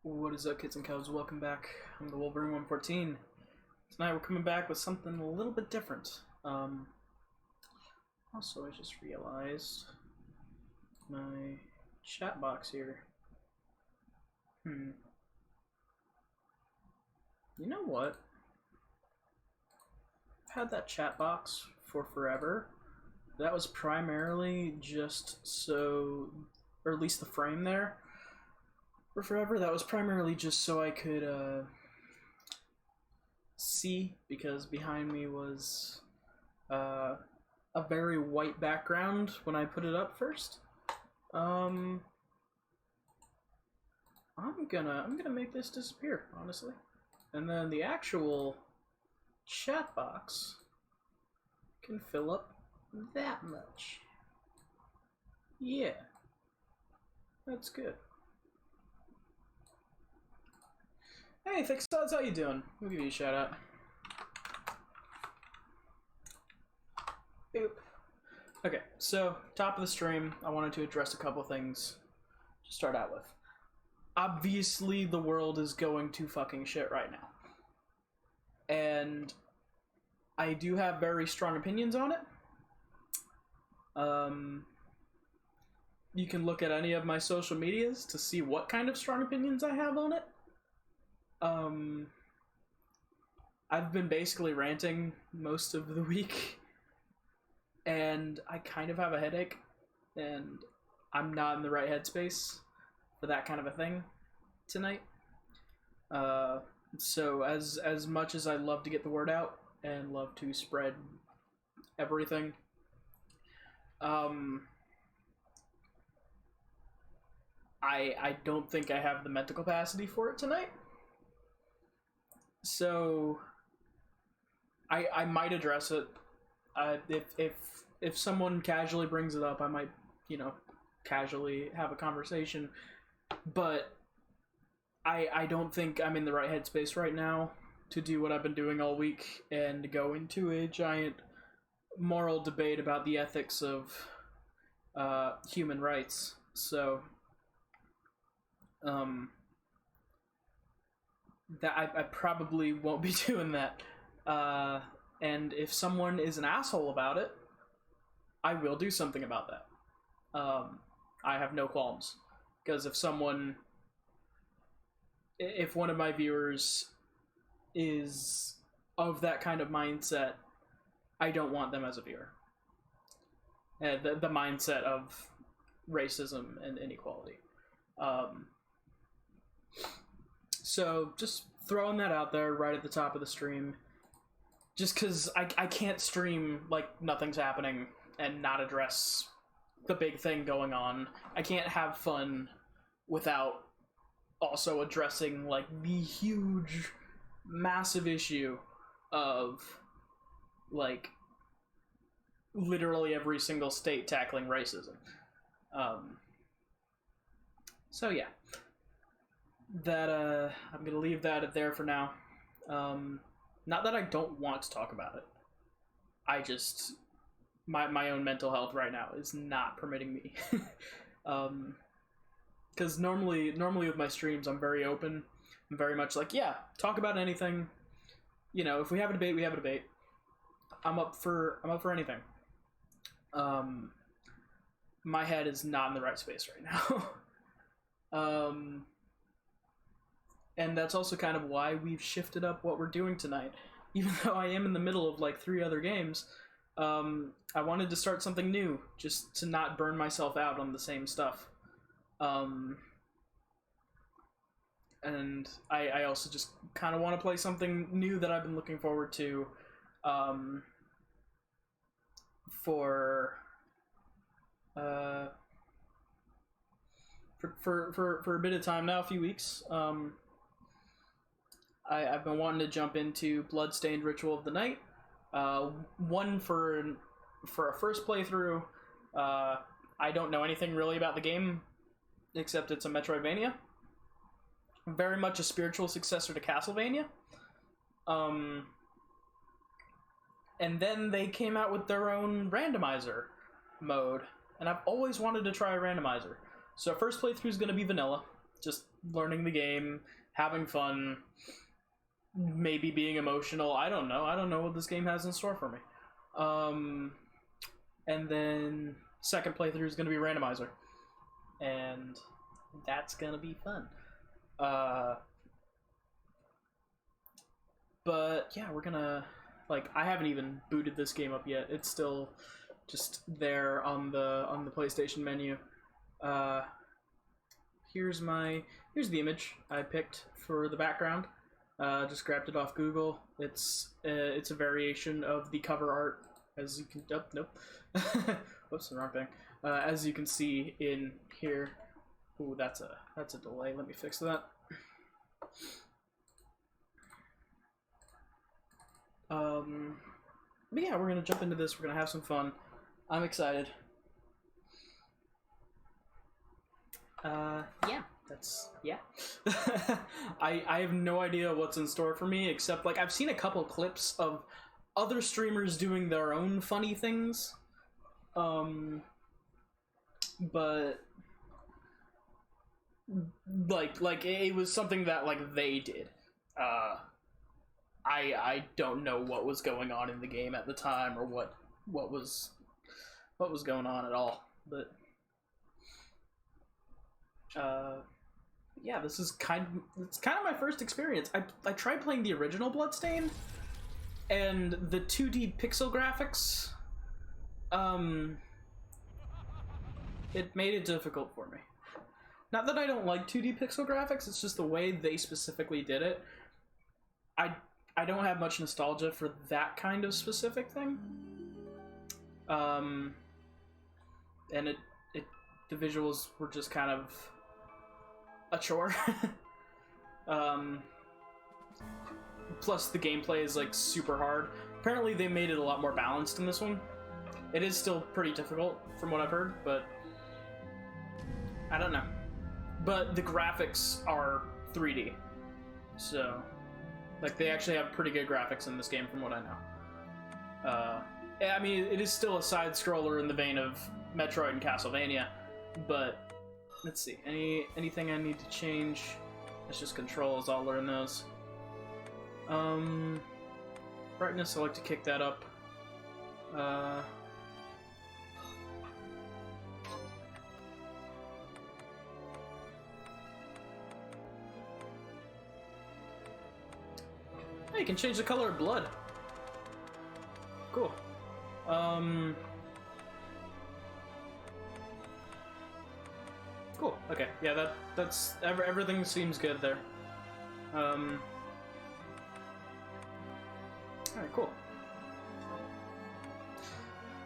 What is up, kids and cows? Welcome back. I'm the Wolverine 114. Tonight we're coming back with something a little bit different. Also, I just realized my chat box here. You know what? I've had that chat box for forever. That was primarily just so, or at least the frame there, for forever. That was primarily just so I could see, because behind me was a very white background when I put it up first. I'm gonna make this disappear, honestly, and then the actual chat box can fill up that much. Yeah, that's good. Hey, Thick Studs, how you doing? We'll give you a shout out. Boop. Okay, so top of the stream, I wanted to address a couple things to start out with. Obviously, the world is going to fucking shit right now. And I do have very strong opinions on it. You can look at any of my social medias to see what kind of strong opinions I have on it. I've been basically ranting most of the week, and I kind of have a headache, and I'm not in the right headspace for that kind of a thing tonight. So as much as I love to get the word out and love to spread everything, I don't think I have the mental capacity for it tonight. So I might address it. If someone casually brings it up, I might, casually have a conversation. But I don't think I'm in the right headspace right now to do what I've been doing all week and go into a giant moral debate about the ethics of human rights. So that I probably won't be doing that. And if someone is an asshole about it, I will do something about that. I have no qualms. Because if one of my viewers is of that kind of mindset, I don't want them as a viewer. The mindset of racism and inequality. So just throwing that out there right at the top of the stream, just because I can't stream like nothing's happening and not address the big thing going on. I can't have fun without also addressing like the huge, massive issue of like literally every single state tackling racism. So yeah. That I'm gonna leave that there for now. Not that I don't want to talk about it. I just my own mental health right now is not permitting me. Because normally with my streams I'm very open. I'm very much like, yeah, talk about anything. If we have a debate, we have a debate. I'm up for anything. My head is not in the right space right now. And that's also kind of why we've shifted up what we're doing tonight. Even though I am in the middle of like 3 other games, I wanted to start something new, just to not burn myself out on the same stuff. And I also just kind of want to play something new that I've been looking forward to for a bit of time now, a few weeks. I've been wanting to jump into Bloodstained Ritual of the Night. One for a first playthrough. I don't know anything really about the game, except it's a Metroidvania. Very much a spiritual successor to Castlevania. And then they came out with their own randomizer mode, and I've always wanted to try a randomizer. So first playthrough is going to be vanilla. just learning the game, having fun, maybe being emotional. I don't know. I don't know what this game has in store for me. And then second playthrough is going to be randomizer, and that's going to be fun. But yeah, we're gonna, like, I haven't even booted this game up yet. It's still just there on the PlayStation menu. Here's the image I picked for the background. Just grabbed it off Google. It's a variation of the cover art, as you can. Oh, nope. Whoops, the wrong thing. As you can see in here. Ooh, that's a delay. Let me fix that. But yeah, we're gonna jump into this. We're gonna have some fun. I'm excited. Yeah, yeah. I have no idea what's in store for me, except, like, I've seen a couple clips of other streamers doing their own funny things. But like it was something that, like, they did. I don't know what was going on in the game at the time, or what was going on at all, but yeah, this is kind of my first experience. I tried playing the original Bloodstained, and the 2D pixel graphics, it made it difficult for me. Not that I don't like 2D pixel graphics, it's just the way they specifically did it. I don't have much nostalgia for that kind of specific thing. And the visuals were just kind of a chore. Plus the gameplay is, like, super hard. Apparently they made it a lot more balanced in this one. It is still pretty difficult from what I've heard, but I don't know. But the graphics are 3D, so, like, they actually have pretty good graphics in this game from what I know. I mean, it is still a side-scroller in the vein of Metroid and Castlevania, but let's see. Anything I need to change? It's just controls. I'll learn those. Brightness, I like to kick that up. You can change the color of blood. Cool. Cool. Okay. Yeah, that's everything seems good there. Alright, cool.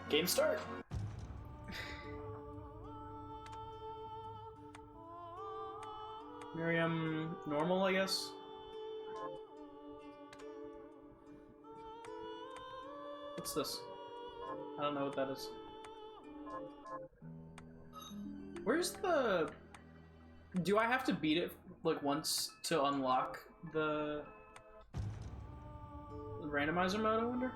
Game start. Miriam normal, I guess. What's this? I don't know what that is. Where's the... Do I have to beat it, like, once to unlock the randomizer mode, I wonder?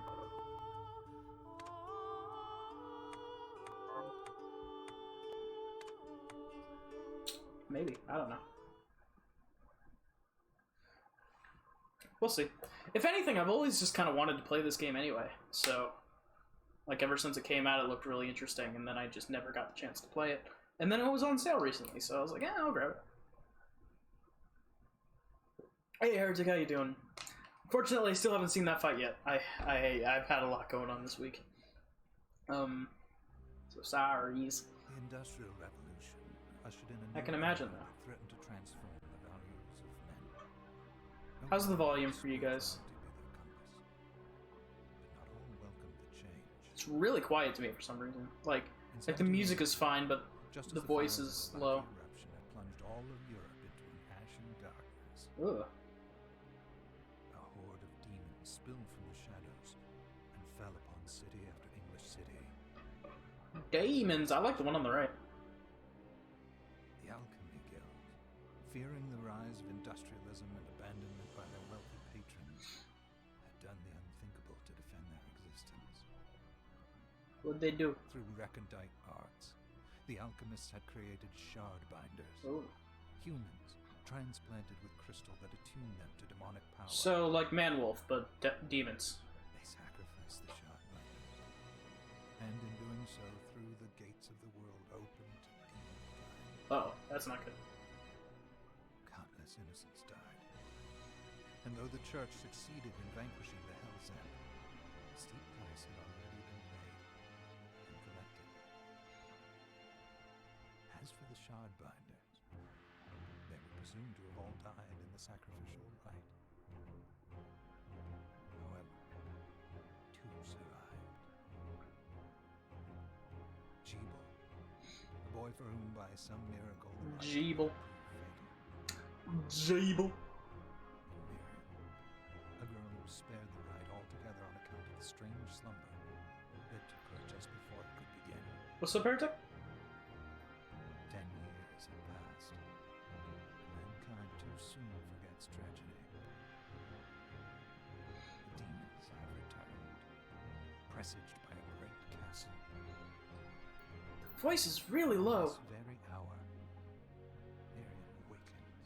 Maybe. I don't know. We'll see. If anything, I've always just kind of wanted to play this game anyway, so, like, ever since it came out, it looked really interesting, and then I just never got the chance to play it. And then it was on sale recently, so I was like, yeah, I'll grab it. Hey, Heretic, how you doing? Unfortunately, I still haven't seen that fight yet. I've had a lot going on this week. So sorries. The Industrial Revolution ushered in a I can imagine that. threatened to transform the values of men. How's the volume for you guys? But not all welcomed the change. It's really quiet to me for some reason. Like the music is fine, but Just as the voice is low. eruption had plunged all of Europe into an ashen darkness. Ugh. A horde of demons spilled from the shadows and fell upon city after English city. Demons! I like the one on the right. The Alchemy Guild, fearing the rise of industrialism and abandonment by their wealthy patrons, had done the unthinkable to defend their existence. What'd they do? Through recondite arts, the alchemists had created shard binders, Ooh. Humans, transplanted with crystal that attune them to demonic power. So, like Man-Wolf, but demons. They sacrifice the Shardbinders, and in doing so, threw the gates of the world open to demonkind. Oh, that's not good. Countless innocents died. And though the Church succeeded in vanquishing the Hell's End, a steep price had already been paid and collected. As for the Shardbinders, they were presumed to have all died in the sacrificial rite. However, two survived. Jeeble, the boy for whom by some miracle the rite Jeeble. proved fatal. Jeeble. Miriam, a girl who was spared the rite altogether on account of the strange slumber that took her just before it could begin. What's up, Heretic? 10 years have passed. Mankind too soon forgets tragedy. The demons have returned, presaged by a great castle. Voice is really low. This very hour, Miriam awakens.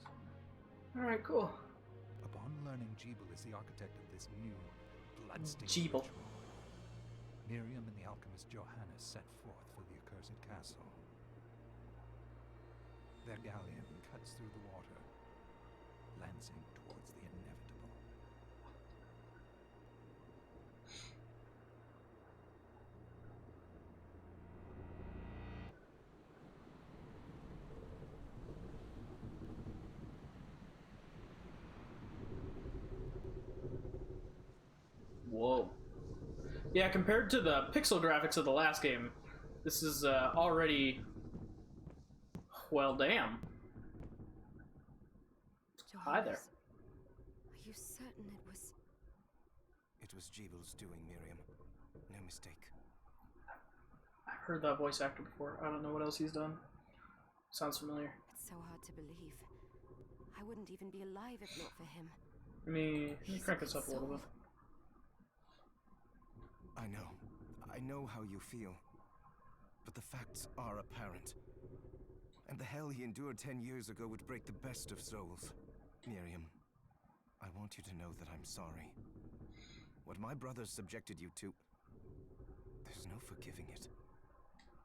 Alright, cool. Upon learning Jeeble is the architect of this new bloodstained Jeeble. ritual, Miriam and the alchemist Johannes set forth for the accursed castle. Their galleon cuts through the water, lancing towards the inevitable. Whoa. Yeah, compared to the pixel graphics of the last game, this is already... Well, damn. Hi there. Are you certain it was... It was Jeeble's doing, Miriam. No mistake. I've heard that voice actor before. I don't know what else he's done. Sounds familiar. It's so hard to believe. I wouldn't even be alive if not for him. Let me crank this up a little bit. I know how you feel. But the facts are apparent. And the hell he endured 10 years ago would break the best of souls. Miriam, I want you to know that I'm sorry. What my brothers subjected you to, there's no forgiving it.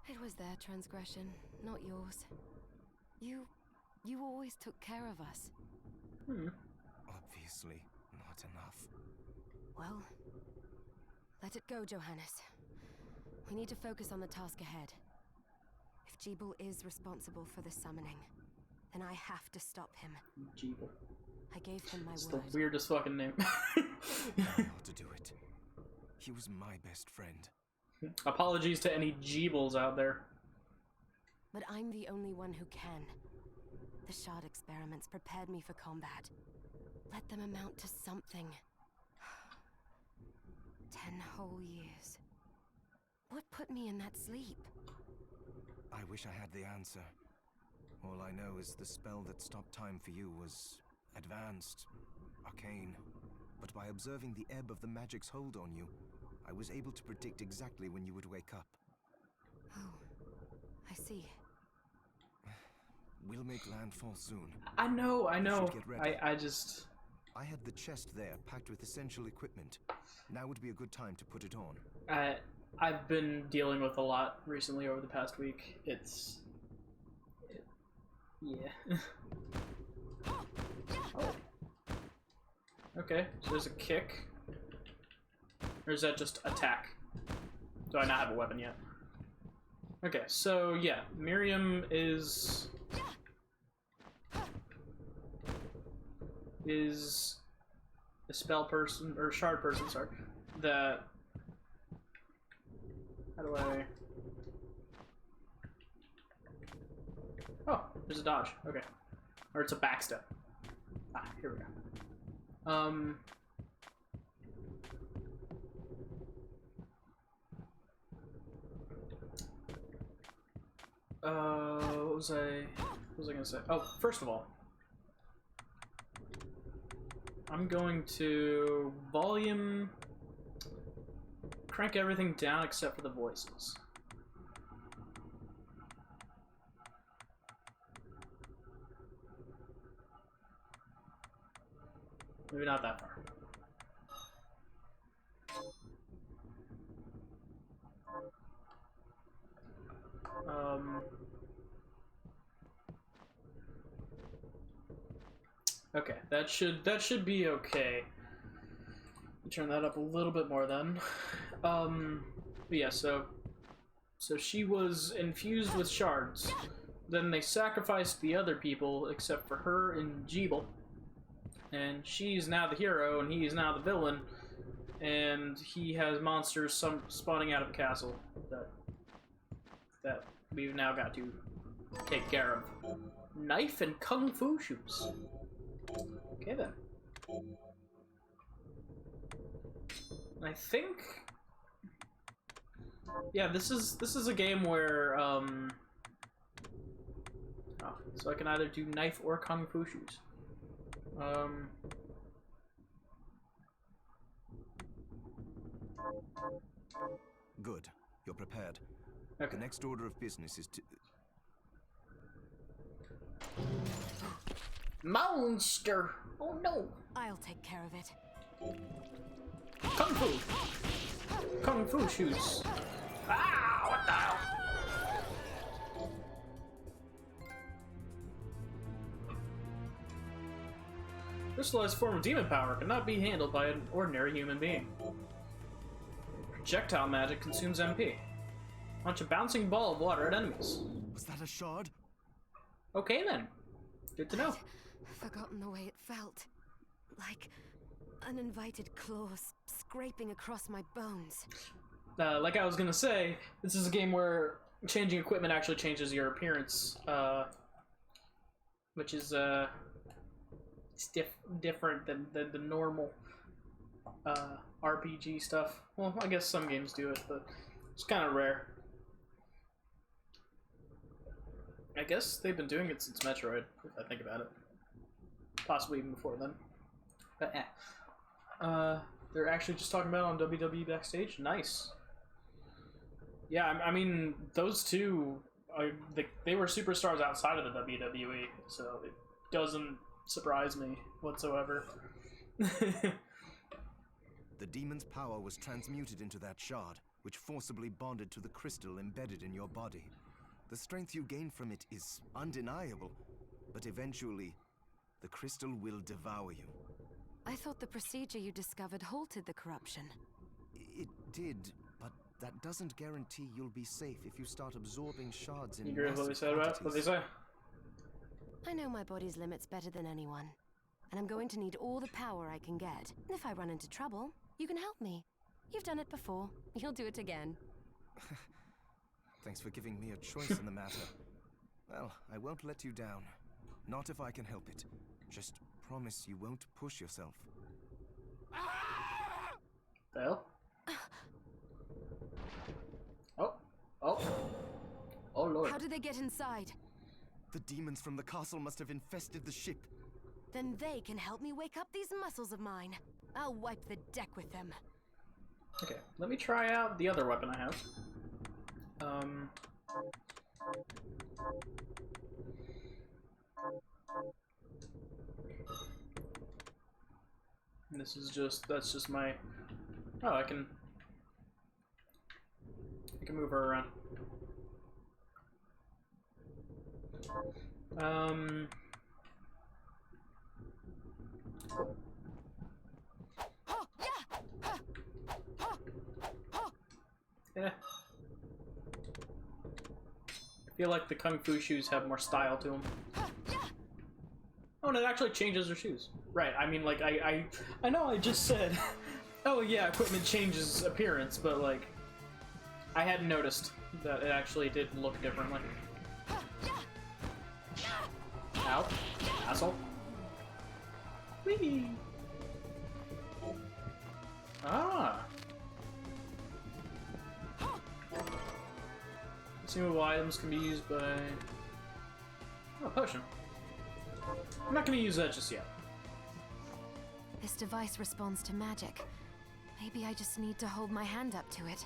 It was their transgression, not yours. You always took care of us. Obviously, not enough. Well, let it go, Johannes. We need to focus on the task ahead. If Jeeble is responsible for the summoning, then I have to stop him. Jeeble. I gave him my It's word. the weirdest fucking name. I ought to do it. He was my best friend. Apologies to any Jeebles out there. But I'm the only one who can. The shard experiments prepared me for combat. Let them amount to something. 10 whole years. What put me in that sleep? I wish I had the answer. All I know is the spell that stopped time for you was advanced, arcane. But by observing the ebb of the magic's hold on you, I was able to predict exactly when you would wake up. Oh, I see. We'll make landfall soon. I know. should get ready. I just... I had the chest there, packed with essential equipment. Now would be a good time to put it on. I've been dealing with a lot recently over the past week. Yeah. Oh. Okay, so there's a kick. Or is that just attack? Do I not have a weapon yet? Okay, so yeah, Miriam is a spell person, or shard person, sorry. That... How do I... Oh, there's a dodge. Okay. Or it's a backstep. Ah, here we go. What was I gonna say? Oh, first of all, I'm going to crank everything down except for the voices. Maybe not that far. Okay, that should be okay. Turn that up a little bit more then. But yeah, so she was infused with shards. Then they sacrificed the other people except for her and Jeeble. And she's now the hero and he's now the villain. And he has monsters spawning out of the castle that we've now got to take care of. Knife and kung fu shoes. Okay then. I think, yeah, this is a game where so I can either do knife or kung fu shoes. Good. You're prepared. Okay. The next order of business is to... Monster! Oh no! I'll take care of it. Kung fu! Kung fu shoes! Ah! What the hell? Crystallized form of demon power cannot be handled by an ordinary human being. Projectile magic consumes MP. Launch a bouncing ball of water at enemies. Was that a shard? Okay then. Good to know. I'd forgotten the way it felt. Like uninvited claws scraping across my bones. Like I was gonna say, this is a game where changing equipment actually changes your appearance, which is it's different than the normal RPG stuff. Well, I guess some games do it, but it's kind of rare. I guess they've been doing it since Metroid, if I think about it. Possibly even before then. But they're actually just talking about it on WWE Backstage. Nice. Yeah, I mean, those two, they were superstars outside of the WWE, so it doesn't surprise me whatsoever. The demon's power was transmuted into that shard, which forcibly bonded to the crystal embedded in your body. The strength you gain from it is undeniable, but eventually, the crystal will devour you. I thought the procedure you discovered halted the corruption. It did, but that doesn't guarantee you'll be safe if you start absorbing shards in You agree with what they massive said about what they quantities. say? I know my body's limits better than anyone, and I'm going to need all the power I can get. If I run into trouble, you can help me. You've done it before. You'll do it again. Thanks for giving me a choice in the matter. Well, I won't let you down. Not if I can help it. Just promise you won't push yourself. The hell? Oh lord. How did they get inside? The demons from the castle must have infested the ship. Then they can help me wake up these muscles of mine. I'll wipe the deck with them. Okay, let me try out the other weapon I have. And this is that's just my... Oh, I can move her around. Yeah. I feel like the kung fu shoes have more style to them. Oh, and it actually changes her shoes. Right, I mean, like, I know I just said, oh yeah, equipment changes appearance, but, like, I hadn't noticed that it actually did look differently. Ow. Asshole. Whee! Ah! Consumable items can be used by... Oh, potion. I'm not going to use that just yet. This device responds to magic. Maybe I just need to hold my hand up to it.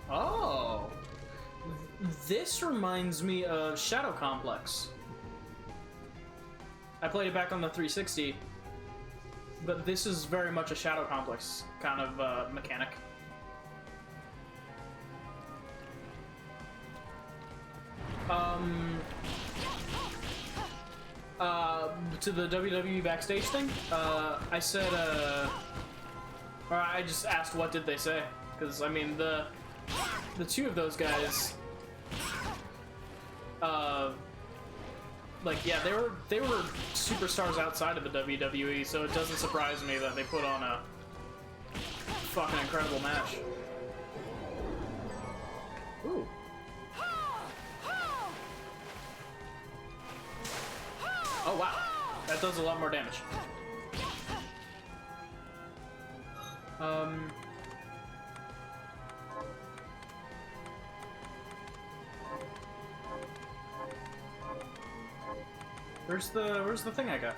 Oh! This reminds me of Shadow Complex. I played it back on the 360, but this is very much a Shadow Complex kind of mechanic. To the WWE backstage thing, I said, or I just asked what did they say, because I mean the two of those guys, like yeah, they were superstars outside of the WWE, so it doesn't surprise me that they put on a fucking incredible match. Ooh. Oh wow, that does a lot more damage. Where's the thing I got?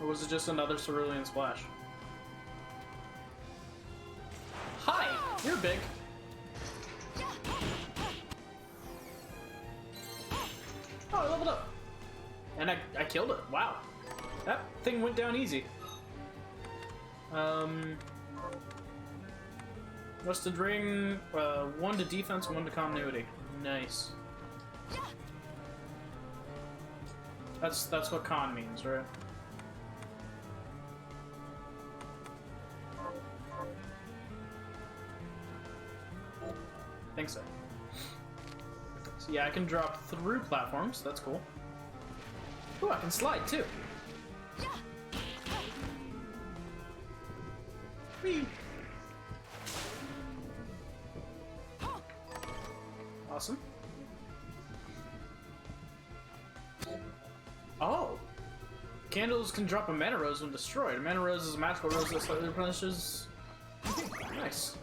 Or was it just another cerulean splash? Hi, you're big. Oh, I leveled up. And I killed it. Wow. That thing went down easy. Rusted ring, 1 to defense, 1 to continuity. Nice. That's what con means, right? I think so. So yeah, I can drop through platforms. That's cool. Ooh, I can slide too. Whee! Awesome. Oh! Candles can drop a mana rose when destroyed. A mana rose is a magical rose that slightly replenishes. Nice.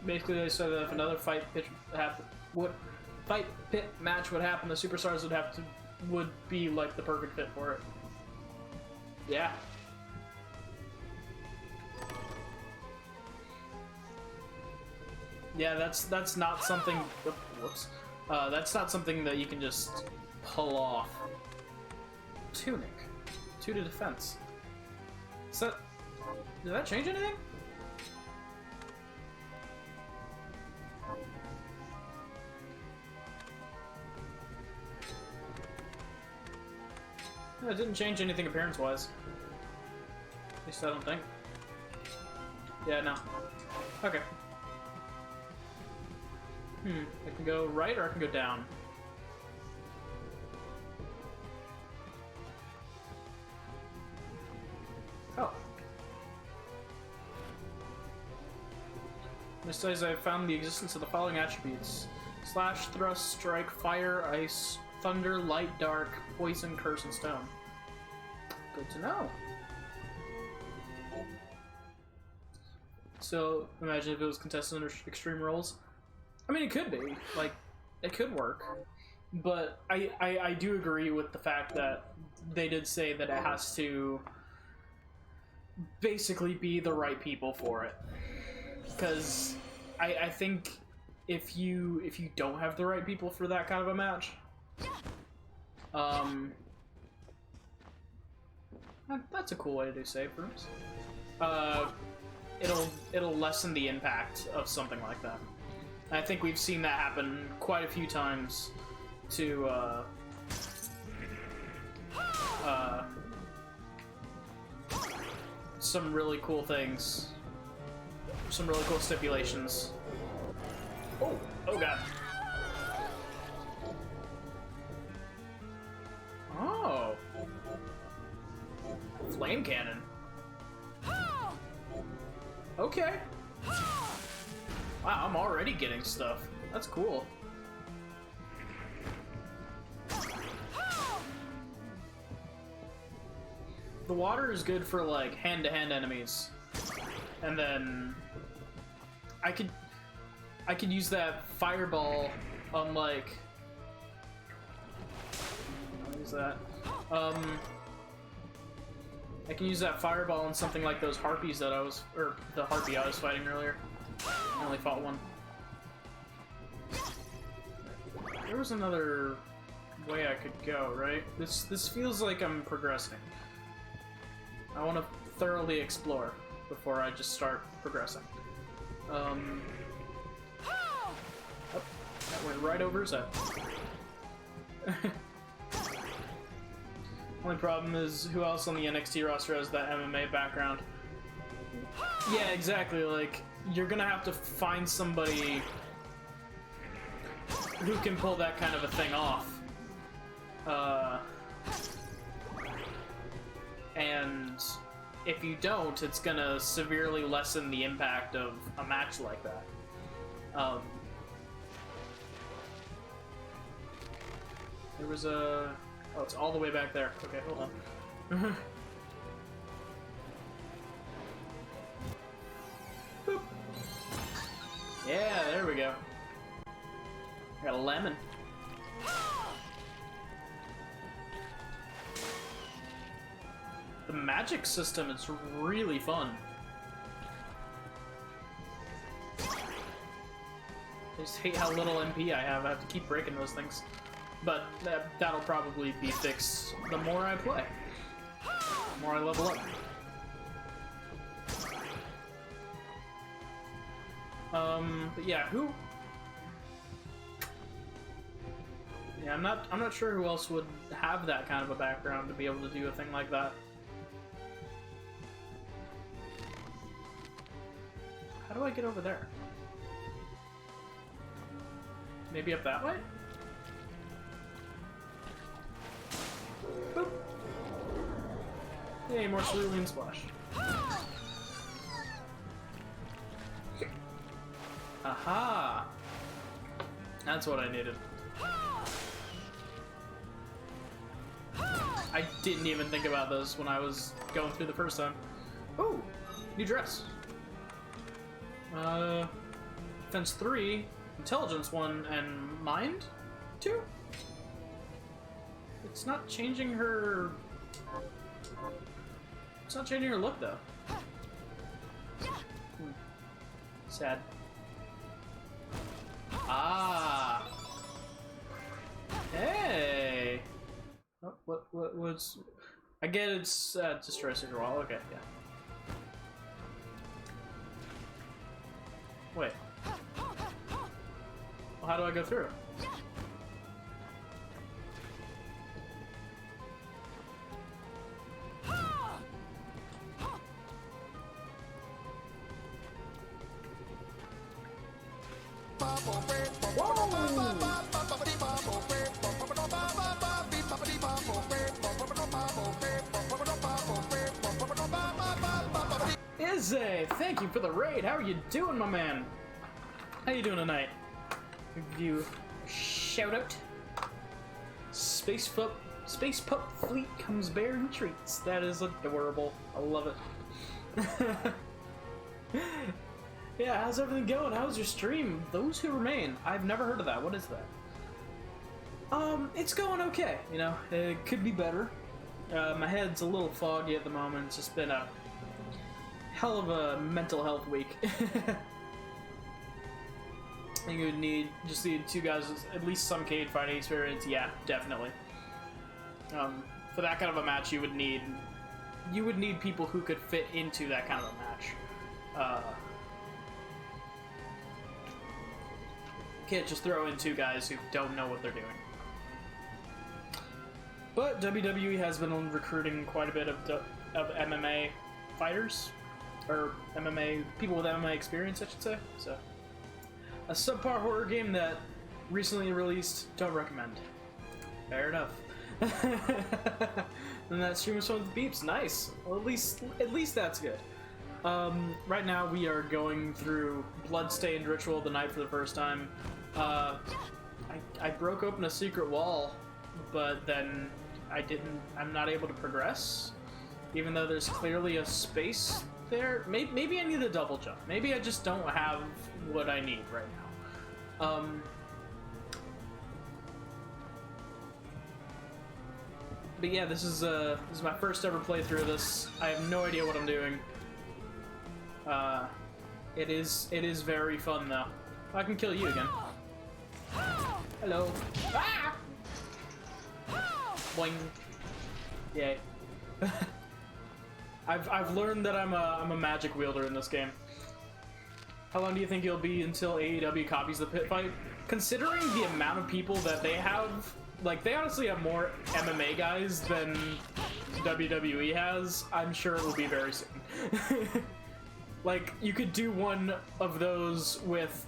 Basically, they said that if another fight pit match would happen, the superstars would be like the perfect fit for it. Yeah. Yeah, that's not something. Whoops. That's not something that you can just pull off. Tunic, 2 to defense. Is that? Did that change anything? No, it didn't change anything appearance-wise. At least I don't think. Yeah, no. Okay. I can go right or I can go down. Oh. This says I found the existence of the following attributes: slash, thrust, strike, fire, ice, thunder, light, dark, poison, curse, and stone. Good to know. So, imagine if it was contested under extreme rules. I mean, it could be. Like, it could work. But I do agree with the fact that they did say that it has to basically be the right people for it. Because I think if you don't have the right people for that kind of a match, that's a cool way to do save rooms. It'll lessen the impact of something like that. I think we've seen that happen quite a few times to some really cool things, some really cool stipulations. Oh god. Oh. Flame cannon. Okay. Wow, I'm already getting stuff. That's cool. The water is good for like hand-to-hand enemies. And then I could use that fireball on like what is that? I can use that fireball on something like those harpies that or the harpy I was fighting earlier. I only fought one. There was another way I could go, right? This feels like I'm progressing. I want to thoroughly explore before I just start progressing. Oh, that went right over his head. Only problem is, who else on the NXT roster has that MMA background? Yeah, exactly, like, you're gonna have to find somebody who can pull that kind of a thing off. And if you don't, it's gonna severely lessen the impact of a match like that. There was a... Oh, it's all the way back there. Okay, hold on. Boop. Yeah, there we go. Got a lemon. The magic system is really fun. I just hate how little MP I have. I have to keep breaking those things. But that'll probably be fixed the more I play. The more I level up. But yeah, who... Yeah, I'm not sure who else would have that kind of a background to be able to do a thing like that. How do I get over there? Maybe up that way? Boop. Yay, more cerulean splash. Aha! That's what I needed. I didn't even think about those when I was going through the first time. Oh! New dress. Defense 3, Intelligence 1, and Mind 2? It's not changing her... It's not changing her look, though. Sad. Ah! Hey! Oh, what was... I get it's, destroy secret wall. Okay, yeah. Wait. Well, how do I go through? Izzy, thank you for the raid. How are you doing, my man? How you doing tonight? Give you shout out. Space Pup Fleet comes bearing treats. That is adorable. I love it. Yeah, how's everything going? How's your stream? Those Who Remain. I've never heard of that. What is that? It's going okay. You know, it could be better. My head's a little foggy at the moment. It's just been a hell of a mental health week. I think you would need two guys with at least some cage fighting experience. Yeah, definitely. For that kind of a match, you would need people who could fit into that kind of a match. Can't just throw in two guys who don't know what they're doing. But WWE has been recruiting quite a bit of MMA fighters, or MMA people with MMA experience, I should say. So, a subpar horror game that recently released, don't recommend. Fair enough. And that stream was fun with beeps. Nice. Well, at least that's good. Right now we are going through Bloodstained Ritual of the Night for the first time. I broke open a secret wall, but then I'm not able to progress, even though there's clearly a space there. Maybe I need a double jump. Maybe I just don't have what I need right now. But yeah, this is my first ever playthrough of this. I have no idea what I'm doing. It is very fun though. I can kill you again. Hello. Ah! Boing. Yay. I've learned that I'm a magic wielder in this game. How long do you think it'll be until AEW copies the pit fight? Considering the amount of people that they have, like, they honestly have more MMA guys than WWE has, I'm sure it will be very soon. Like, you could do one of those with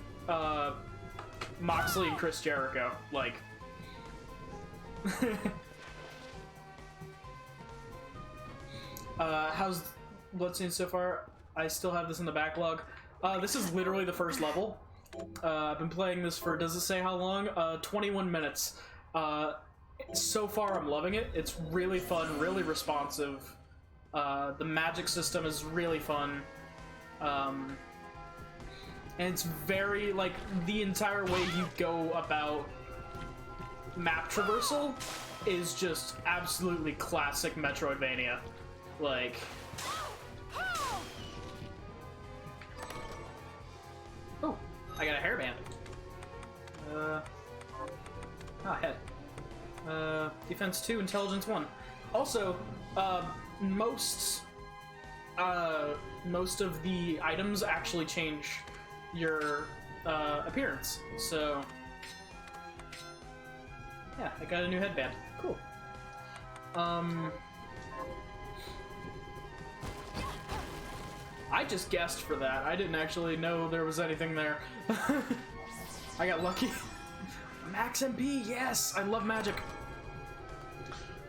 Moxley and Chris Jericho, like. How's Bloodstained so far? I still have this in the backlog. This is literally the first level. I've been playing this for, does it say how long? 21 minutes. So far I'm loving it. It's really fun, really responsive. The magic system is really fun. And it's very, like, the entire way you go about map traversal is just absolutely classic Metroidvania. Like... Oh, I got a hairband. Head. Defense 2, Intelligence 1. Also, most of the items actually change your appearance. So, yeah, I got a new headband. Cool. I just guessed for that. I didn't actually know there was anything there. I got lucky. Max MP, yes! I love magic.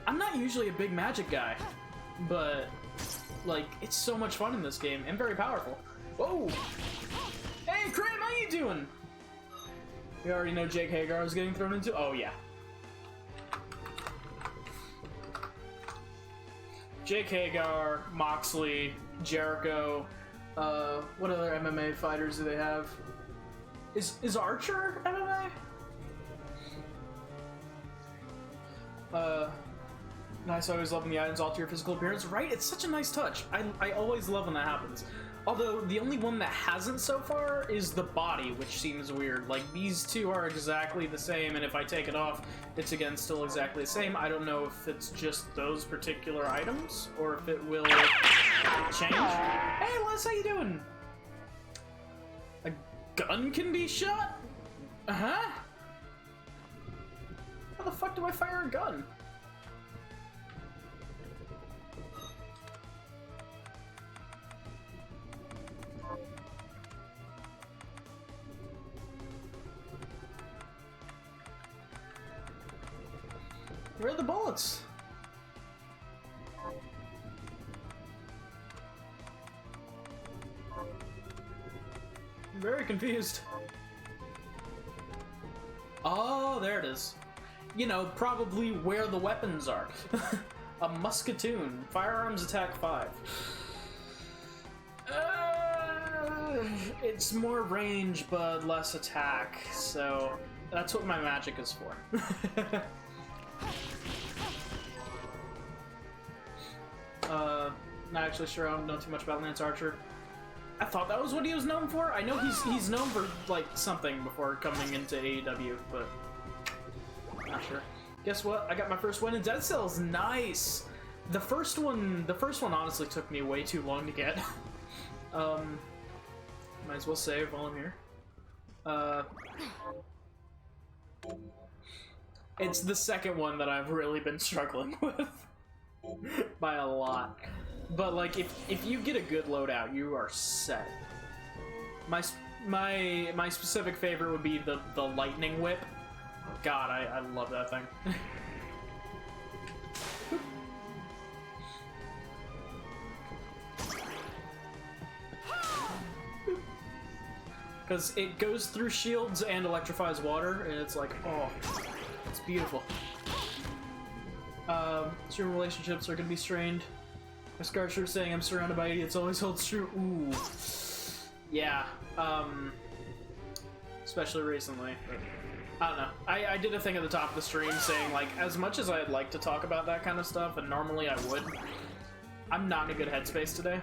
I'm not usually a big magic guy, but, like, it's so much fun in this game, and very powerful. Whoa! Hey, Krim, how you doing? You already know Jake Hagar was getting thrown into? Oh, yeah. Jake Hagar, Moxley, Jericho, what other MMA fighters do they have? Is Archer MMA? Nice, always loving the items alter your physical appearance. Right? It's such a nice touch. I always love when that happens. Although, the only one that hasn't so far is the body, which seems weird. Like, these two are exactly the same, and if I take it off, it's again still exactly the same. I don't know if it's just those particular items, or if it will change. Hey, Les, how you doing? A gun can be shot? Uh-huh? How the fuck do I fire a gun? Where are the bullets? I'm very confused. Oh, there it is. You know, probably where the weapons are. A musketoon. Firearms attack 5. It's more range, but less attack, so that's what my magic is for. Not actually sure. I don't know too much about Lance Archer. I thought that was what he was known for. I know he's known for like something before coming into AEW, but not sure. Guess what? I got my first win in Dead Cells. Nice. The first one honestly took me way too long to get. Might as well save while I'm here. It's the second one that I've really been struggling with by a lot. But like, if you get a good loadout, you are set. My specific favorite would be the lightning whip. God, I love that thing. Because it goes through shields and electrifies water, and it's like, oh, it's beautiful. Human relationships are gonna be strained. My scar shirt saying I'm surrounded by idiots always holds true. Ooh. Yeah. Especially recently. But I don't know. I did a thing at the top of the stream saying, like, as much as I'd like to talk about that kind of stuff, and normally I would, I'm not in a good headspace today.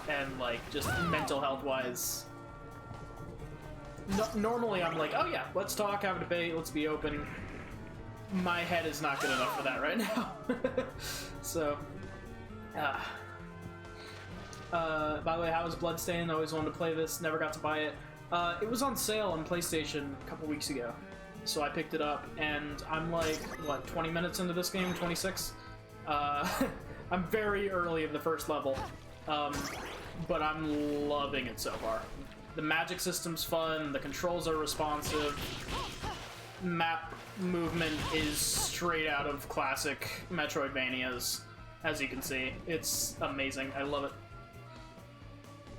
And, like, just mental health-wise. Normally I'm like, oh yeah, let's talk, have a debate, let's be open. My head is not good enough for that right now. So, by the way, how was Bloodstained? I always wanted to play this, never got to buy it. It was on sale on PlayStation a couple weeks ago. So I picked it up, and I'm like, what, 20 minutes into this game? 26? I'm very early in the first level, but I'm loving it so far. The magic system's fun, the controls are responsive, map movement is straight out of classic Metroidvanias, as you can see. It's amazing, I love it.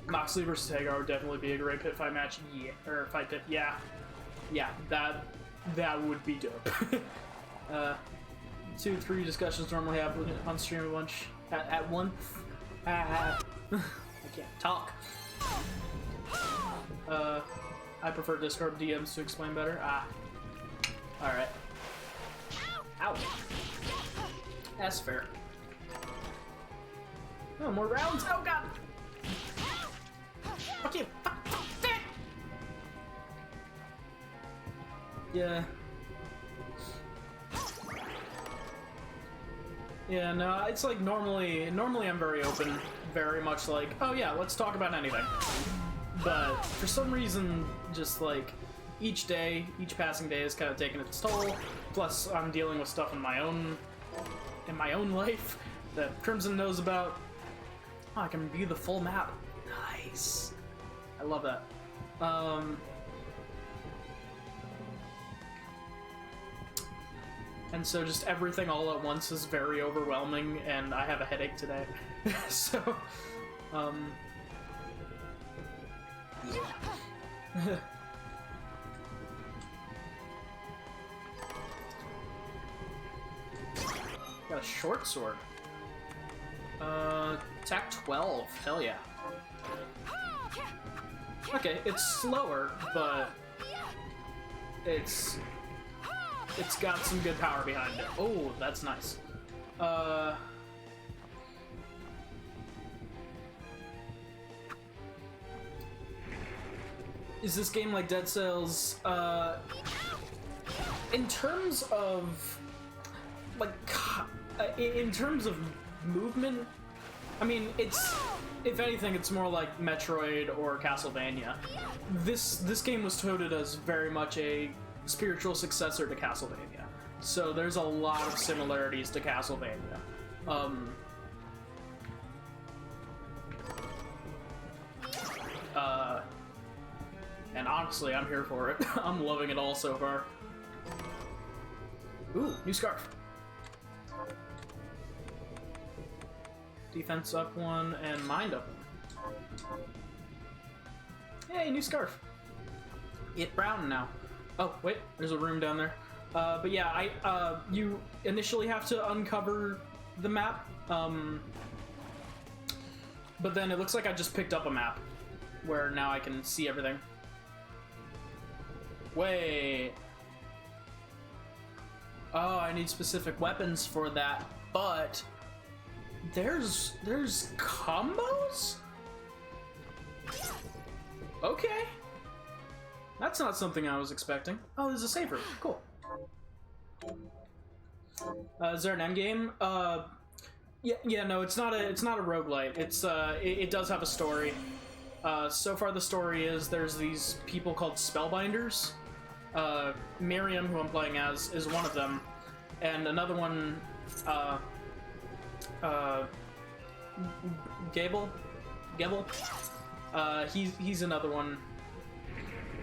Moxley versus Hagar would definitely be a great pit fight match. Yeah, or fight pit. Yeah, yeah, that would be dope. 2-3 discussions normally happen on stream a bunch at once. I can't talk. I prefer Discord DMs to explain better. All right. Ow. That's fair. Oh, more rounds. Oh god. Fuck you! Fuck! Yeah. Yeah, no, it's like normally I'm very open, very much like, oh yeah, let's talk about anything. But for some reason, just like, each passing day is kind of taking its toll, plus I'm dealing with stuff in my own life that Crimson knows about. Oh, I can view the full map. Nice. I love that. And so just everything all at once is very overwhelming, and I have a headache today. So, yeah. Got a short sword. Attack 12. Hell yeah. Okay, it's slower, but it's got some good power behind it. Oh, that's nice. Is this game like Dead Cells? In terms of in terms of movement, I mean, it's, if anything, it's more like Metroid or Castlevania. This game was touted as very much a spiritual successor to Castlevania, so there's a lot of similarities to Castlevania. And honestly, I'm here for it. I'm loving it all so far. Ooh, new scarf. Defense up 1 and mind up 1. Hey, new scarf. It brown now. Oh, wait, there's a room down there. But yeah, you initially have to uncover the map, but then it looks like I just picked up a map, where now I can see everything. Wait. Oh, I need specific weapons for that, but there's combos? Okay. That's not something I was expecting. Oh, there's a save room. Cool. Is there an end game? Yeah, no, it's not a roguelite. It's it does have a story. So far the story is there's these people called Spellbinders. Miriam, who I'm playing as, is one of them, and another one, Gable, he's another one.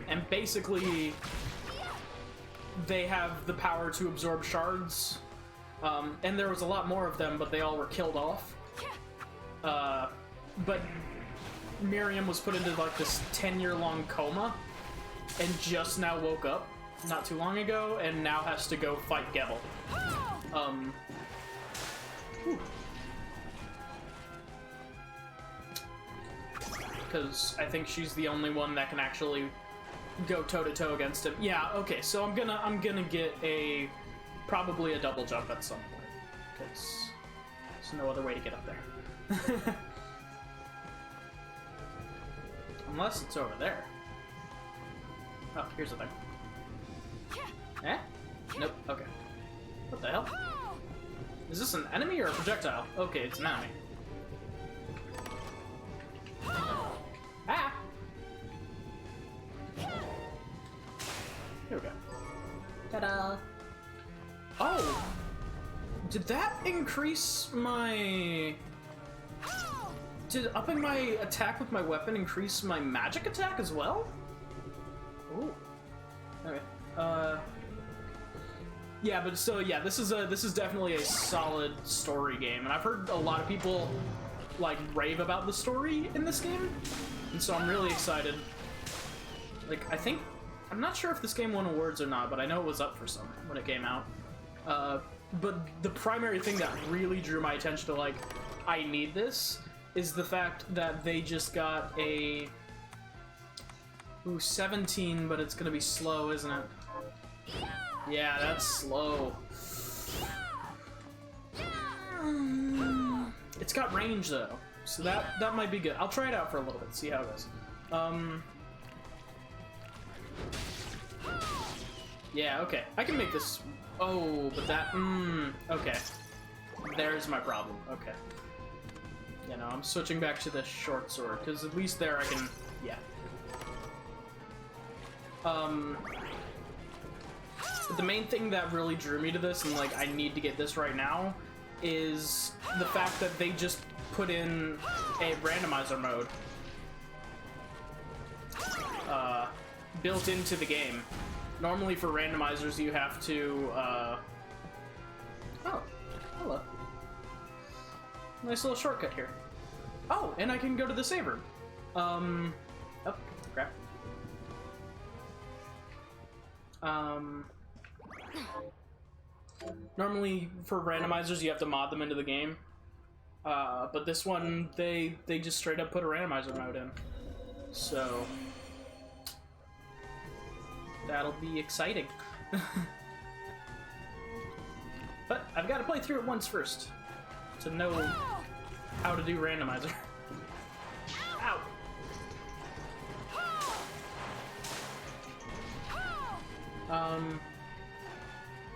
And basically, they have the power to absorb shards, and there was a lot more of them, but they all were killed off. But Miriam was put into like this 10-year-long coma, and just now woke up not too long ago, and now has to go fight Gebel. Because I think she's the only one that can actually go toe to toe against him. Yeah, okay, so I'm gonna get probably a double jump at some point, because there's no other way to get up there. Unless it's over there. Oh, here's the thing. Eh? Nope, okay. What the hell? Is this an enemy or a projectile? Okay, it's an enemy. Ah! Here we go. Ta-da! Oh! Did that increase my... Did upping my attack with my weapon increase my magic attack as well? Ooh. Okay. Yeah, but so yeah, this is definitely a solid story game, and I've heard a lot of people like rave about the story in this game, and so I'm really excited. Like, I'm not sure if this game won awards or not, but I know it was up for some when it came out. But the primary thing that really drew my attention to, like, I need this, is the fact that they just got a... Ooh, 17, but it's gonna be slow, isn't it? Yeah, that's slow. It's got range, though, so that might be good. I'll try it out for a little bit, see how it goes. Yeah, okay. I can make this... Oh, but that... okay. There's my problem. Okay. You know, I'm switching back to the short sword, because at least there I can... Yeah. But the main thing that really drew me to this, and, like, I need to get this right now, is the fact that they just put in a randomizer mode built into the game. Normally for randomizers you have to oh, hello. Nice little shortcut here. Oh, and I can go to the save room. Oh, crap. Normally for randomizers you have to mod them into the game. But this one, they just straight up put a randomizer mode in. So that'll be exciting. But I've got to play through it once first to know how to do randomizer. Ow!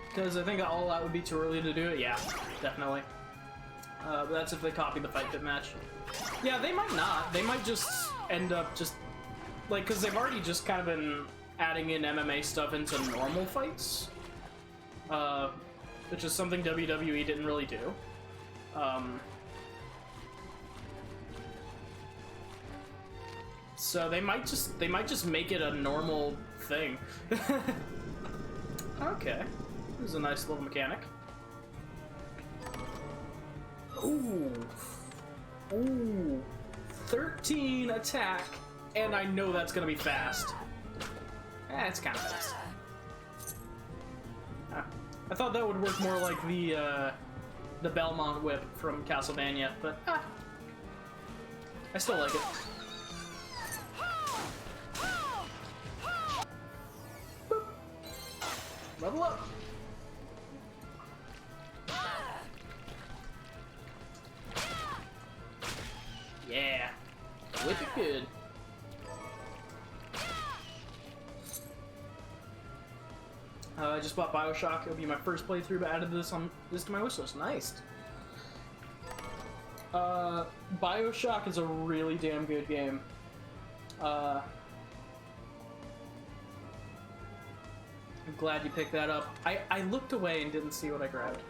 Because I think all out would be too early to do it. Yeah, definitely. But that's if they copy the fight fit match. Yeah, they might not. They might just end up just... Like, because they've already just kind of been adding in MMA stuff into normal fights. Which is something WWE didn't really do. So they might just make it a normal thing. Okay. This is a nice little mechanic. Ooh. Ooh. 13 attack, and I know that's gonna be fast. It's kind of fast. I thought that would work more like the Belmont whip from Castlevania, but I still like it. Boop. Level up. Yeah, whip it good. I just bought BioShock. It'll be my first playthrough, but added this to my wishlist. Nice. BioShock is a really damn good game. I'm glad you picked that up. I looked away and didn't see what I grabbed.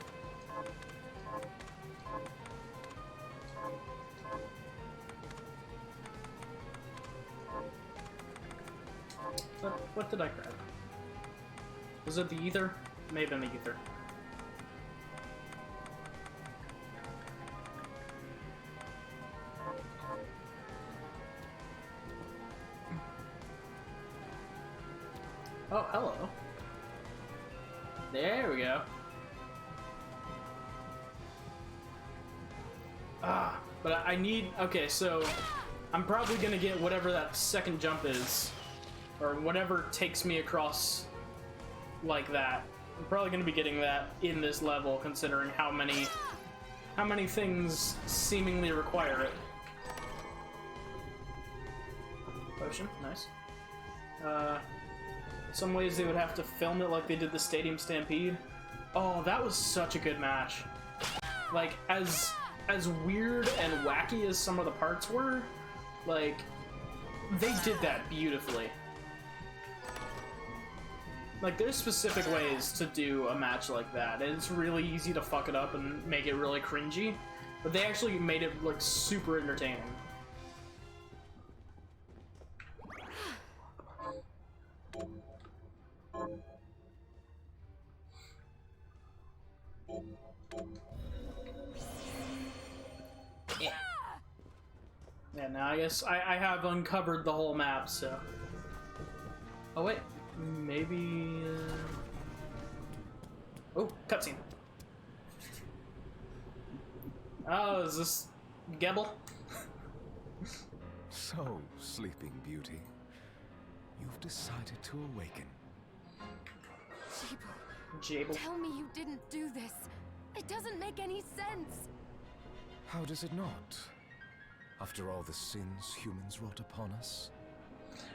What did I grab? Was it the ether? May have been the ether. Oh, hello. There we go. But I need... Okay, so I'm probably gonna get whatever that second jump is. or whatever takes me across like that. I'm probably going to be getting that in this level, considering how many things seemingly require it. Potion, nice. Some ways they would have to film it like they did the Stadium Stampede. Oh, that was such a good match. Like, as weird and wacky as some of the parts were, like, they did that beautifully. Like, there's specific ways to do a match like that, and it's really easy to fuck it up and make it really cringy, but they actually made it look super entertaining. Yeah, now I guess I have uncovered the whole map, so... Oh wait, maybe... Oh, cutscene. Oh, is this Gebel? So, Sleeping Beauty, you've decided to awaken. Jabel. Tell me you didn't do this. It doesn't make any sense. How does it not? After all the sins humans wrought upon us?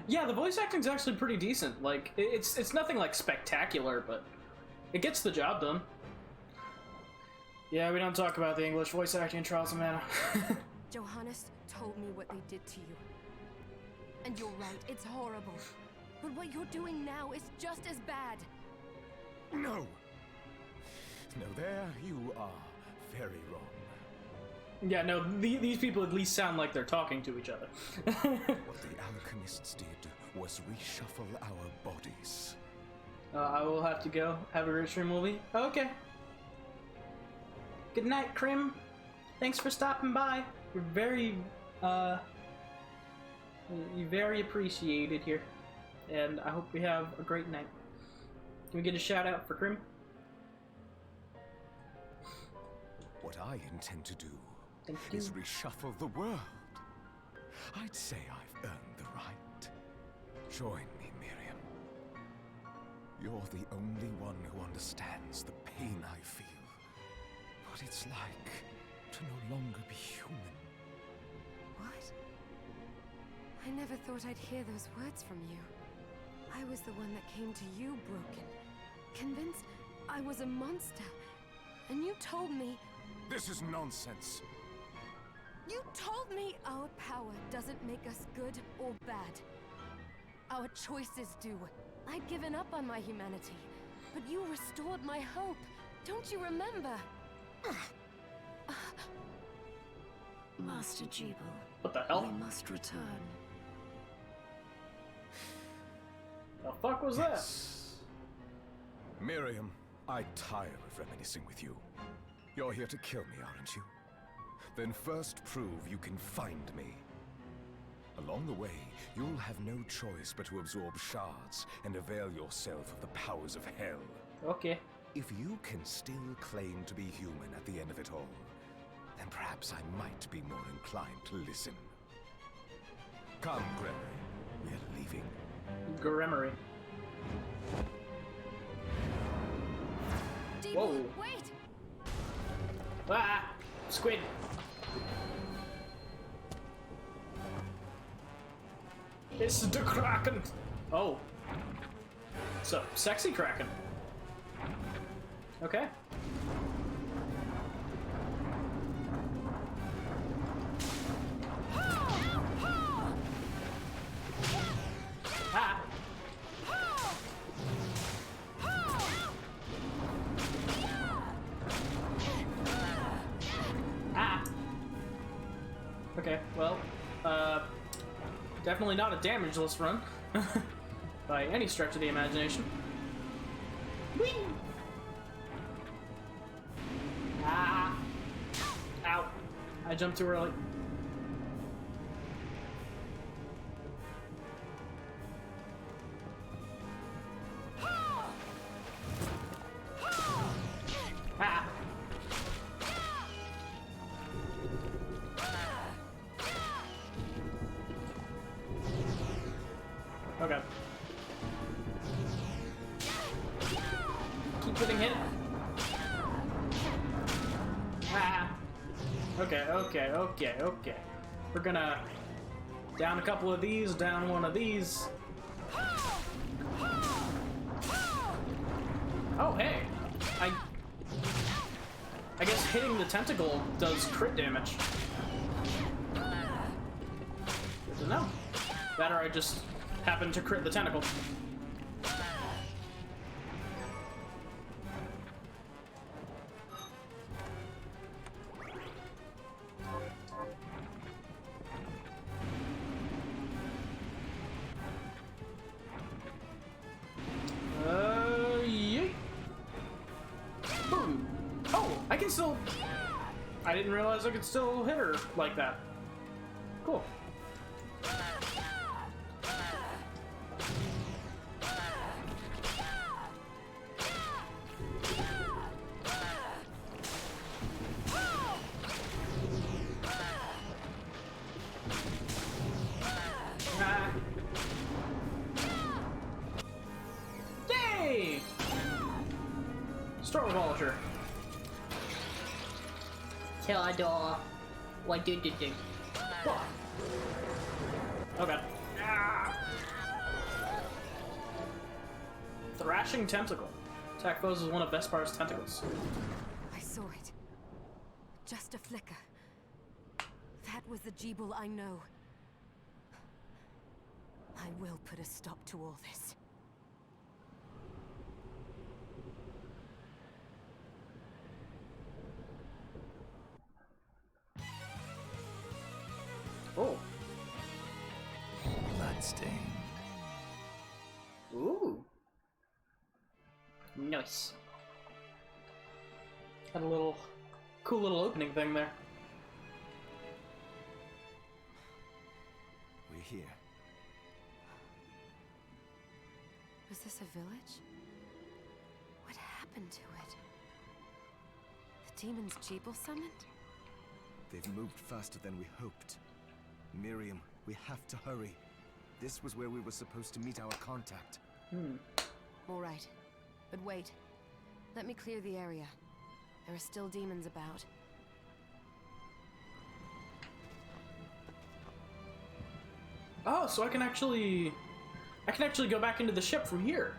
Yeah, the voice acting's actually pretty decent. Like, it's nothing like spectacular, but it gets the job done. Yeah, we don't talk about the English voice acting in Trials of Mana. Johannes told me what they did to you. And you're right, it's horrible. But what you're doing now is just as bad. No! No, there you are very wrong. Yeah, no, these people at least sound like they're talking to each other. What the alchemists did was reshuffle our bodies. I will have to go. Have a great stream, movie. Okay. Good night, Krim. Thanks for stopping by. You're very appreciated here. And I hope we have a great night. Can we get a shout out for Krim? What I intend to do Thank you. is reshuffle the world. I'd say I've earned the right. Join me, Miriam. You're the only one who understands the pain I feel. What it's like to no longer be human. What? I never thought I'd hear those words from you. I was the one that came to you broken, convinced I was a monster, and you told me... This is nonsense. You told me our power doesn't make us good or bad. Our choices do. I'd given up on my humanity, but you restored my hope. Don't you remember? Master Jebel, What the hell? we must return. The fuck was that? Miriam, I tire of reminiscing with you. You're here to kill me, aren't you? Then first prove you can find me. Along the way, you'll have no choice but to absorb shards and avail yourself of the powers of hell. Okay. If you can still claim to be human at the end of it all, then perhaps I might be more inclined to listen. Come, Gregory. We're leaving. Gremory. Whoa. Wait! Ah! Squid! It's the Kraken! Oh. So, sexy Kraken. Okay. Ah! Ah! Okay, well, definitely not a damageless run, by any stretch of the imagination. Whee! Ah! Ow! I jumped too early. Ah! Okay. Okay. We're gonna down a couple of these, down one of these. Oh, hey. I guess hitting the tentacle does crit damage. Good to know. That or I just happened to crit the tentacle. Yeet. Boom. Oh, I can still... I didn't realize I could still hit her like that. Cool. Ah. Yay! Start with Vulture. Kill a door. What do? What? Okay. Ah. Thrashing Tentacle. Attack foes with one of Vespar's tentacles. I saw it. Just a flicker. That was the Jeeble I know. I will put a stop to all this. Oh. Bloodstained. Ooh. Nice. Had a little cool little opening thing there. We're here. Was this a village? What happened to it? The demons Jeeble summoned? They've moved faster than we hoped. Miriam, we have to hurry. This was where we were supposed to meet our contact. All right. But wait. Let me clear the area. There are still demons about. Oh, so I can actually go back into the ship from here.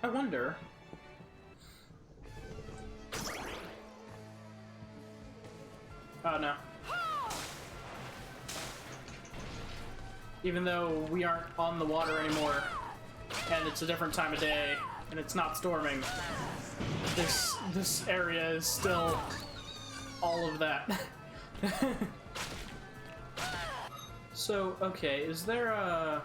I wonder. Oh no. Even though we aren't on the water anymore, and it's a different time of day, and it's not storming, this area is still all of that. So, okay, is there a...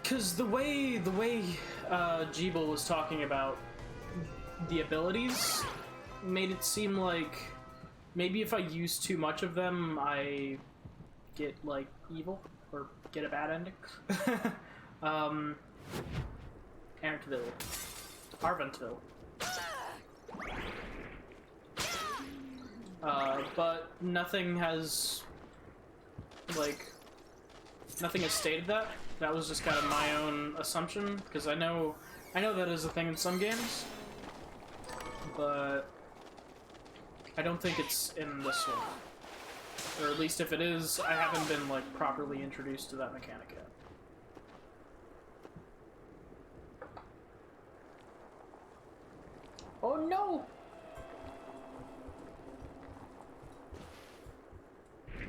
Because the way Jeeble was talking about the abilities made it seem like maybe if I use too much of them, I get, like, evil, or get a bad ending. Arventville. But nothing has, like, nothing has stated that. That was just kind of my own assumption, because I know that is a thing in some games, but I don't think it's in this one. Or at least if it is, I haven't been, like, properly introduced to that mechanic yet. Oh no!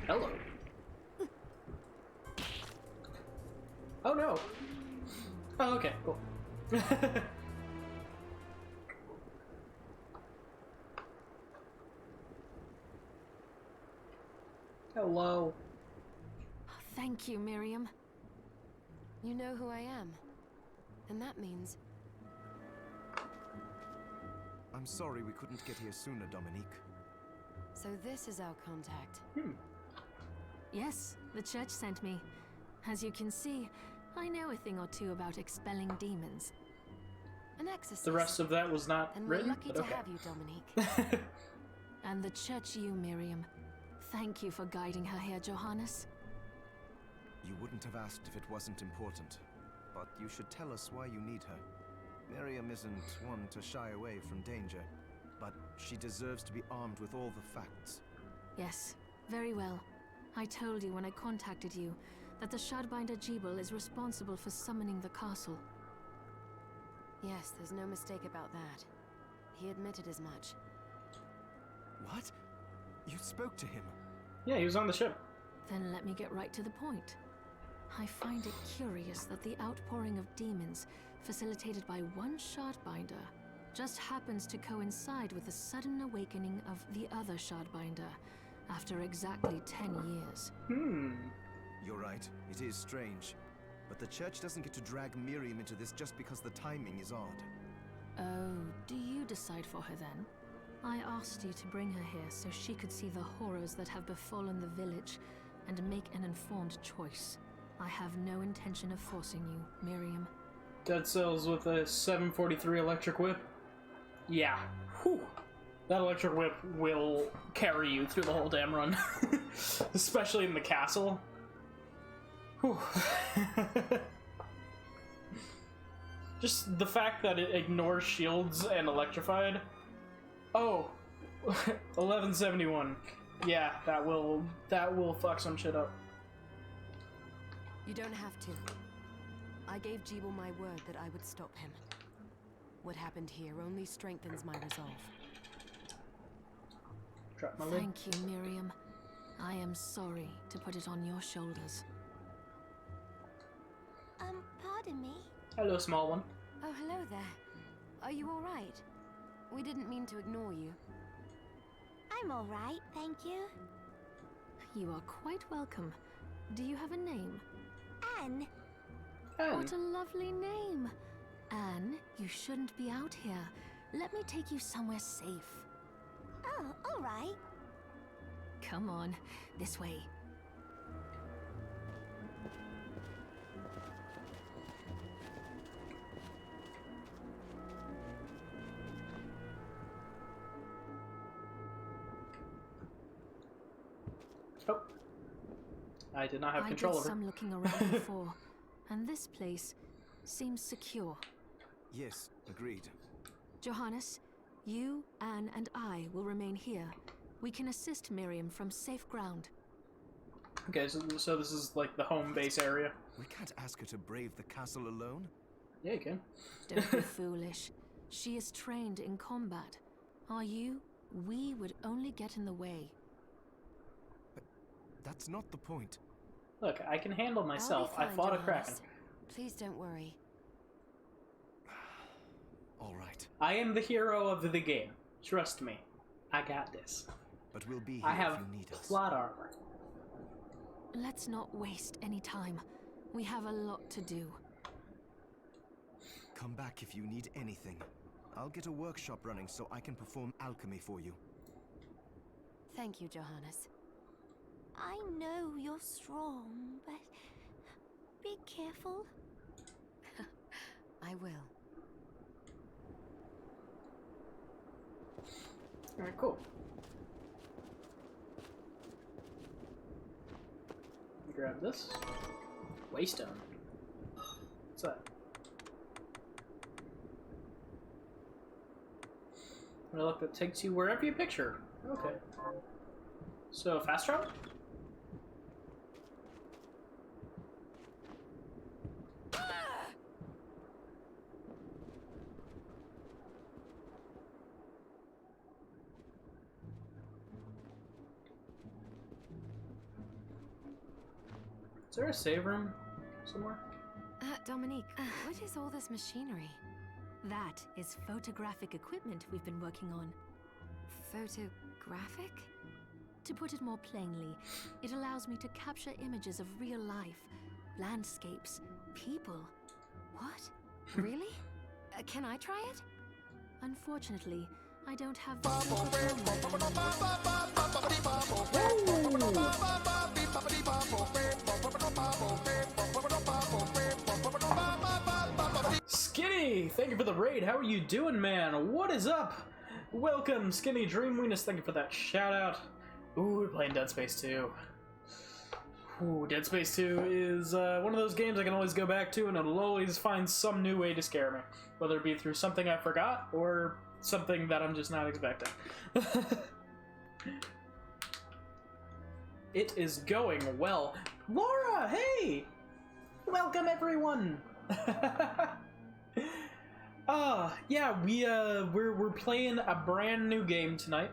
Hello. Oh no! Oh, okay, cool. Hello. Oh, thank you, Miriam. You know who I am. And that means... I'm sorry we couldn't get here sooner, Dominique. So this is our contact. Yes, the church sent me. As you can see, I know a thing or two about expelling demons. An exorcist. The rest of that was not And we're written, lucky but to okay. have you, Dominique. And the church you, Miriam. Thank you for guiding her here, Johannes. You wouldn't have asked if it wasn't important, but you should tell us why you need her. Miriam isn't one to shy away from danger, but she deserves to be armed with all the facts. Yes, very well. I told you when I contacted you that the Shardbinder Jebel is responsible for summoning the castle. Yes, there's no mistake about that. He admitted as much. What? You spoke to him? Yeah, he was on the ship. Then let me get right to the point. I find it curious that the outpouring of demons, facilitated by one Shardbinder, just happens to coincide with the sudden awakening of the other Shardbinder, after exactly 10 years. You're right, it is strange. But the church doesn't get to drag Miriam into this just because the timing is odd. Oh, do you decide for her then? I asked you to bring her here so she could see the horrors that have befallen the village and make an informed choice. I have no intention of forcing you, Miriam. Dead Cells with a 743 electric whip. Yeah. Whew. That electric whip will carry you through the whole damn run. Especially in the castle. Whew. Just the fact that it ignores shields and electrified. Oh, 1171. Yeah, that will fuck some shit up. You don't have to. I gave Jebel my word that I would stop him. What happened here only strengthens my resolve. Drop my lid. Thank you, Miriam. I am sorry to put it on your shoulders. Pardon me? Hello, small one. Oh, hello there. Are you all right? We didn't mean to ignore you. I'm all right, thank you. You are quite welcome. Do you have a name? Anne. What a lovely name! Anne, you shouldn't be out here. Let me take you somewhere safe. Oh, all right. Come on, this way. Oh. I did not have I control did over it. some looking around before, and this place seems secure. Yes, agreed. Johannes, you, Anne, and I will remain here. We can assist Miriam from safe ground. Okay, so this is like the home base area. We can't ask her to brave the castle alone. Yeah, you can. Don't be foolish. She is trained in combat. Are you? We would only get in the way. That's not the point. Look, I can handle I'll be myself. I fine, fought a Johannes. kraken. Please don't worry. All right, I am the hero of the game. Trust me. I got this. but we'll be here I have if you need us. plot armor. Let's not waste any time. We have a lot to do. Come back if you need anything. I'll get a workshop running so I can perform alchemy for you. Thank you, Johannes. I know you're strong, but be careful. I will. Alright, cool. Grab this. Waystone. What's that? And look, that takes you wherever you picture. Okay. So, fast travel? Is there a save room somewhere? Dominique, what is all this machinery? That is photographic equipment we've been working on. Photographic? To put it more plainly, it allows me to capture images of real life, landscapes, people. What? Really? Can I try it? Unfortunately, I don't have the superpower. Skinny, thank you for the raid. How are you doing, man? What is up? Welcome, Skinny Dream Weenus. Thank you for that shout out. Ooh, we're playing Dead Space 2. Ooh, Dead Space 2 is one of those games I can always go back to, and it'll always find some new way to scare me. Whether it be through something I forgot, or something that I'm just not expecting. It is going well. Laura, hey! Welcome, everyone! Yeah, we're playing a brand new game tonight.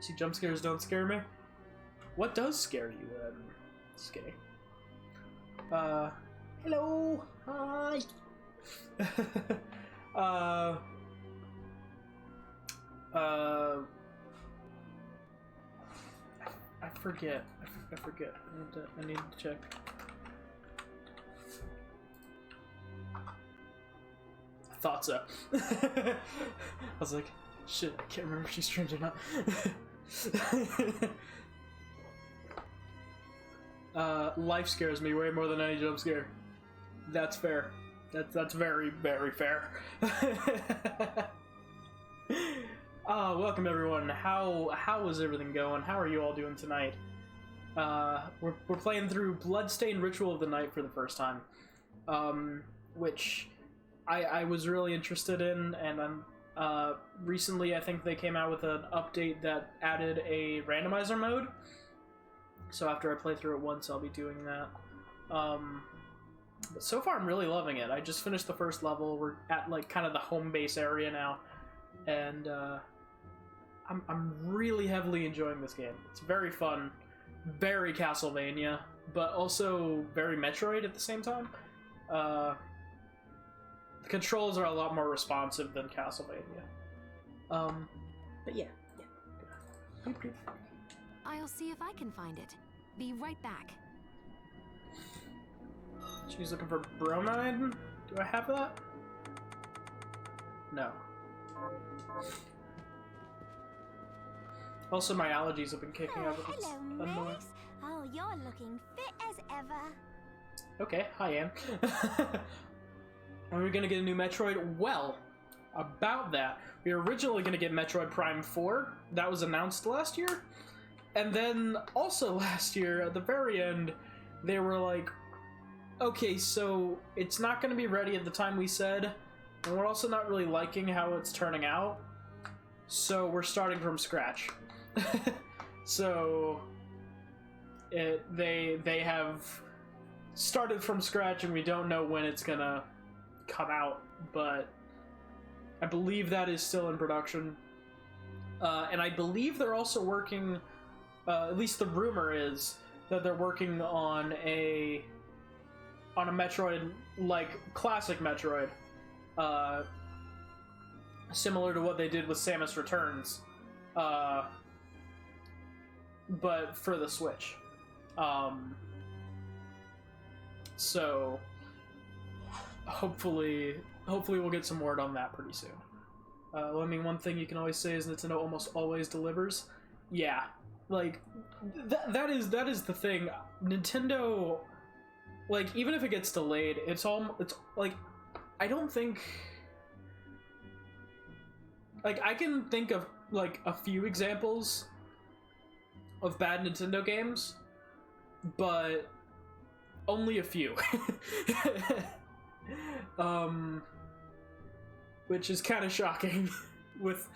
See, jump scares don't scare me. What does scare you, Skinny? Hello! Hi! I forget. I forget. I need to check. I thought so. I was like, shit, I can't remember if she's streamed or not. Life scares me way more than any jump scare. That's fair. That's very, very fair. Welcome everyone. How is everything going? How are you all doing tonight? We're playing through Bloodstained Ritual of the Night for the first time, which I was really interested in, and recently I think they came out with an update that added a randomizer mode. So after I play through it once, I'll be doing that. But so far I'm really loving it. I just finished the first level. We're at like kind of the home base area now, and I'm really heavily enjoying this game. It's very fun, very Castlevania, but also very Metroid at the same time. The controls are a lot more responsive than Castlevania. But yeah. I'll see if I can find it. Be right back. She's looking for bromide. Do I have that? No. Also, my allergies have been kicking up. It's Hello, annoying. miss. Oh, you're looking fit as ever. Okay, hi, Ann. Are we gonna get a new Metroid? Well, about that, we were originally gonna get Metroid Prime 4. That was announced last year. And then, also last year, at the very end, they were like, okay, so it's not gonna be ready at the time we said, and we're also not really liking how it's turning out, so we're starting from scratch. So they have started from scratch, and we don't know when it's gonna come out, but I believe that is still in production. And I believe they're also working, at least the rumor is that they're working on a Metroid, like classic Metroid, similar to what they did with Samus Returns, but for the Switch. So hopefully we'll get some word on that pretty soon. I mean, one thing you can always say is Nintendo almost always delivers. Yeah, like that is the thing. Nintendo, like, even if it gets delayed, it's like, I don't think, like, I can think of like a few examples of bad Nintendo games, but only a few. Which is kind of shocking with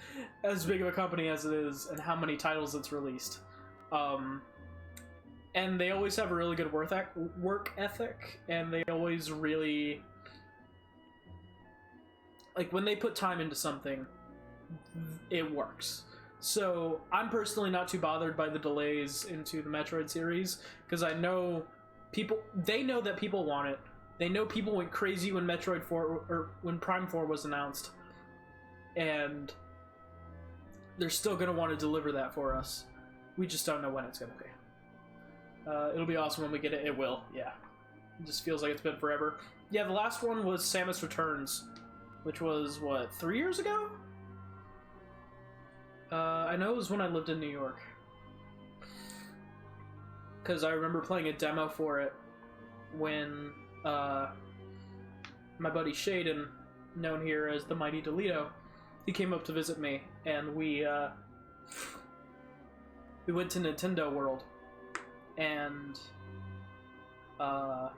as big of a company as it is and how many titles it's released. And they always have a really good work ethic, and they always really, like, when they put time into something, it works. So I'm personally not too bothered by the delays into the Metroid series, because I know they know that people want it. They know people went crazy when Metroid 4, or when Prime 4 was announced, and they're still going to want to deliver that for us. We just don't know when it's going to be. It'll be awesome when we get it. It will, yeah. It just feels like it's been forever. Yeah, the last one was Samus Returns, which was, what, 3 years ago? I know it was when I lived in New York. Because I remember playing a demo for it when my buddy Shaden, known here as the Mighty Delito, he came up to visit me, and we went to Nintendo World, and I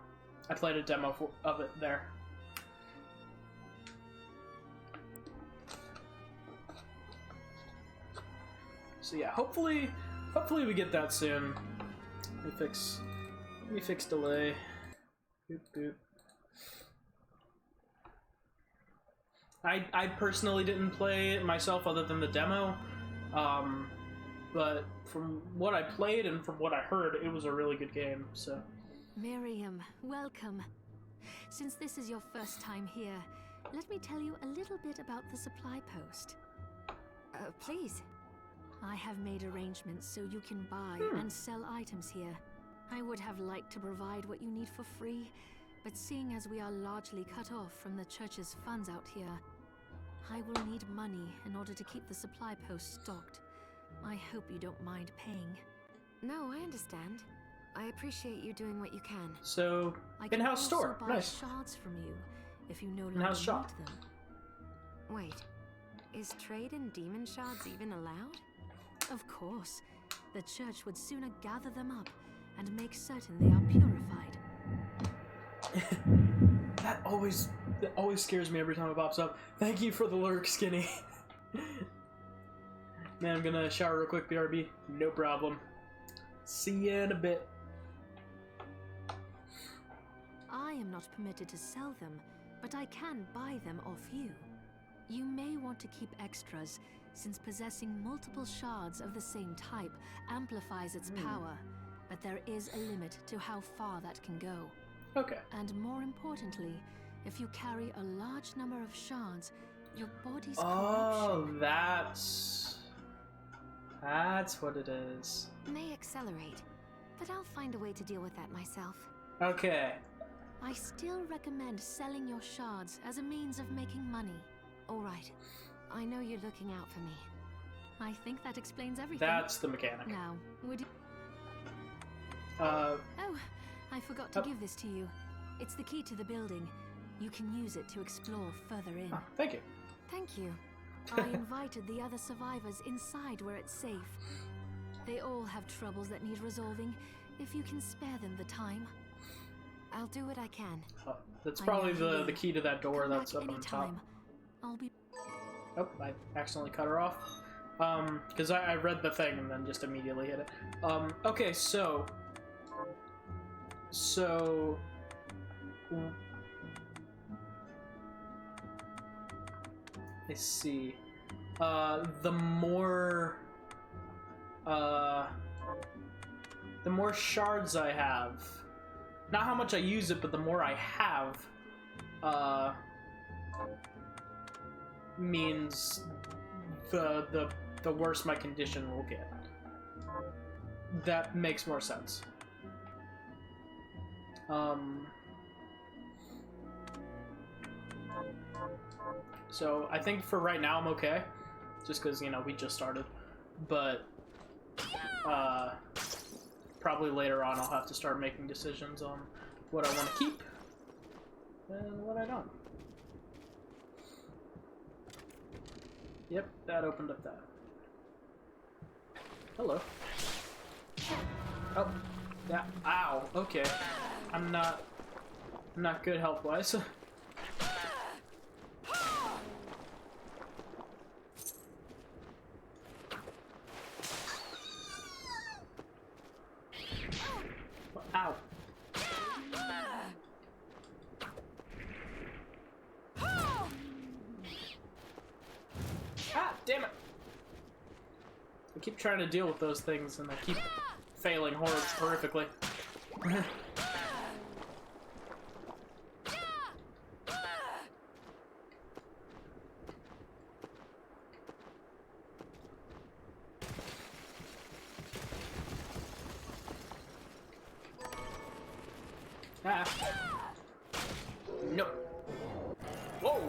played a demo of it there. So yeah, hopefully we get that soon. Let me fix delay. Boop, boop. I personally didn't play it myself other than the demo, but from what I played and from what I heard, it was a really good game, so. Miriam, welcome. Since this is your first time here, let me tell you a little bit about the supply post. Please. I have made arrangements so you can buy and sell items here. I would have liked to provide what you need for free, but seeing as we are largely cut off from the church's funds out here, I will need money in order to keep the supply post stocked. I hope you don't mind paying. No, I understand. I appreciate you doing what you can. So, I can in-house also store, buy nice. shards from you if you no longer In-house need shop. them. Wait, is trade in demon shards even allowed? Of course. The church would sooner gather them up and make certain they are purified. That always scares me every time it pops up. Thank you for the lurk, Skinny. Man, I'm gonna shower real quick, BRB. No problem. See ya in a bit. I am not permitted to sell them, but I can buy them off you. You may want to keep extras, since possessing multiple shards of the same type amplifies its power, but there is a limit to how far that can go. Okay. And more importantly, if you carry a large number of shards, your body's Oh, corruption... that's what it is. May accelerate, but I'll find a way to deal with that myself. Okay. I still recommend selling your shards as a means of making money. All right. I know you're looking out for me. I think that explains everything. That's the mechanic. Now, would you... Uh, Oh, I forgot to give this to you. It's the key to the building. You can use it to explore further in. oh, thank you. Thank you. I invited the other survivors inside where it's safe. They all have troubles that need resolving, if you can spare them the time. I'll do what I can. That's I probably know you the will. key to that door Come that's back up on the top. anytime. I'll be... Oh, I accidentally cut her off. Because I read the thing and then just immediately hit it. Okay, so... Let's see. The more shards I have, not how much I use it, but the more I have, means the worse my condition will get. That makes more sense. So I think for right now I'm okay, just because, you know, we just started, but probably later on I'll have to start making decisions on what I want to keep and what I don't. Yep, that opened up that. Hello. Oh, that, ow, okay. I'm not good health-wise. Ow. Ah, damn it. I keep trying to deal with those things and I keep failing horrifically. Ah. No. Whoa.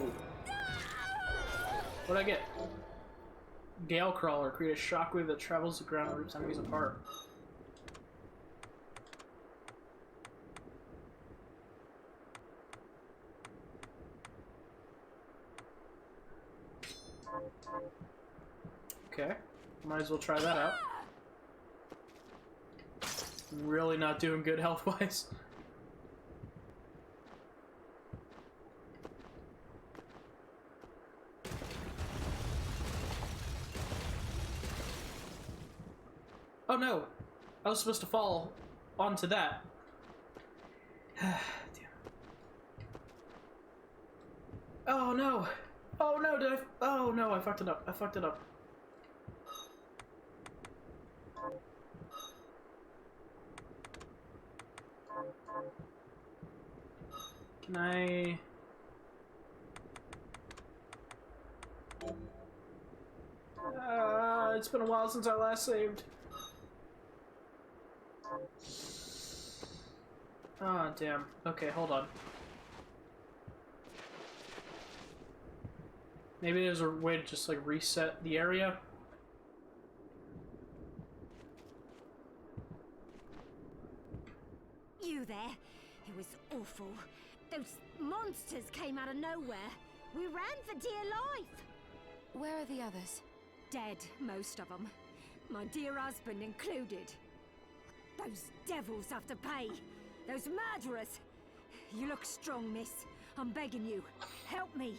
What'd I get? Gale Crawler. Create a shockwave that travels the ground and rips enemies apart. Okay. Might as well try that out. Really not doing good health-wise. Oh no! I was supposed to fall onto that. Damn. Oh no! Oh no, did I? Oh no, I fucked it up. I fucked it up. Can I... it's been a while since I last saved. Ah, damn. Okay, hold on. Maybe there's a way to just, like, reset the area? You there? It was awful. Those monsters came out of nowhere. We ran for dear life. Where are the others? Dead, most of them. My dear husband included. Those devils have to pay. Those murderers. You look strong, miss. I'm begging you. Help me.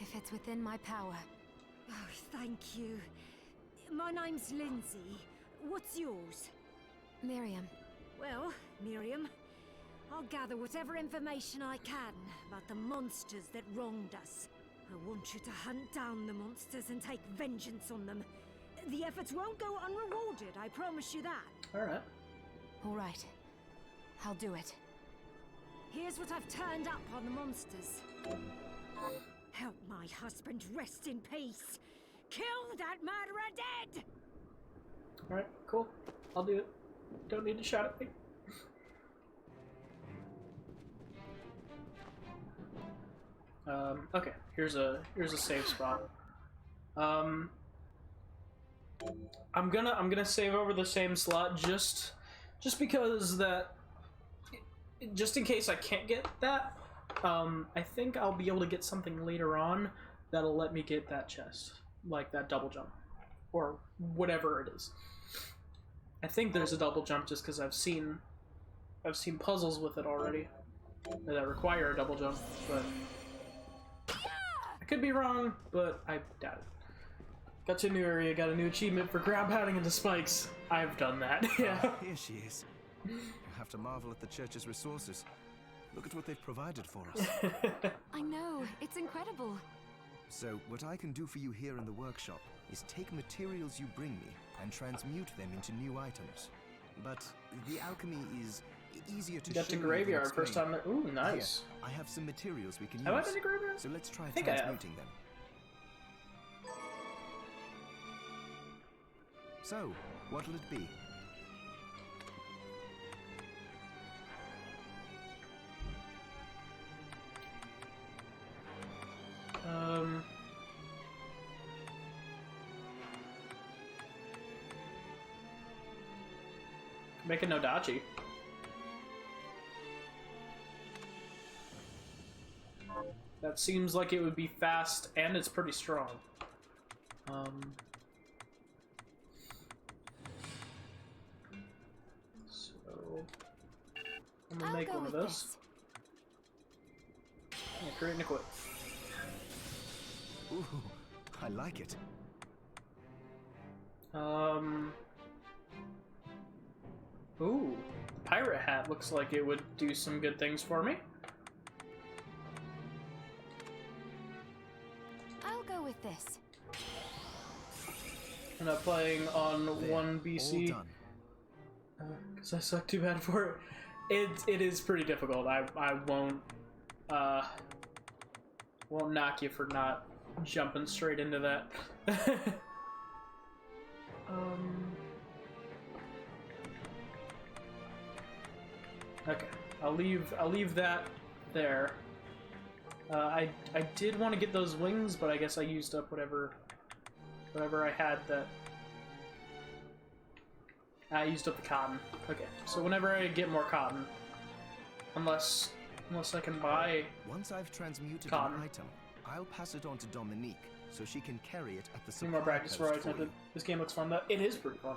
If it's within my power. Oh, thank you. My name's Lindsay. What's yours? Miriam. Well, Miriam, I'll gather whatever information I can about the monsters that wronged us. I want you to hunt down the monsters and take vengeance on them. The efforts won't go unrewarded, I promise you that. Alright. All right. I'll do it. Here's what I've turned up on the monsters. Help my husband rest in peace. Kill that murderer dead! Alright, cool. I'll do it. Don't need to shout at me. Okay, here's a save spot. I'm gonna save over the same slot just because that, just in case I can't get that. I think I'll be able to get something later on that'll let me get that chest, like that double jump, or whatever it is. I think there's a double jump just because I've seen puzzles with it already that require a double jump, but I could be wrong, but I doubt it. Got to a new area, got a new achievement for ground pounding into spikes. I've done that, yeah. Here she is. You have to marvel at the church's resources. Look at what they've provided for us. I know, it's incredible. So, what I can do for you here in the workshop is take materials you bring me and transmute them into new items. But the alchemy is easier to Got to show you than graveyard explain. first time. Ooh, nice. Here, I have some materials we can Have I use. been to graveyard? So let's try think I have. transmuting them. So, what'll it be? Make a Nodachi. That seems like it would be fast, and it's pretty strong. So I'm gonna make one of those. Yeah, create and equip. Ooh, I like it. Ooh, pirate hat looks like it would do some good things for me. I'll go with this. I'm not playing on There, 1 BC. All done. Because I suck too bad for it. It is pretty difficult. I won't knock you for not jumping straight into that. Okay, I'll leave that there. I did want to get those wings, but I guess I used up whatever Whatever I had that... I used up the cotton. Okay, so whenever I get more cotton, unless I can buy Once I've transmuted cotton. an item, I'll pass it on to Dominique so she can carry it at the Need supply more practice post for I for attempted. you. This game looks fun though. It is pretty fun.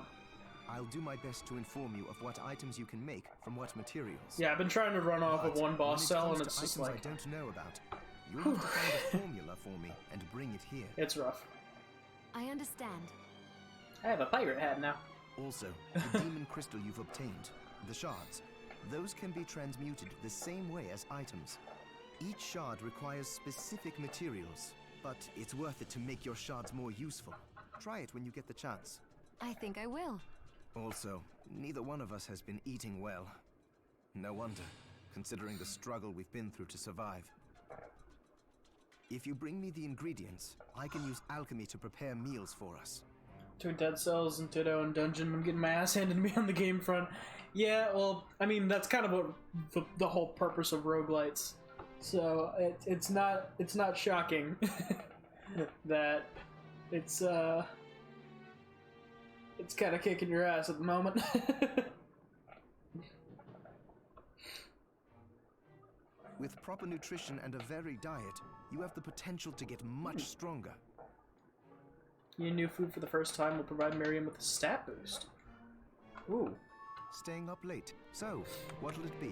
I'll do my best to inform you of what items you can make from what materials. Yeah, I've been trying to run off of But one boss when it cell comes and to it's just items like... I don't know about. You'll have to find a formula for me and bring it here. It's rough. I understand. I have a pirate hat now. Also, the demon crystal you've obtained, the shards, those can be transmuted the same way as items. Each shard requires specific materials, but it's worth it to make your shards more useful. Try it when you get the chance. I think I will. Also, neither one of us has been eating well. No wonder, considering the struggle we've been through to survive. If you bring me the ingredients, I can use alchemy to prepare meals for us. Between Dead Cells and Ditto and Dungeon, I'm getting my ass handed to me on the game front. Yeah, well, I mean, that's kind of what the whole purpose of roguelites. So it's not shocking that it's kind of kicking your ass at the moment. With proper nutrition and a varied diet, you have the potential to get much stronger. Eating new food for the first time will provide Miriam with a stat boost. Ooh. Staying up late. So, what'll it be?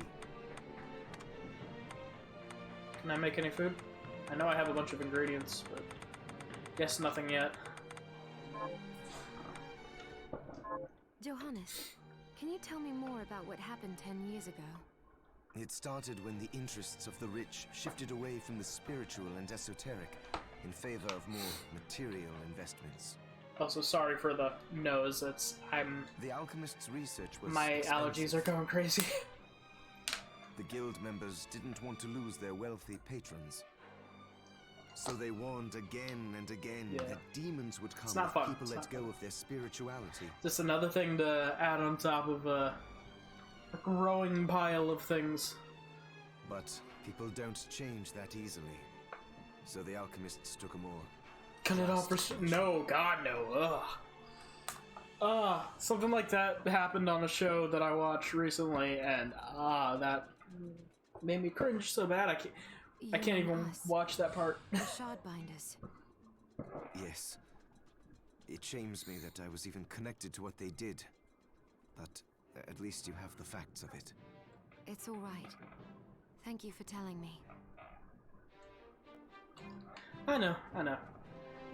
Can I make any food? I know I have a bunch of ingredients, but guess nothing yet. Johannes, can you tell me more about what happened 10 years ago? It started when the interests of the rich shifted away from the spiritual and esoteric in favor of more material investments. Also, sorry for the nose. The alchemist's research was my expensive. allergies are going crazy. The guild members didn't want to lose their wealthy patrons. So they warned again and again that demons would come not if fun. people It's let not go fun. of their spirituality. Just another thing to add on top of a growing pile of things. But people don't change that easily. So the alchemists took a more... Cut it off for no, God no. Ugh. Something like that happened on a show that I watched recently, and that made me cringe so bad I can't You even and us, watch that part. the Shardbinders. Yes. It shames me that I was even connected to what they did. But at least you have the facts of it. It's all right. Thank you for telling me. I know.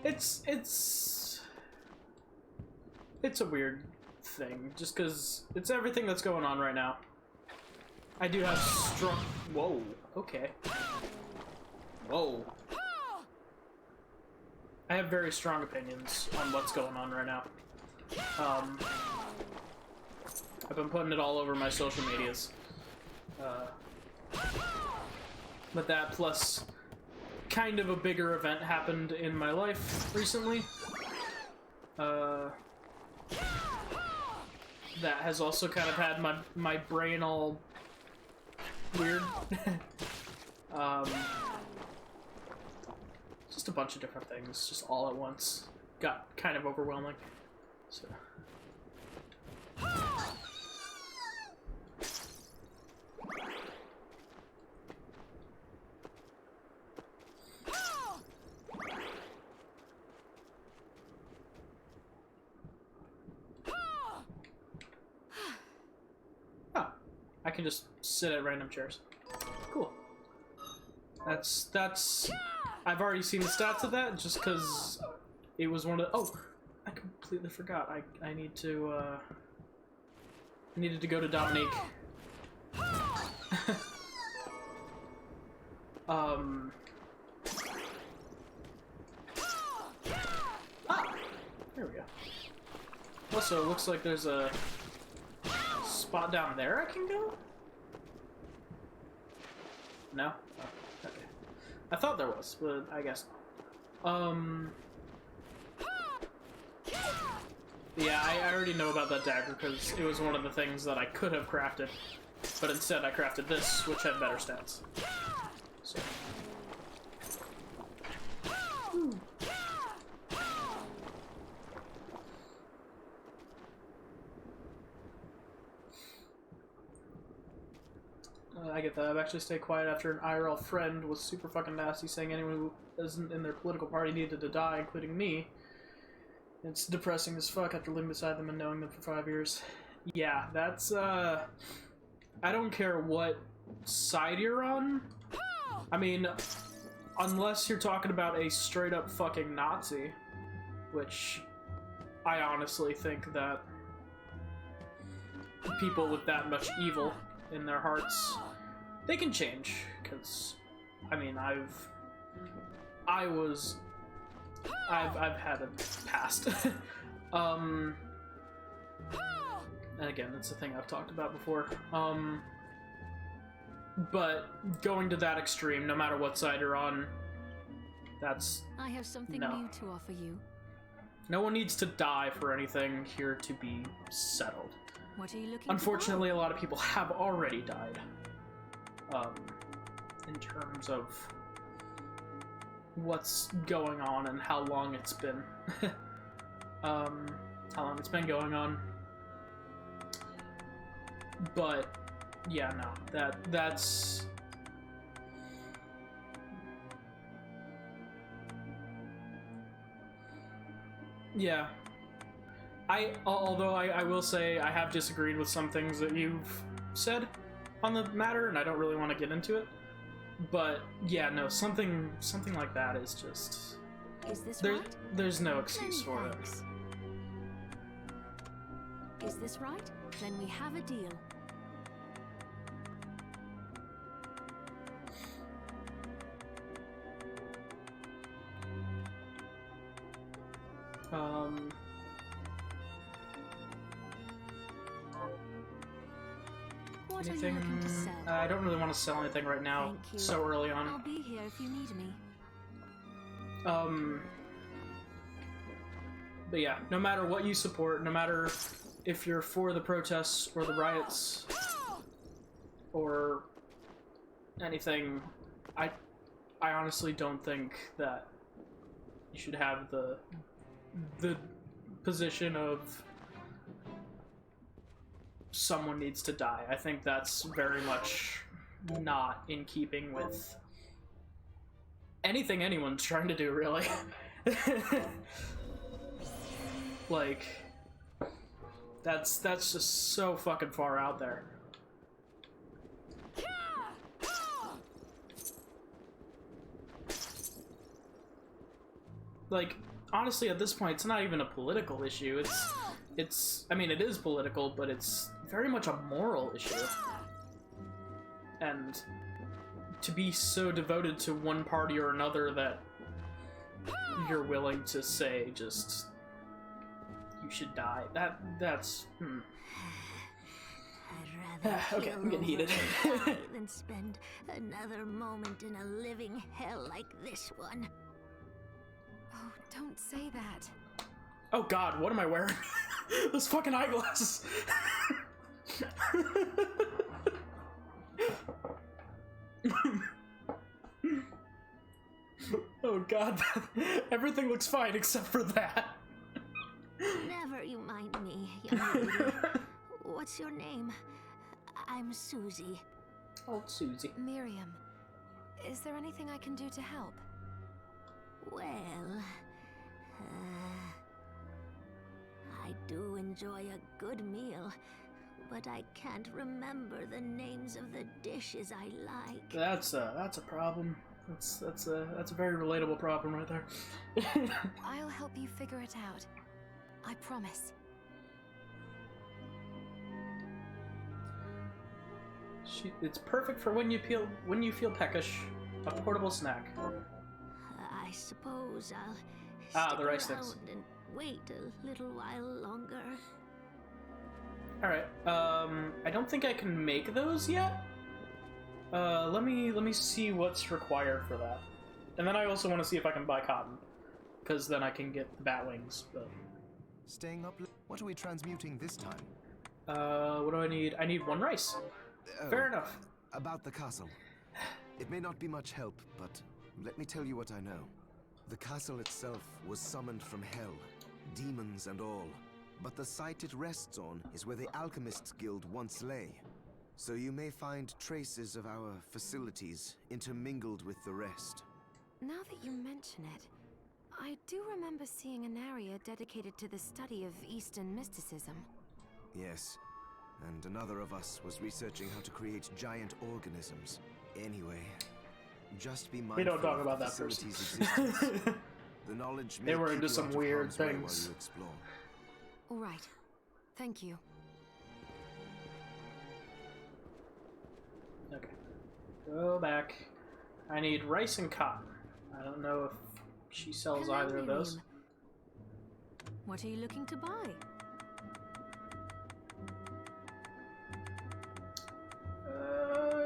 It's a weird thing, just because it's everything that's going on right now. I do have strong... Whoa, okay. Whoa. I have very strong opinions on what's going on right now. I've been putting it all over my social medias. But that plus kind of a bigger event happened in my life recently. That has also kind of had my brain all weird. Just a bunch of different things, just all at once. Got kind of overwhelming. So. I can just sit at random chairs. Cool. That's I've already seen the stats of that just because it was one of the... Oh! I completely forgot. I need to, I needed to go to Dominique. There we go. Also, it looks like there's a spot down there I can go? No? Oh, okay. I thought there was, but I guess. Yeah, I already know about that dagger because it was one of the things that I could have crafted, but instead I crafted this, which had better stats. So. I've actually stayed quiet after an IRL friend was super fucking nasty, saying anyone who isn't in their political party needed to die, including me. It's depressing as fuck after living beside them and knowing them for 5 years. Yeah, that's, I don't care what side you're on. I mean, unless you're talking about a straight-up fucking Nazi, which I honestly think that people with that much evil in their hearts, they can change, because, I mean, I've had a past. And again, that's a thing I've talked about before. But going to that extreme, no matter what side you're on, that's... I have something no. new to offer you. No one needs to die for anything here to be settled. What are you looking Unfortunately, a lot of people have already died. In terms of what's going on and how long it's been. How long it's been going on. But yeah, no, that's yeah. Although I will say I have disagreed with some things that you've said on the matter, and I don't really want to get into it. But yeah, no, something like that is just... Is this right? There's no excuse Many for it. thanks. Is this right? Then we have a deal. What Anything? are you looking to sell? I don't really want to sell anything right now, Thank you. so early I'll on. be here if you need me. But yeah, no matter what you support, no matter if you're for the protests or the riots or anything, I honestly don't think that you should have the position of someone needs to die. I think that's very much not in keeping with anything anyone's trying to do, really. Like, that's just so fucking far out there. Like, honestly, at this point, it's not even a political issue. It's I mean, it is political, but it's very much a moral issue. And to be so devoted to one party or another that you're willing to say just you should die, that's I'd rather okay, kill I'm getting heated. over and die than spend another moment in a living hell like this one. Oh, don't say that. Oh god, what am I wearing? Those fucking eyeglasses. Oh god, everything looks fine except for that. Never you mind me, young lady. What's your name? I'm Susie. Old Susie. Miriam, is there anything I can do to help? Well, I do enjoy a good meal, but I can't remember the names of the dishes I like. That's a problem. That's a very relatable problem right there. I'll help you figure it out. I promise. It's perfect for when you feel peckish. A portable snack. I suppose I'll the rice stick sticks. around and wait a little while longer. All right. I don't think I can make those yet. Let me see what's required for that, and then I also want to see if I can buy cotton, because then I can get the bat wings. But Staying up. What are we transmuting this time? what do I need? I need one rice. Fair enough. About the castle. It may not be much help, but let me tell you what I know. The castle itself was summoned from hell, demons and all. But the site it rests on is where the Alchemists Guild once lay. So you may find traces of our facilities intermingled with the rest. Now that you mention it, I do remember seeing an area dedicated to the study of Eastern mysticism. Yes, and another of us was researching how to create giant organisms. Anyway, just be mindful We don't talk of about the that person. facility's existence. The knowledge may They were keep into you some out of weird harm's way while things. you explore. All right. Thank you. Okay. Go back. I need rice and cotton. I don't know if she sells Hello, either of those. Miriam. What are you looking to buy?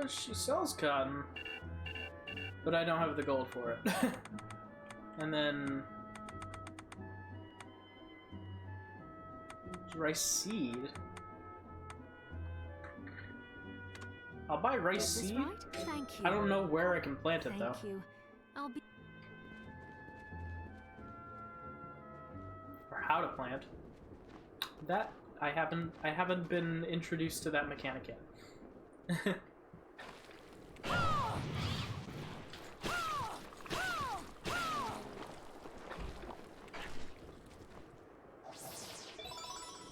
She sells cotton, but I don't have the gold for it. And then rice seed. I'll buy rice Is this seed. right? Thank you. I don't know where I can plant it though. Thank you. I'll be. Or how to plant. That I haven't been introduced to that mechanic yet.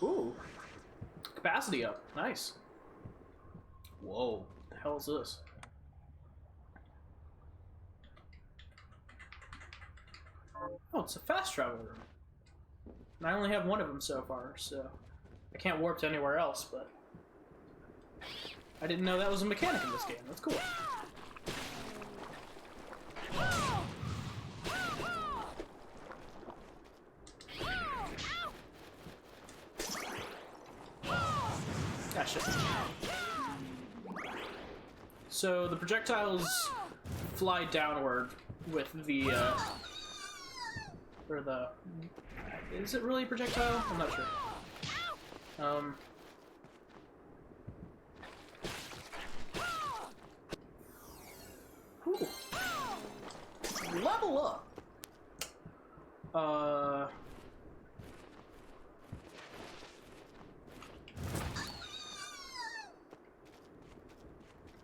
Ooh. Capacity up. Nice. Whoa. The hell is this? Oh, it's a fast travel room. And I only have one of them so far, so I can't warp to anywhere else, but I didn't know that was a mechanic in this game. That's cool. Ah, shit. So the projectiles fly downward with the, or the... Is it really a projectile? I'm not sure. Whew. Level up!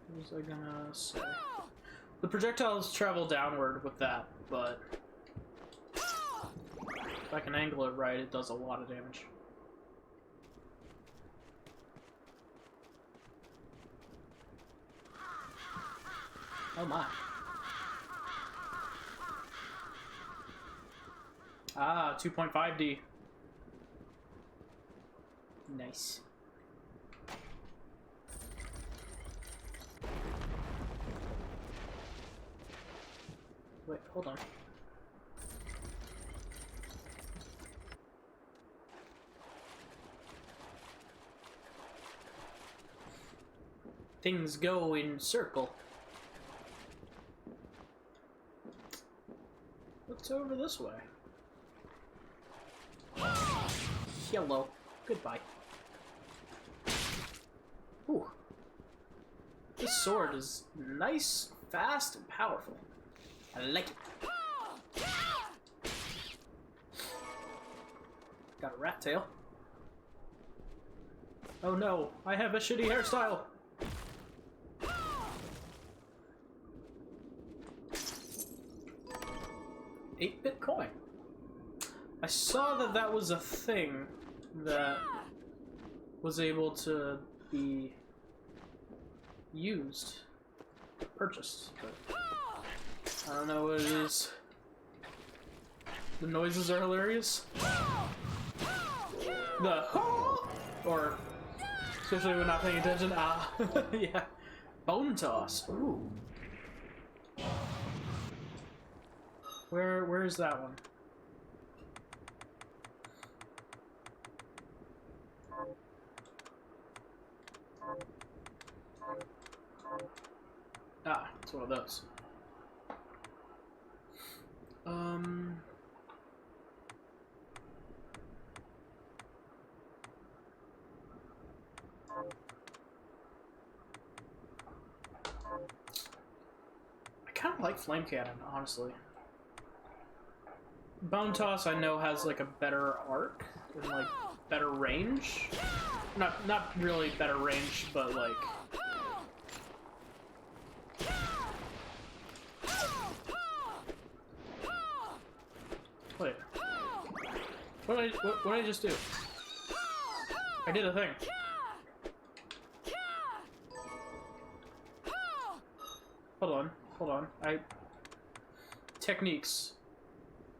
What was I gonna say? The projectiles travel downward with that, but if I can angle it right, it does a lot of damage. Oh my. Ah, 2.5D. Nice. Wait, hold on. Things go in circle. What's over this way? Hello. Goodbye. Ooh. This sword is nice, fast, and powerful. I like it. Got a rat tail. Oh no, I have a shitty hairstyle. 8-bit coin. I saw that that was a thing that was able to be used, purchased, but I don't know what it is. The noises are hilarious. The or especially when not paying attention. Ah, yeah. Bone toss. Ooh. Where is that one? Ah, it's one of those. I kind of like Flame Cannon, honestly. Bone Toss I know has like a better arc and like better range. Not really better range, but like. Wait. What did I just do? I did a thing. Hold on. Techniques.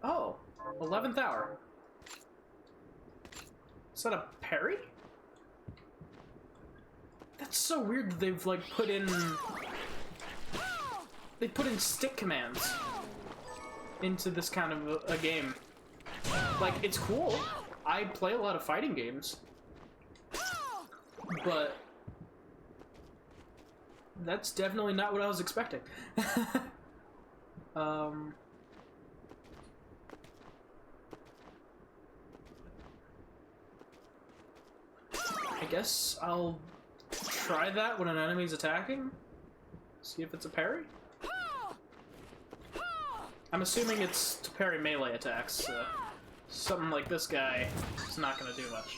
Oh, 11th hour. Is that a parry? That's so weird that they've like put in stick commands into this kind of a game. Like, it's cool. I play a lot of fighting games, but that's definitely not what I was expecting. I guess I'll try that when an enemy's attacking. See if it's a parry. I'm assuming it's to parry melee attacks, so something like this guy is not gonna do much.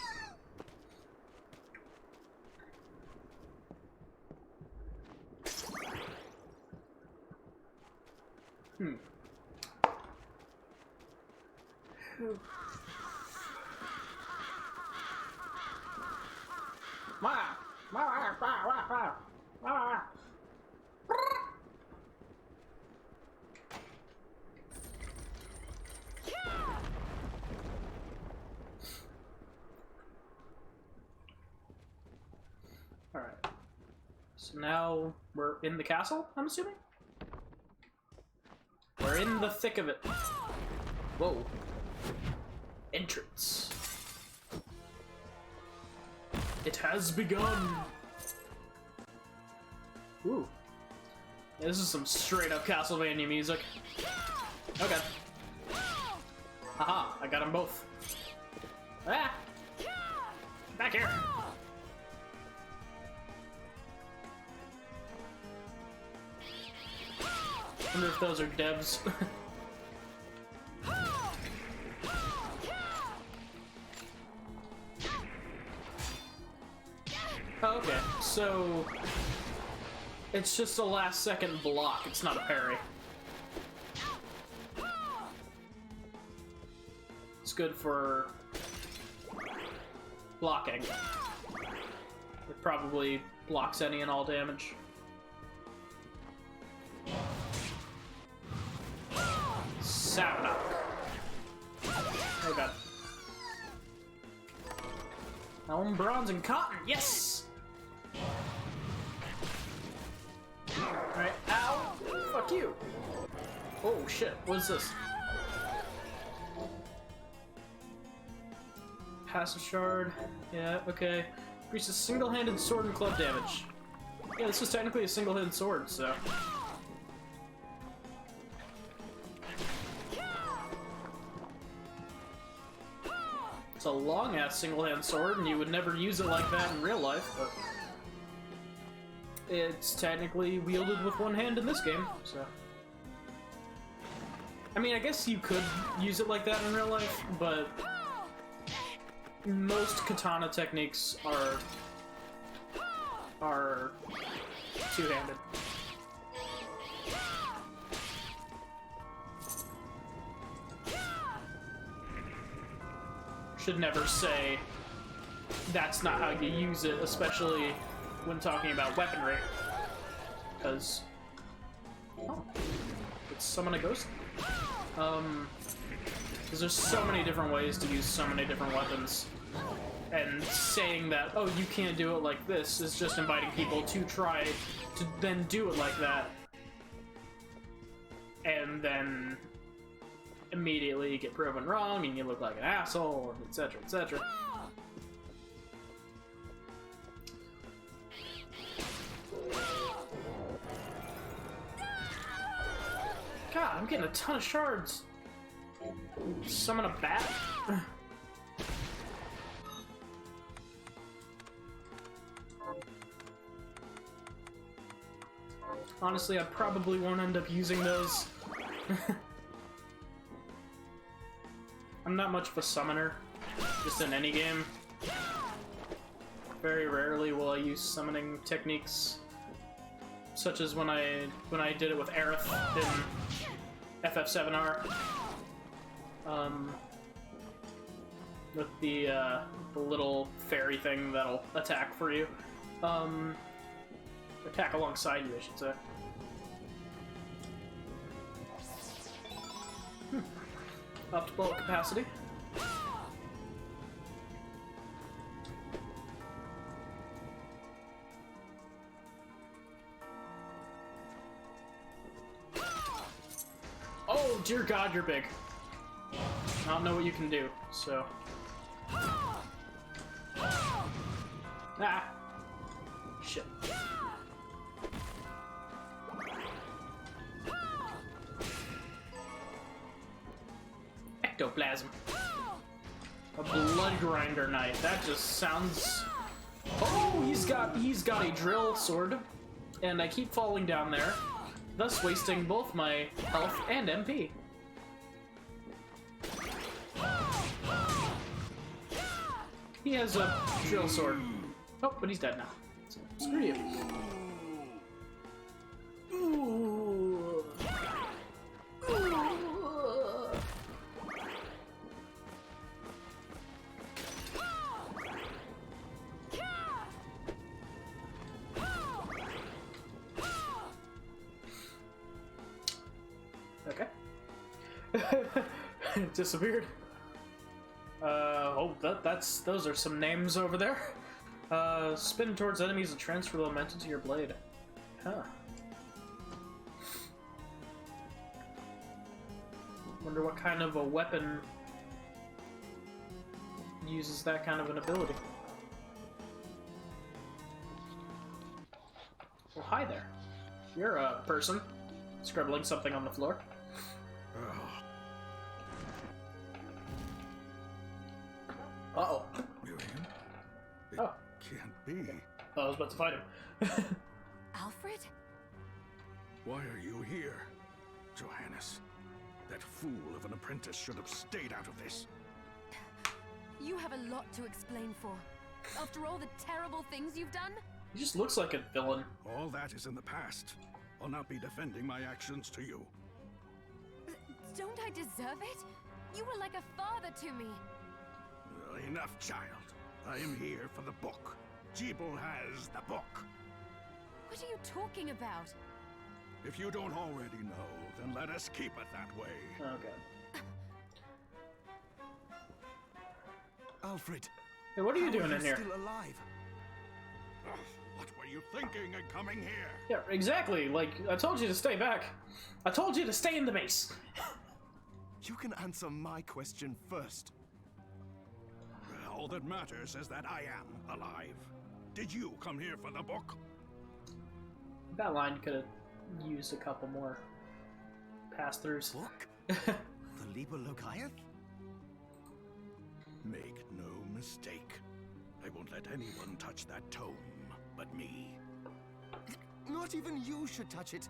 Alright. So now we're in the castle, I'm assuming? We're in the thick of it. Whoa. Entrance. It has begun. Ooh. Yeah, this is some straight up Castlevania music. Okay. Haha, I got them both. Ah! Back here! I wonder if those are devs. Oh, okay, so it's just a last second block, it's not a parry. It's good for blocking. It probably blocks any and all damage. Savannah. Oh god. Elm, bronze, and cotton, yes! Alright, ow! Fuck you! Oh shit, what is this? Passive shard. Yeah, okay. Increases single-handed sword and club damage. Yeah, this is technically a single-handed sword, so. It's a long-ass single-hand sword, and you would never use it like that in real life, but it's technically wielded with one hand in this game, so. I mean, I guess you could use it like that in real life, but most katana techniques are two-handed. Should never say that's not how you use it, especially when talking about weaponry, because it's summon a ghost. Because there's so many different ways to use so many different weapons, and saying that, oh, you can't do it like this is just inviting people to try to then do it like that, and then immediately get proven wrong and you look like an asshole, etc, etc. God, I'm getting a ton of shards. Summon a bat? Honestly, I probably won't end up using those. I'm not much of a summoner. just in any game. Very rarely will I use summoning techniques, such as when I did it with Aerith in FF7R. With the little fairy thing that'll attack for you. Attack alongside you, I should say. Up to bullet capacity. Oh, dear God, you're big. I don't know what you can do, so... Ah! Shit. Ectoplasm. A blood grinder knife. That just sounds... Oh, he's got a drill sword. And I keep falling down there, thus wasting both my health and MP. He has a drill sword. Oh, but he's dead now. So, screw you. Ooh. Okay. It disappeared. Oh, those are some names over there. Spin towards enemies and transfer the momentum to your blade. Huh. Wonder what kind of a weapon uses that kind of an ability. Well, hi there. You're a person scribbling something on the floor. Uh-oh. Miriam? It Oh. can't be. I was about to fight him. Alfred? Why are you here? Johannes, that fool of an apprentice should have stayed out of this. You have a lot to explain for. After all the terrible things you've done? He just looks like a villain. All that is in the past. I'll not be defending my actions to you. Don't I deserve it? You were like a father to me. Enough, child. I am here for the book. Jeeble has the book. What are you talking about? If you don't already know, then let us keep it that way. Oh, God. Alfred! Hey, what are you how doing are in here? Still alive? Ugh, what were you thinking in coming here? Yeah, exactly. Like, I told you to stay back. I told you to stay in the base. You can answer my question first. All that matters is that I am alive. Did you come here for the book? That line could have used a couple more pass-throughs. Book? The Liber Logaeth? Make no mistake. I won't let anyone touch that tome but me. Not even you should touch it.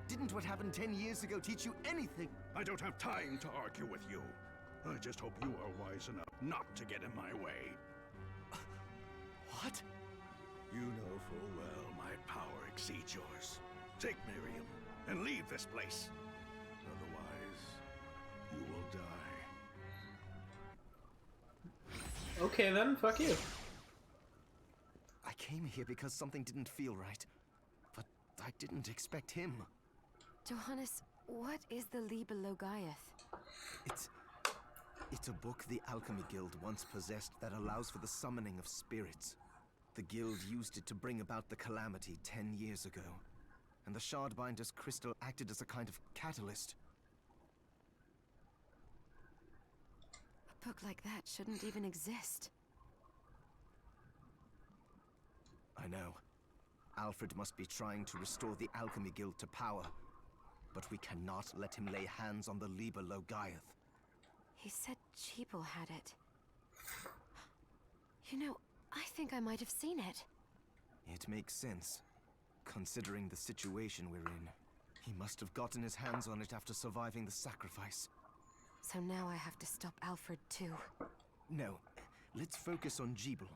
Didn't what happened 10 years ago teach you anything? I don't have time to argue with you. I just hope you are wise enough not to get in my way. What? You know full well my power exceeds yours. Take Miriam and leave this place. Otherwise, you will die. Okay then, fuck you. I came here because something didn't feel right. But I didn't expect him. Johannes, what is the Liber Logaeth? It's a book the Alchemy Guild once possessed that allows for the summoning of spirits. The guild used it to bring about the calamity 10 years ago. And the Shardbinder's crystal acted as a kind of catalyst. A book like that shouldn't even exist. I know. Alfred must be trying to restore the Alchemy Guild to power. But we cannot let him lay hands on the Liber Logaeth. He said Jeeble had it. You know, I think I might have seen it. It makes sense, considering the situation we're in. He must have gotten his hands on it after surviving the sacrifice. So now I have to stop Alfred too. No. Let's focus on Jeeble.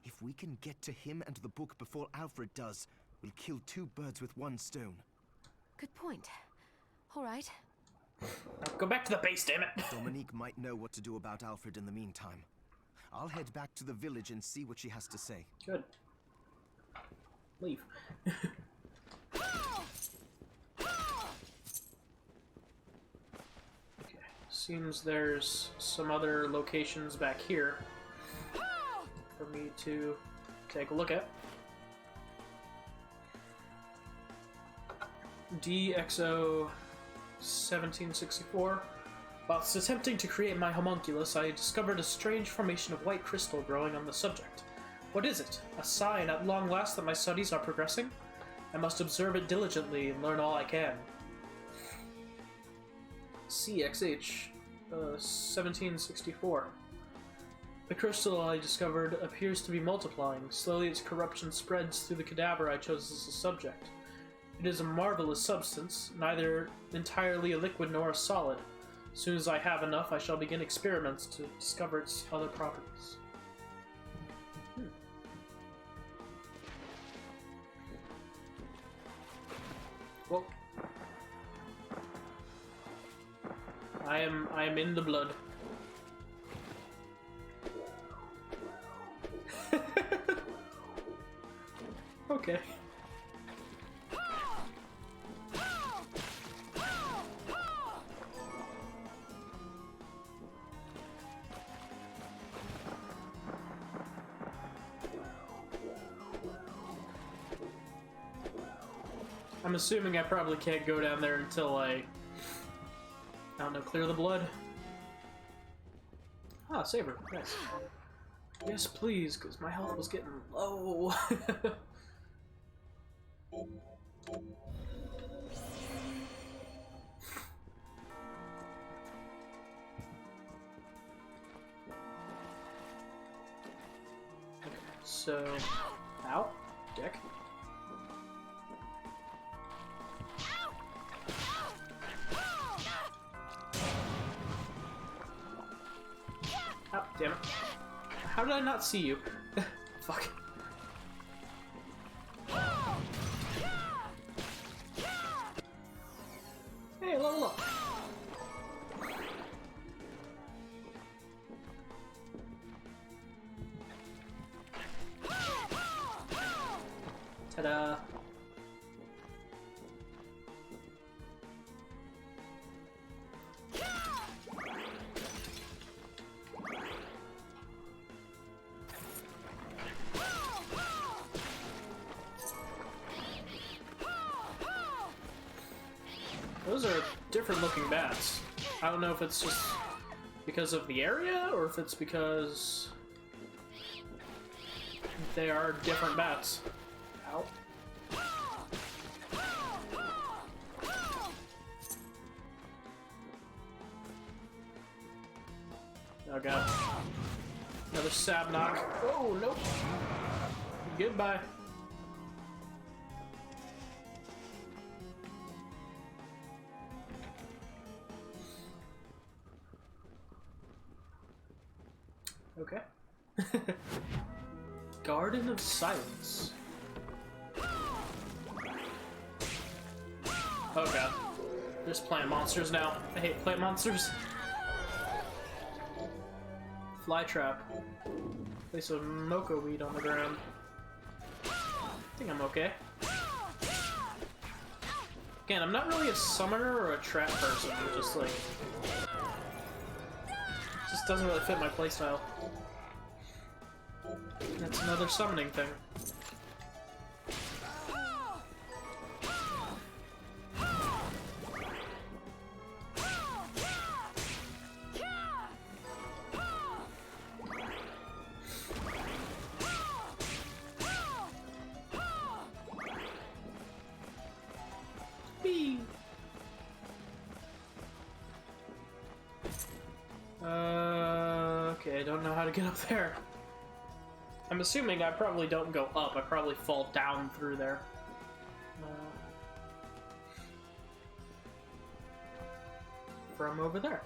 If we can get to him and the book before Alfred does, we'll kill two birds with one stone. Good point. All right. Go back to the base, damn it. Dominique might know what to do about Alfred in the meantime. I'll head back to the village and see what she has to say. Good. Leave. Okay. Seems there's some other locations back here for me to take a look at. DXO 1764. Whilst attempting to create my homunculus, I discovered a strange formation of white crystal growing on the subject. What is it? A sign at long last that my studies are progressing? I must observe it diligently and learn all I can. CXH 1764. The crystal I discovered appears to be multiplying. Slowly its corruption spreads through the cadaver I chose as a subject. It is a marvelous substance, neither entirely a liquid nor a solid. As soon as I have enough, I shall begin experiments to discover its other properties. Well, I am in the blood. Okay. I'm assuming I probably can't go down there until I don't know, clear the blood. Ah, saber. Nice. Yes, please, because my health was getting low. Okay, so, ow, dick. Oh, damn it. How did I not see you? Fuck. Hey, level up. Ta-da. Those are different looking bats. I don't know if it's just because of the area or if it's because they are different bats. Ow. Oh god. Another sab knock. Oh, nope. Goodbye. Okay. Garden of Silence. Oh god. There's plant monsters now. I hate plant monsters. Flytrap. Place a mocha weed on the ground. I think I'm okay. Again, I'm not really a summoner or a trap person. I'm just like... just doesn't really fit my playstyle. That's another summoning thing. Whee! Okay, I don't know how to get up there. I'm assuming I probably don't go up, I probably fall down through there. From over there.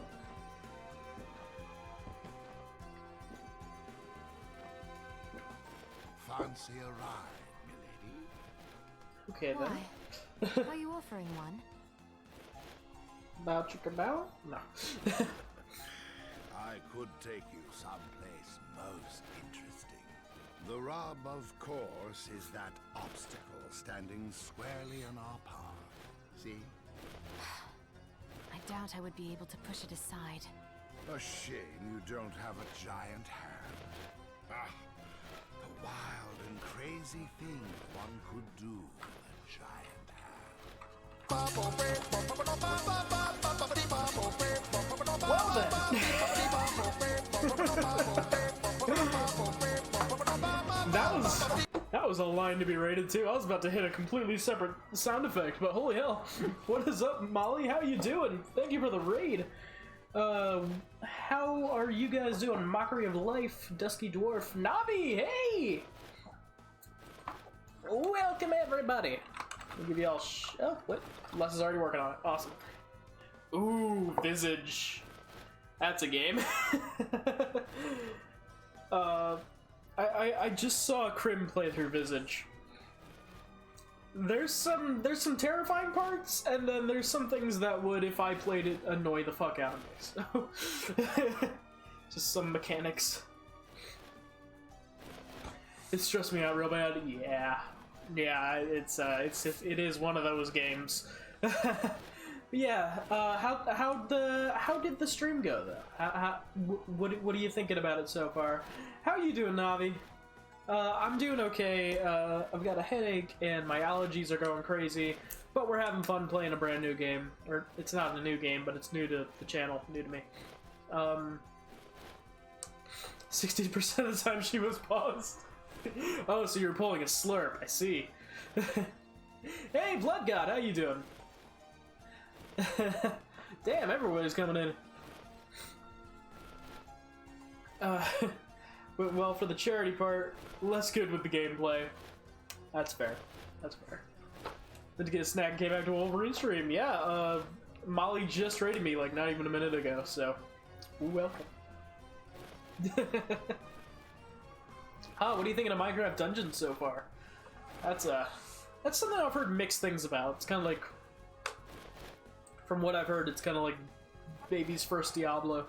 fancy a ride, milady? Okay then. Why? Are you offering one? Bow chicka bow? No. I could take you someplace most interesting. The rub, of course, is that obstacle standing squarely in our path. See? I doubt I would be able to push it aside. A shame you don't have a giant hand. Ah, the wild and crazy things one could do with a giant hand. Well then. That was a line to be rated too. I was about to hit a completely separate sound effect, but holy hell. What is up, Molly? How you doing? Thank you for the raid. How are you guys doing? Mockery of Life, Dusky Dwarf, Navi, hey! Welcome everybody. I'll give you all oh, what? Les is already working on it. Awesome. Ooh, Visage. That's a game. I just saw Crim play through Visage. There's some terrifying parts, and then there's some things that would, if I played it, annoy the fuck out of me. So, just some mechanics. It stressed me out real bad. Yeah, it is one of those games. Yeah. How did the stream go though? What are you thinking about it so far? How are you doing, Navi? I'm doing okay. I've got a headache and my allergies are going crazy, but we're having fun playing a brand new game. Or it's not a new game, but it's new to the channel, new to me. 60% of the time she was paused. Oh, so you're pulling a slurp. I see. Hey, Blood God, how you doing? Damn, everybody's coming in. Well, for the charity part, less good with the gameplay. That's fair. That's fair. Then to get a snack and came back to a Wolverine stream. Yeah, Molly just rated me like not even a minute ago, so welcome. What do you think of Minecraft Dungeons so far? That's something I've heard mixed things about. It's kind of like, from what I've heard, it's kind of like baby's first Diablo.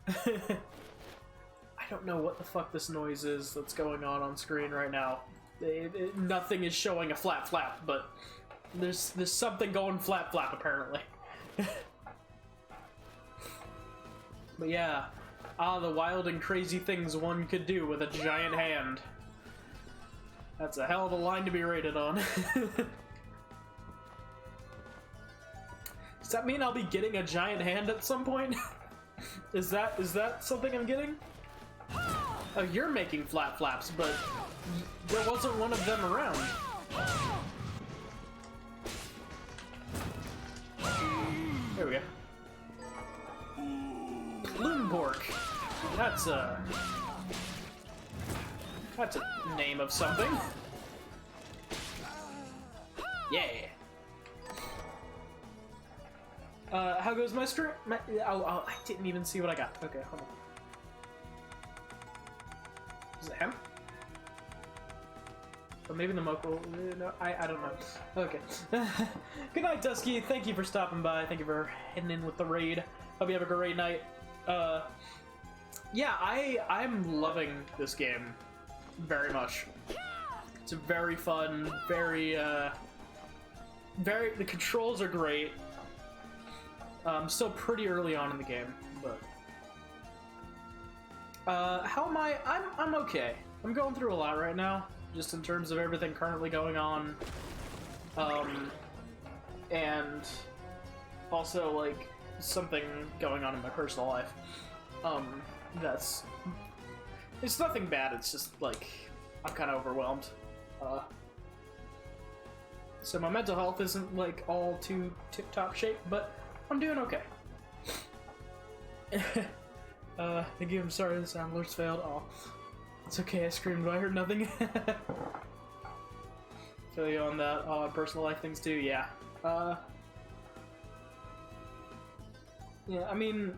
I don't know what the fuck this noise is that's going on screen right now. Nothing is showing a flap flap, but there's something going flap flap apparently. But yeah, the wild and crazy things one could do with a giant hand. That's a hell of a line to be rated on. Does that mean I'll be getting a giant hand at some point? Is that something I'm getting? Oh, you're making flap flaps, but there wasn't one of them around. There we go. Plumebork. That's a name of something. Yeah. How goes my stream? Oh, I didn't even see what I got. Okay, hold on. Is it him? Or maybe the Moko. No, I don't know. Okay. Good night, Dusky. Thank you for stopping by. Thank you for heading in with the raid. Hope you have a great night. Yeah, I'm loving this game very much. It's very fun. Very. The controls are great. Still pretty early on in the game, but how am I? I'm okay. I'm going through a lot right now, just in terms of everything currently going on, and also like something going on in my personal life. It's nothing bad. It's just like I'm kind of overwhelmed. So my mental health isn't like all too tip-top shape, but I'm doing okay. Thank you, I'm sorry the sound alerts failed. Oh, it's okay, I screamed, but I heard nothing. Feel you on that. Oh, and personal life things too, yeah. Yeah, I mean,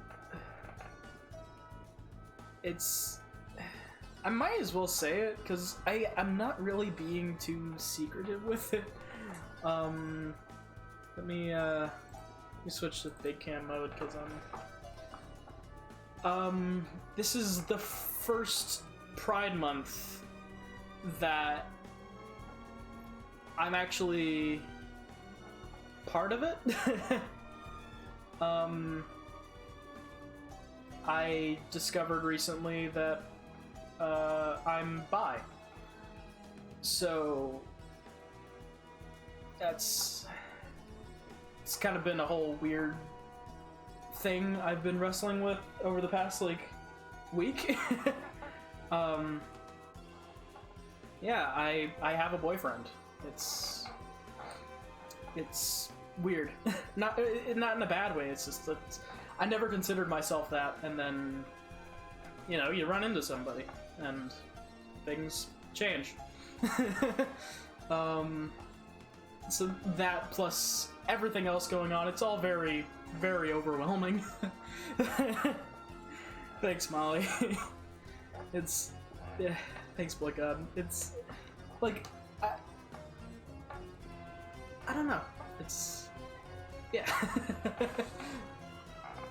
it's I might as well say it, because I'm not really being too secretive with it. Let me switch to big cam mode, because this is the first Pride Month that I'm actually part of it. I discovered recently that I'm bi. So it's kind of been a whole weird thing I've been wrestling with over the past like week. Yeah, I have a boyfriend. It's weird. not in a bad way. It's just that I never considered myself that, and then you know, you run into somebody and things change. So that plus everything else going on, it's all very, very overwhelming. Thanks, Molly. It's yeah, thanks, Blickon. It's like I don't know. It's yeah.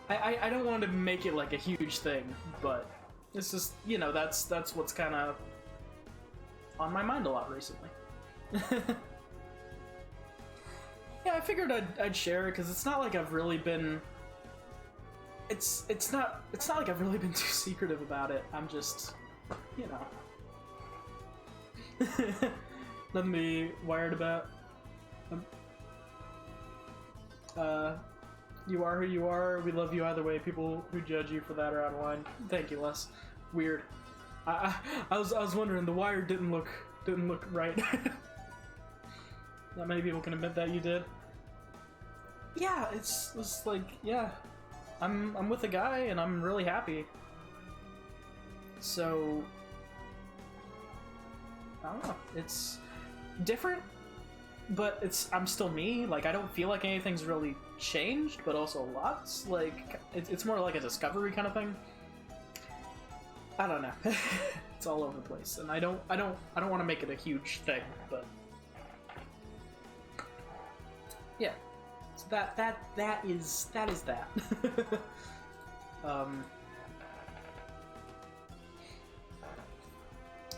I don't want to make it like a huge thing, but it's just, you know, that's what's kind of on my mind a lot recently. Yeah, I figured I'd share it because it's not like I've really been. It's not like I've really been too secretive about it. I'm just, you know, nothing to be wired about. You are who you are. We love you either way. People who judge you for that are out of line. Thank you, Les. Weird. I was wondering. The wire didn't look right. Not many people can admit that you did. Yeah, it's like, yeah, I'm with a guy and I'm really happy. So I don't know. It's different, but I'm still me. Like, I don't feel like anything's really changed, but also lots. Like, it's more like a discovery kind of thing. I don't know. It's all over the place, and I don't want to make it a huge thing, but yeah. So that is that.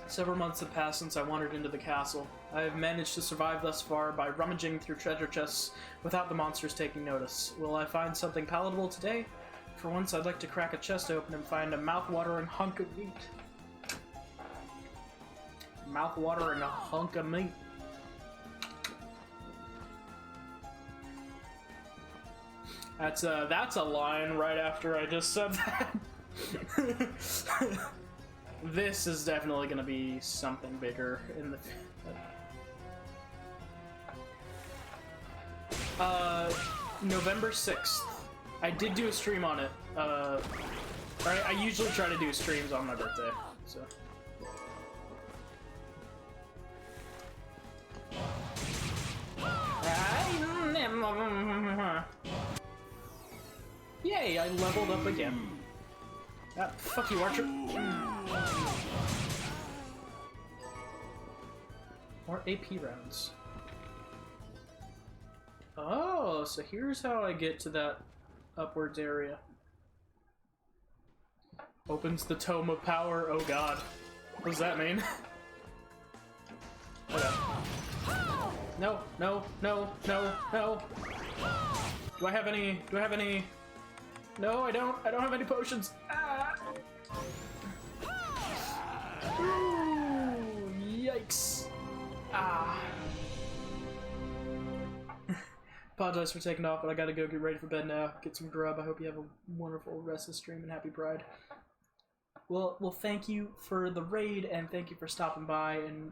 Several months have passed since I wandered into the castle. I have managed to survive thus far by rummaging through treasure chests without the monsters taking notice. Will I find something palatable today? For once, I'd like to crack a chest open and find a mouth-watering hunk of meat. Mouth-watering a hunk of meat. That's a line right after I just said that. This is definitely gonna be something bigger in the. November 6th. I did do a stream on it. I usually try to do streams on my birthday, so. Yay, I leveled up again. Fuck you, Archer. More AP rounds. Oh, so here's how I get to that upwards area. Opens the Tome of Power. Oh god. What does that mean? Okay. No, no, no, no, no. Do I have any? No, I don't. I don't have any potions. Ah! Ooh, yikes. Ah. Apologize for taking off, but I gotta go get ready for bed now. Get some grub. I hope you have a wonderful rest of the stream and happy Pride. Well, thank you for the raid and thank you for stopping by, and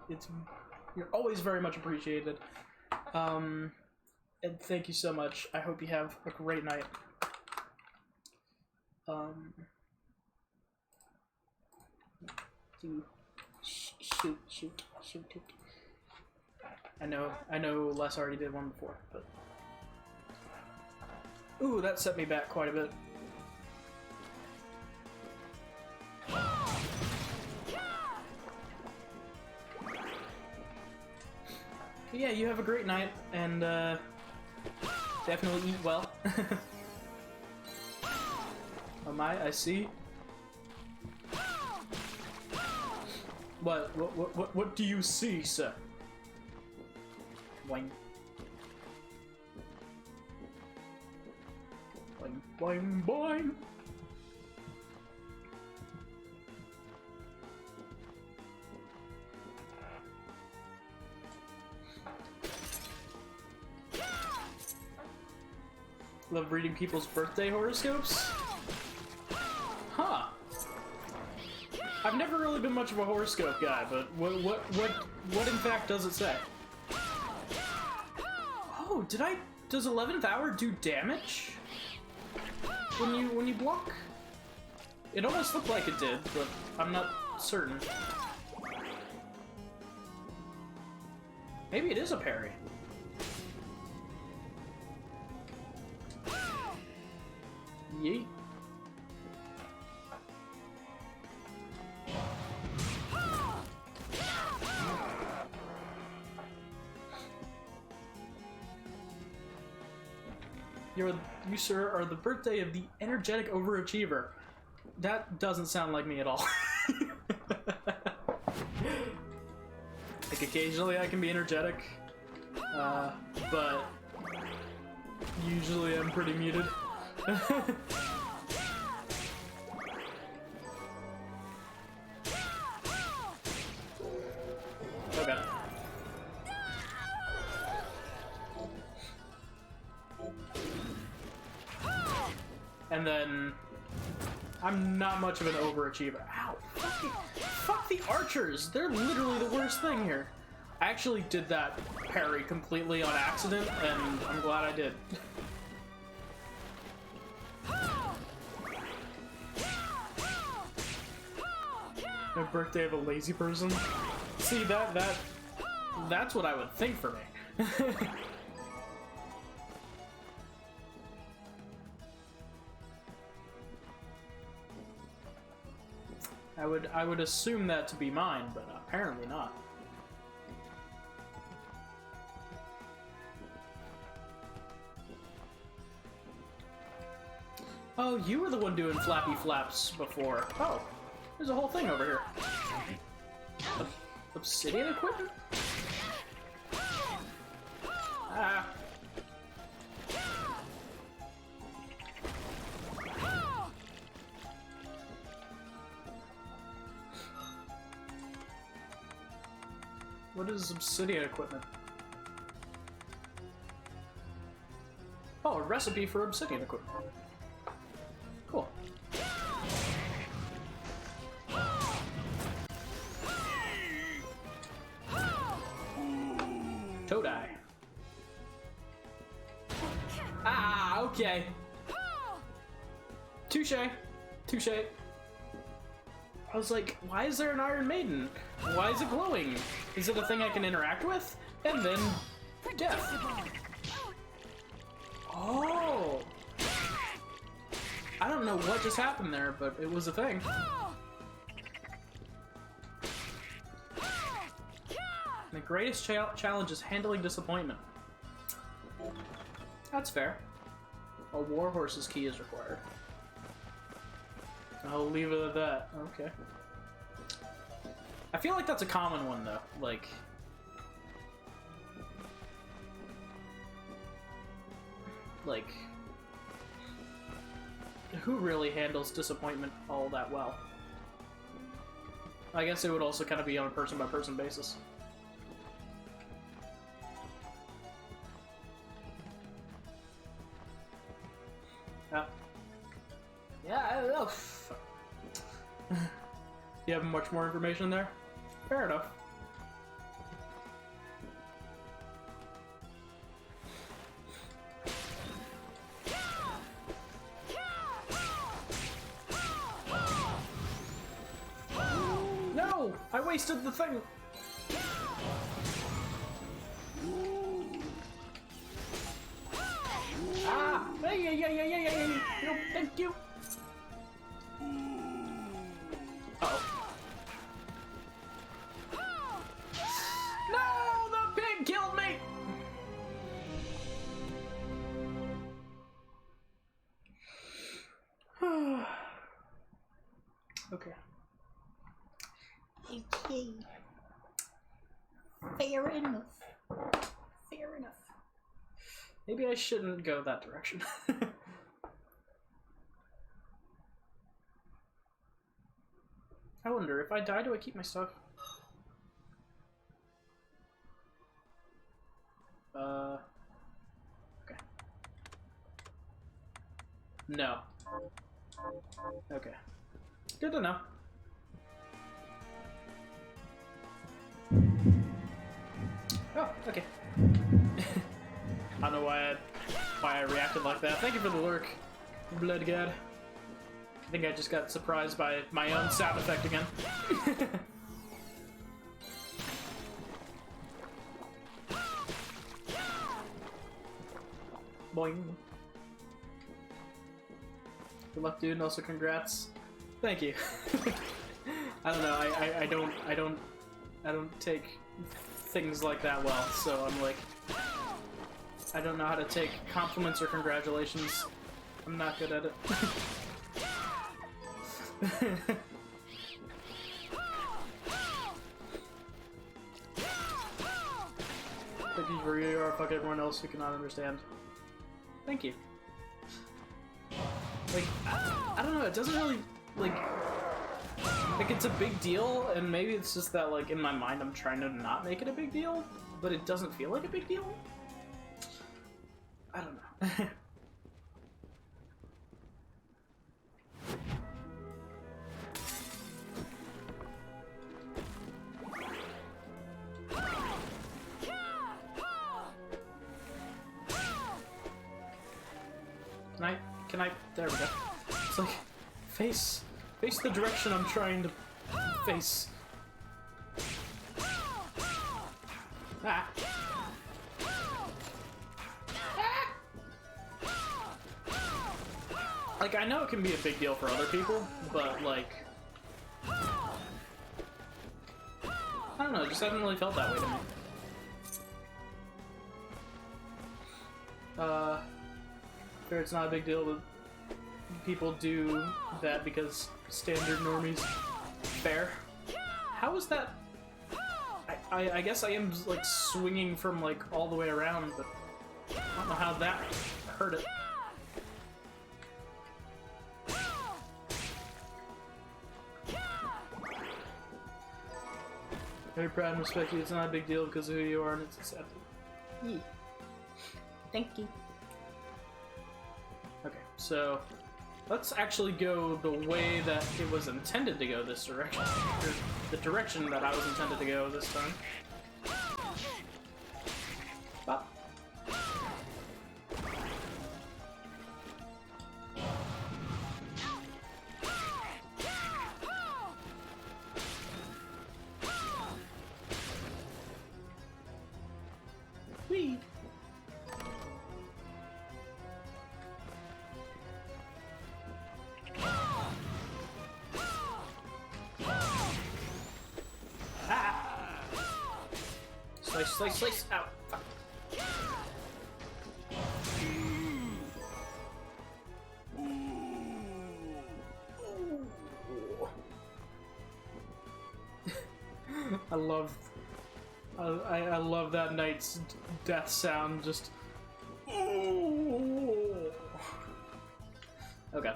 you're always very much appreciated. And thank you so much. I hope you have a great night. Shoot. I know Les already did one before, but ooh, that set me back quite a bit. yeah, you have a great night, and definitely eat well. Oh my, I see. What do you see, sir? Boing. Boing, boing, boing. Love reading people's birthday horoscopes? Huh. I've never really been much of a horoscope guy, but what in fact does it say? Oh, does 11th hour do damage? When you block? It almost looked like it did, but I'm not certain. Maybe it is a parry. Yeet. You, sir, are the birthday of the energetic overachiever. That doesn't sound like me at all. Like, occasionally I can be energetic, but usually I'm pretty muted. Okay. And then I'm not much of an overachiever. Ow! Fuck the archers! They're literally the worst thing here. I actually did that parry completely on accident, and I'm glad I did. The birthday of a lazy person? See, that's what I would think for me. I would assume that to be mine, but apparently not. Oh, you were the one doing flappy flaps before. Oh, there's a whole thing over here. Obsidian equipment? Ah. What is obsidian equipment? Oh, a recipe for obsidian equipment. Cool. Todai. Ah, okay. Touche. Touche. I was like, why is there an Iron Maiden? Why is it glowing? Is it a thing I can interact with? And then death. Oh! I don't know what just happened there, but it was a thing. The greatest challenge is handling disappointment. That's fair. A warhorse's key is required. I'll leave it at that. Okay. I feel like that's a common one, though. Like... who really handles disappointment all that well? I guess it would also kind of be on a person-by-person basis. Yeah, oh, you have much more information there? Fair enough. No! I wasted the thing! Ah! Yeah. No, thank you! Uh-oh. No! The pig killed me! Okay. Okay. Fair enough. Fair enough. Maybe I shouldn't go that direction. I wonder, if I die, do I keep my stuff? Okay. No. Okay. Good to know. Oh, okay. I don't know why I reacted like that. Thank you for the lurk, Blood God. I think I just got surprised by my own sound effect again. Boing. Good luck, dude, and also congrats. Thank you. I don't know. I don't take things like that well, so I'm like, I don't know how to take compliments or congratulations. I'm not good at it. Thank you for you or fuck everyone else who cannot understand. Thank you. Like, I don't know, it doesn't really, like it's a big deal, and maybe it's just that, like, in my mind I'm trying to not make it a big deal, but it doesn't feel like a big deal? I don't know. Can I, there we go. It's like, face the direction I'm trying to face. Ah. Like, I know it can be a big deal for other people, but, like, I don't know, it just hasn't really felt that way to me. Sure, it's not a big deal that people do that because standard normies. Fair. How is that? I guess I am, like, swinging from, like, all the way around, but I don't know how that hurt it. Very proud and respect you. It's not a big deal because of who you are and it's accepted. Yeah. Thank you. Okay, so let's actually go the way that it was intended to go this direction. Or the direction that I was intended to go this time. Bop. Whee! Slice, slice, ow, fuck. I love that knight's death sound, just... Okay.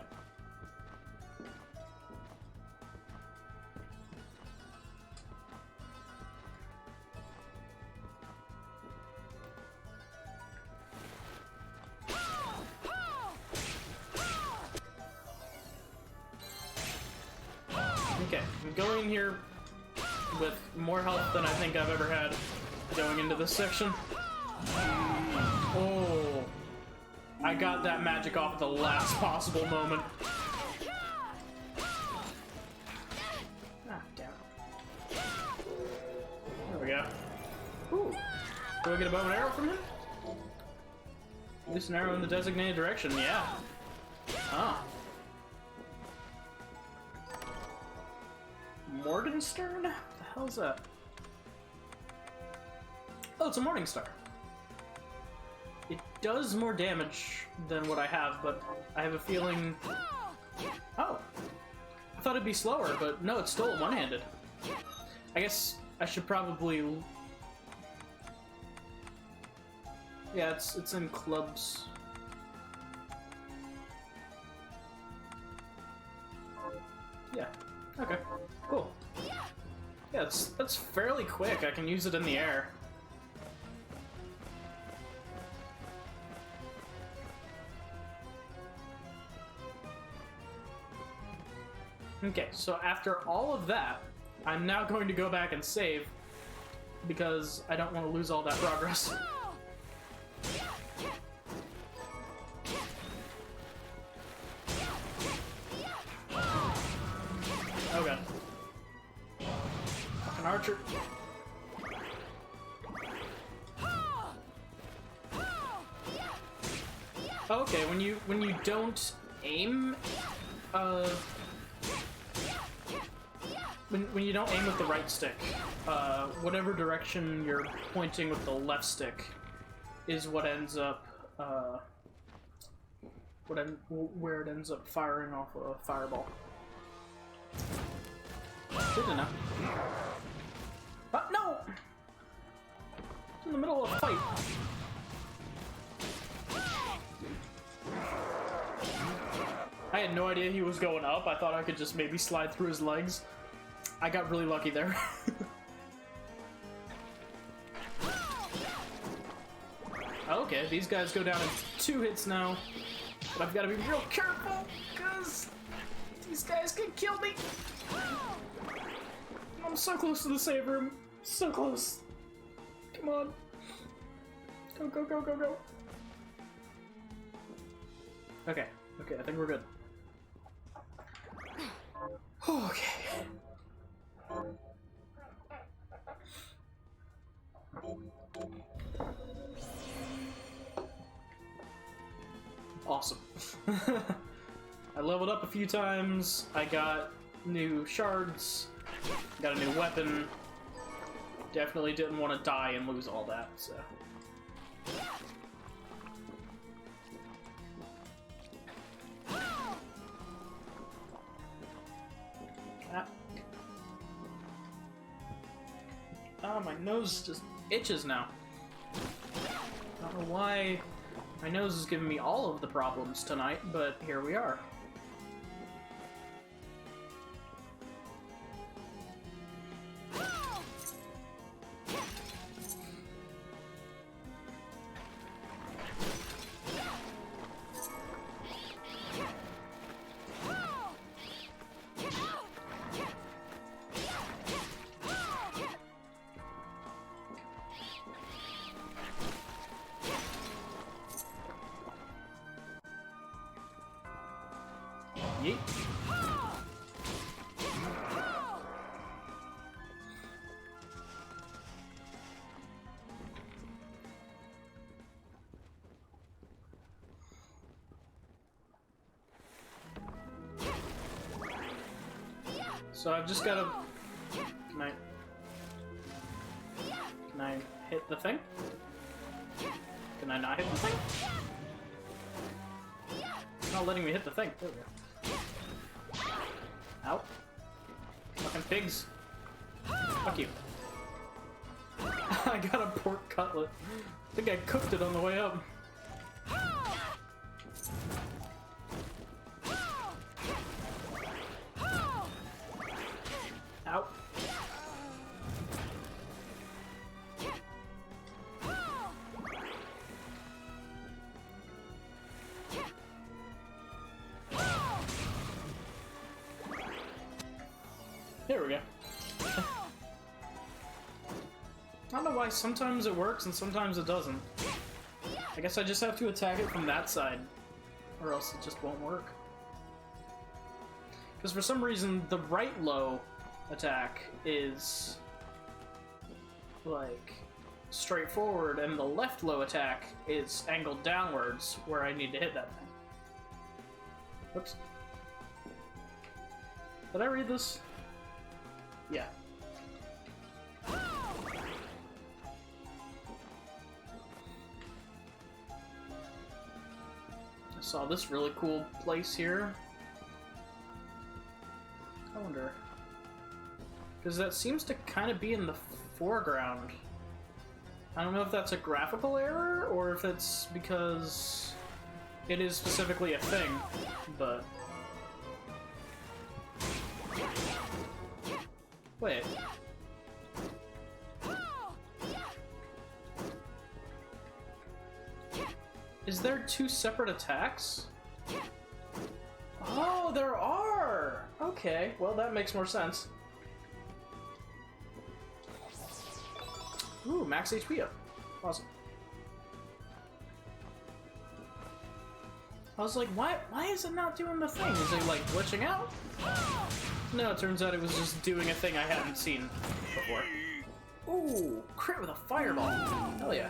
Okay, I'm going here with more health than I think I've ever had going into this section. Oh, I got that magic off at the last possible moment. Ah, damn it. There we go. Ooh. Do I get a bow and arrow from him? At least an arrow in the designated direction, yeah. Ah. Morgenstern? What the hell is that? Oh, it's a Morning Star. It does more damage than what I have, but I have a feeling... Oh. thought it'd be slower, but no, it's still one-handed. I guess I should probably... Yeah, it's in clubs. Yeah. Okay. Cool. Yeah, that's fairly quick. I can use it in the air. Okay, so after all of that, I'm now going to go back and save because I don't want to lose all that progress. Okay. Fucking archer. Okay, when you don't aim, when you don't aim with the right stick, whatever direction you're pointing with the left stick is what ends up, where it ends up firing off a fireball. Good enough. No! It's in the middle of a fight. I had no idea he was going up. I thought I could just maybe slide through his legs. I got really lucky there. Okay, these guys go down in 2 hits now. But I've got to be real careful, because these guys can kill me. I'm so close to the save room. So close. Come on. Go, go, go, go, go. Okay. Okay, I think we're good. Okay. Awesome. I leveled up a few times. I got new shards. Got a new weapon. Definitely didn't want to die and lose all that, so. Ah, my nose just itches now. I don't know why my nose is giving me all of the problems tonight, but here we are. Yeet. So I've just gotta... Can I hit the thing? Can I not hit the thing? It's not letting me hit the thing. There we go. Ow. Fucking pigs. Fuck you. I got a pork cutlet. I think I cooked it on the way up. Ow. There we go. I don't know why sometimes it works and sometimes it doesn't. I guess I just have to attack it from that side, or else it just won't work. Because for some reason, the right low attack is, like, straightforward, and the left low attack is angled downwards, where I need to hit that thing. Whoops. Did I read this? Yeah. I saw this really cool place here. wonder. Because that seems to kind of be in the foreground. I don't know if that's a graphical error, or if it's because it is specifically a thing, but... Wait. Is there two separate attacks? Oh, there are! Okay, well that makes more sense. Ooh, max HP up. Awesome. I was like, why is it not doing the thing? Is it like glitching out? No, it turns out it was just doing a thing I hadn't seen before. Ooh, crit with a fireball. Hell yeah.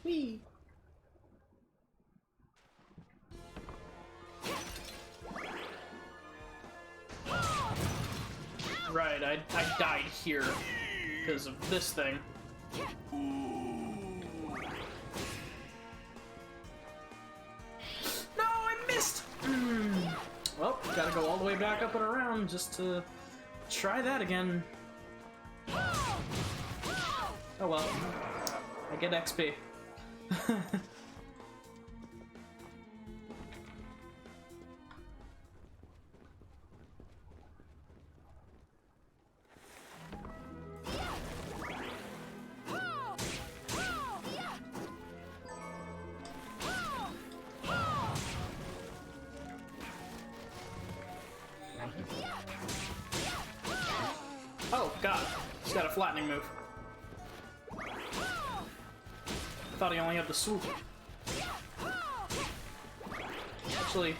Whee! Right, I died here because of this thing. No, I missed! Well, gotta go all the way back up and around just to try that again. Oh well, I get XP. Oh god, he's got a flattening move. I thought he only had the swoop. Actually,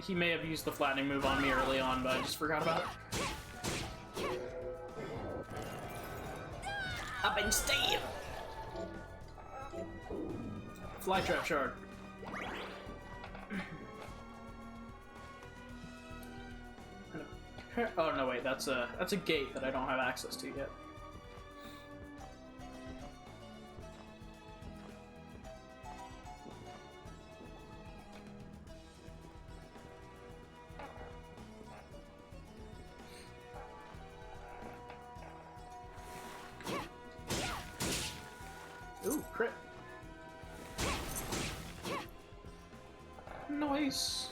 he may have used the flattening move on me early on, but I just forgot about it. Up and stay! Flytrap shard. Oh no, wait, that's a gate that I don't have access to yet. Ooh, crit. Nice.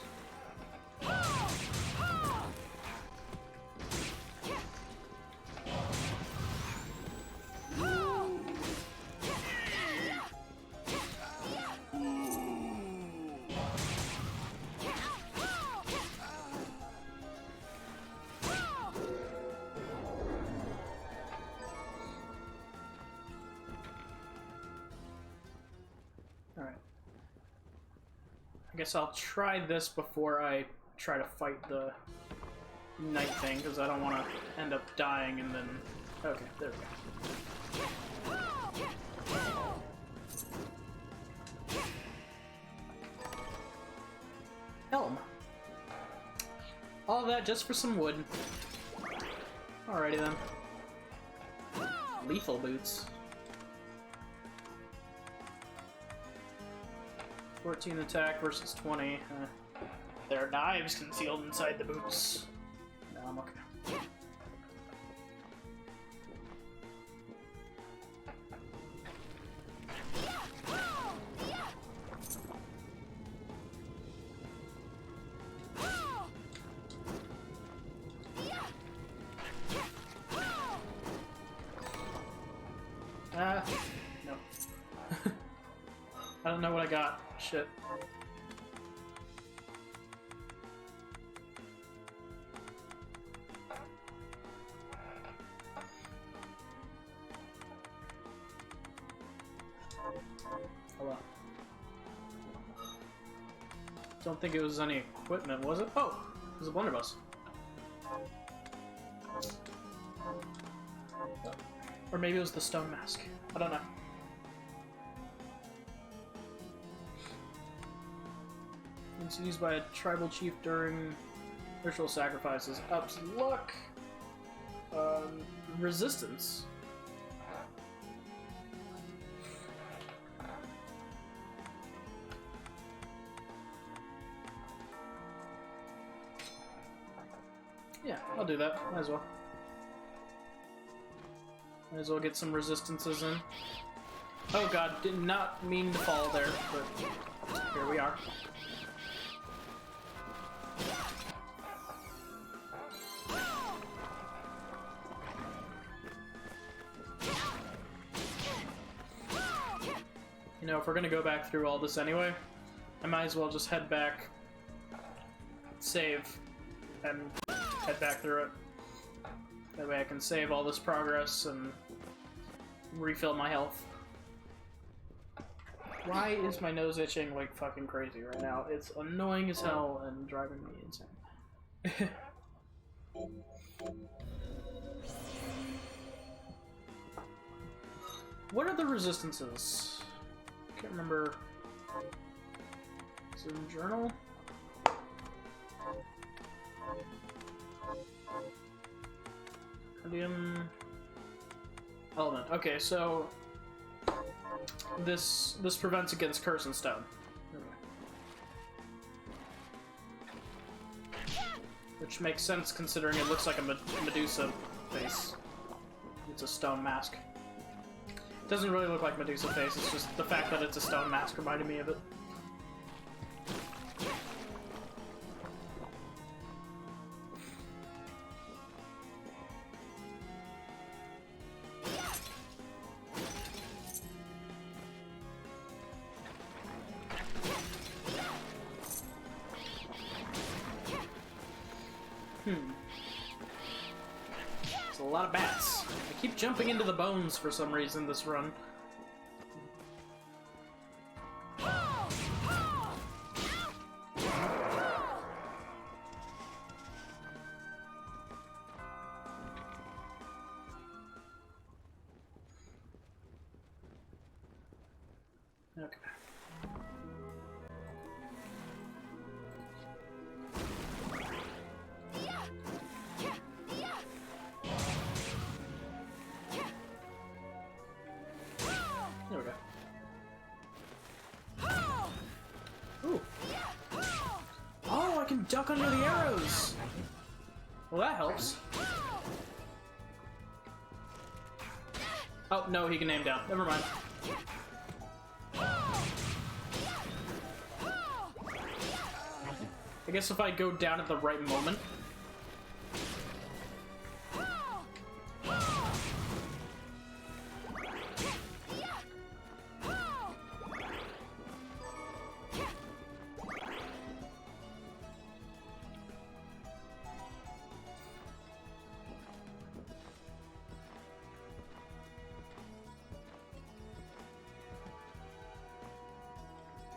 Alright. I guess I'll try this before I try to fight the night thing, because I don't want to end up dying and then... Okay, there we go. Helm. All that just for some wood. Alrighty then. Lethal boots. 14 attack versus 20. There are knives concealed inside the boots. No, I'm okay. No. I don't know what I got. Shit. Hold on. Don't think it was any equipment, was it? Oh! It was a blunderbuss. Or maybe it was the stone mask. I don't know. It's used by a tribal chief during ritual sacrifices. Ups luck. resistance. Yeah, I'll do that. Might as well. Might as well get some resistances in. Oh god, did not mean to fall there, but here we are. You know, if we're gonna go back through all this anyway, I might as well just head back, save, and head back through it. That way I can save all this progress and refill my health. Why is my nose itching like fucking crazy right now? It's annoying as hell and driving me insane. What are the resistances? Can't remember. Is it in journal? Indium element. Okay, so this prevents against curse and stone. Which makes sense considering it looks like a Medusa face. It's a stone mask. It doesn't really look like Medusa face, it's just the fact that it's a stone mask reminded me of it. It's a lot of bats. I keep jumping into the bones for some reason this run. Okay. There we go. Ooh. Oh, I can duck under the arrows! Well, that helps. Oh, no, he can aim down. Never mind. I guess if I go down at the right moment.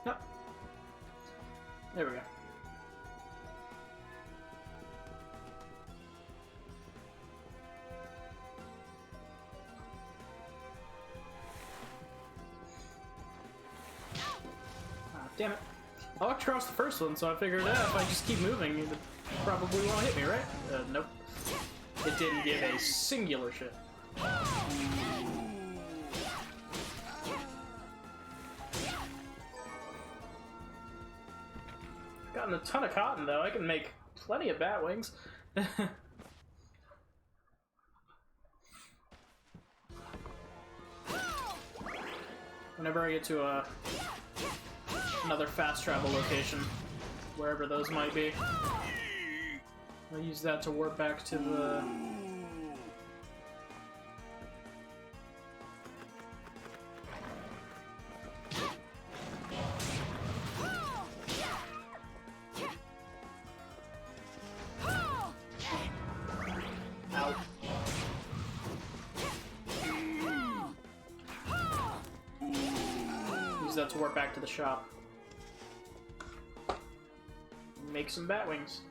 No. There we go. Damn it. I walked across the first one, so I figured if I just keep moving, it probably won't hit me, right? Nope. It didn't give a singular shit. Gotten a ton of cotton, though. I can make plenty of bat wings. Whenever I get to another fast travel location, wherever those might be, I'll use that to warp back to the... Ow. Use that to warp back to the shop. Make some bat wings.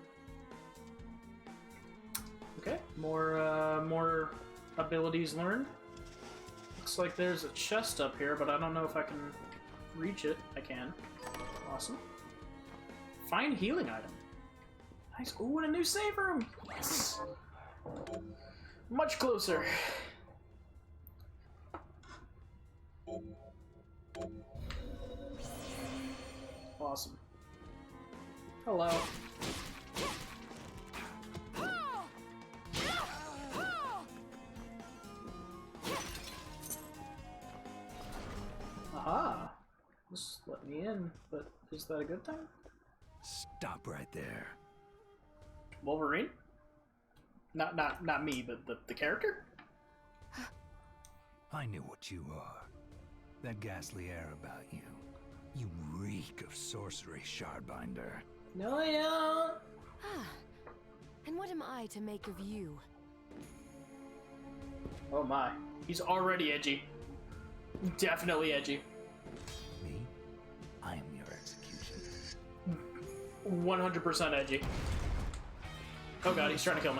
Okay, more abilities learned. Looks like there's a chest up here, but I don't know if I can reach it. I can. Awesome. Find healing item. Nice. Ooh, and a new save room. Yes. Much closer. Awesome. Hello. Aha! Just let me in, but is that a good thing? Stop right there. Wolverine? Not me, but the character? I knew what you are. That ghastly air about you. You reek of sorcery, Shardbinder. No, yeah. Ah, and what am I to make of you? Oh my. He's already edgy. Definitely edgy. Me? I am your executioner. 100% edgy. Oh god, he's trying to kill me.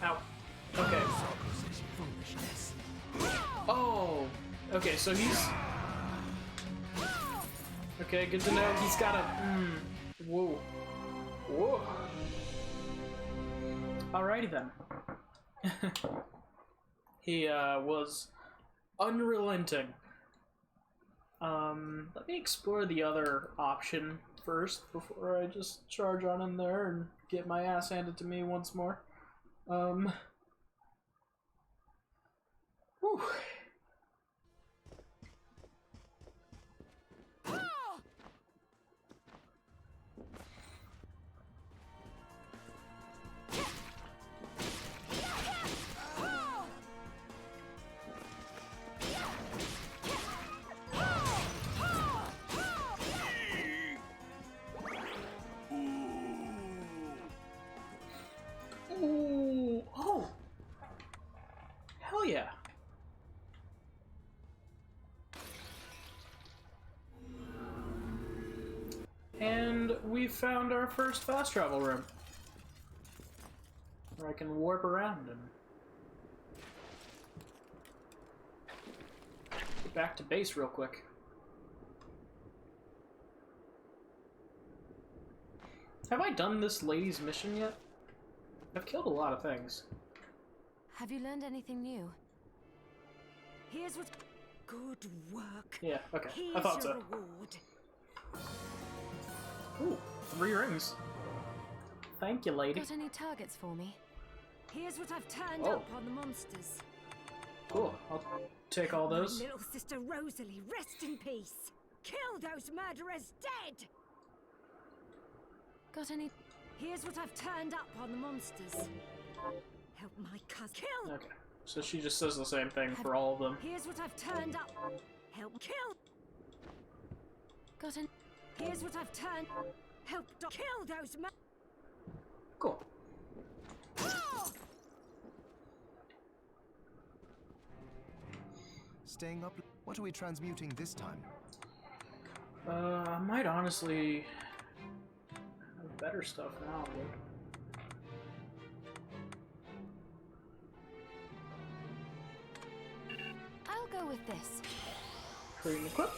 Ow. Okay. Oh. Okay, so he's... Okay, good to know. He's got a... Whoa. Whoa. Alrighty then. He was unrelenting. Let me explore the other option first before I just charge on in there and get my ass handed to me once more. Whew. Ooh. Oh! Hell yeah! And we found our first fast travel room. Where I can warp around and get back to base real quick. Have I done this lady's mission yet? I've killed a lot of things. Have you learned anything new? Here's what... Good work. Yeah, okay. Here's I thought your so. reward. Ooh, 3 rings. Thank you, lady. Got any targets for me? Here's what I've turned Oh. up on the monsters. Cool. I'll take all those. My little sister Rosalie, rest in peace. Kill those murderers dead! Got any... Here's what I've turned up on the monsters. Help my cousin kill. Okay. So she just says the same thing for all of them. Here's what I've turned up. Help kill. Got any... Here's what I've turned. Help kill those Cool. Staying up. What are we transmuting this time? I might honestly have better stuff now, but... I'll go with this. Create and equip.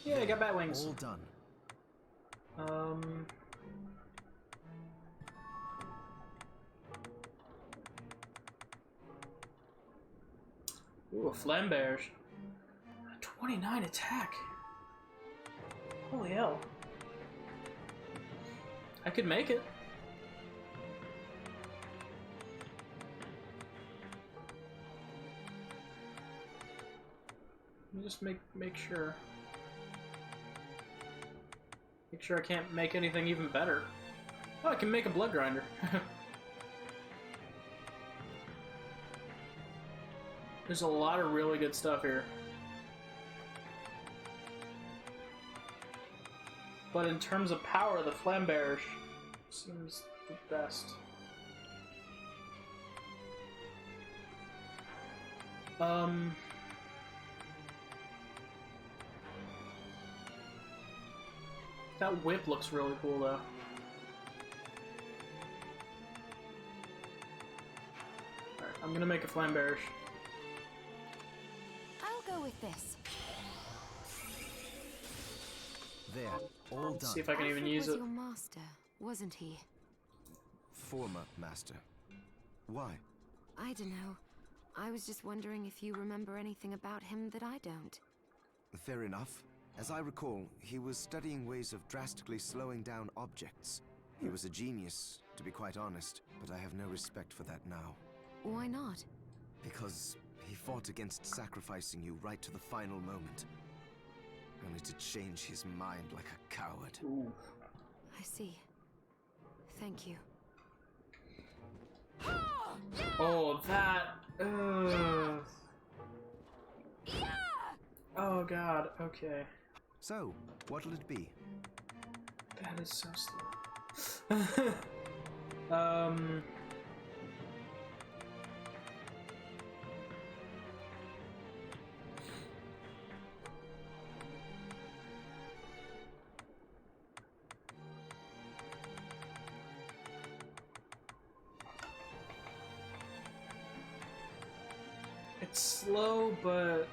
Yeah, I got bat wings. All done. Ooh, a flamberge. 29 attack. Holy hell. I could make it. Let me just make sure. Make sure I can't make anything even better. Oh, I can make a blood grinder. There's a lot of really good stuff here. But in terms of power, the flamberge seems the best. That whip looks really cool, though. Alright, I'm gonna make a flamberge. I'll go with this. There, all Let's done. see if I can even Alfred use was it. your master, wasn't he? Former master. Why? I don't know. I was just wondering if you remember anything about him that I don't. Fair enough. As I recall, he was studying ways of drastically slowing down objects. He was a genius, to be quite honest, but I have no respect for that now. Why not? Because he fought against sacrificing you right to the final moment. Only to change his mind like a coward. Ooh. I see. Thank you. Oh, that. Oh god. Okay. So, what'll it be? That is so slow. It's slow, but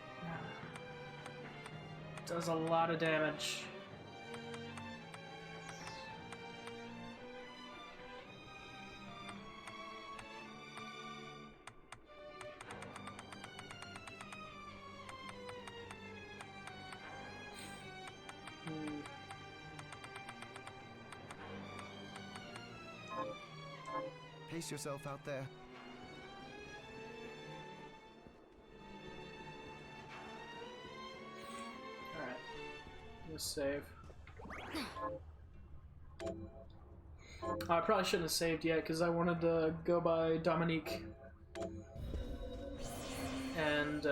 does a lot of damage. Pace yourself out there. Alright. Let's save. I probably shouldn't have saved yet because I wanted to go by Dominique and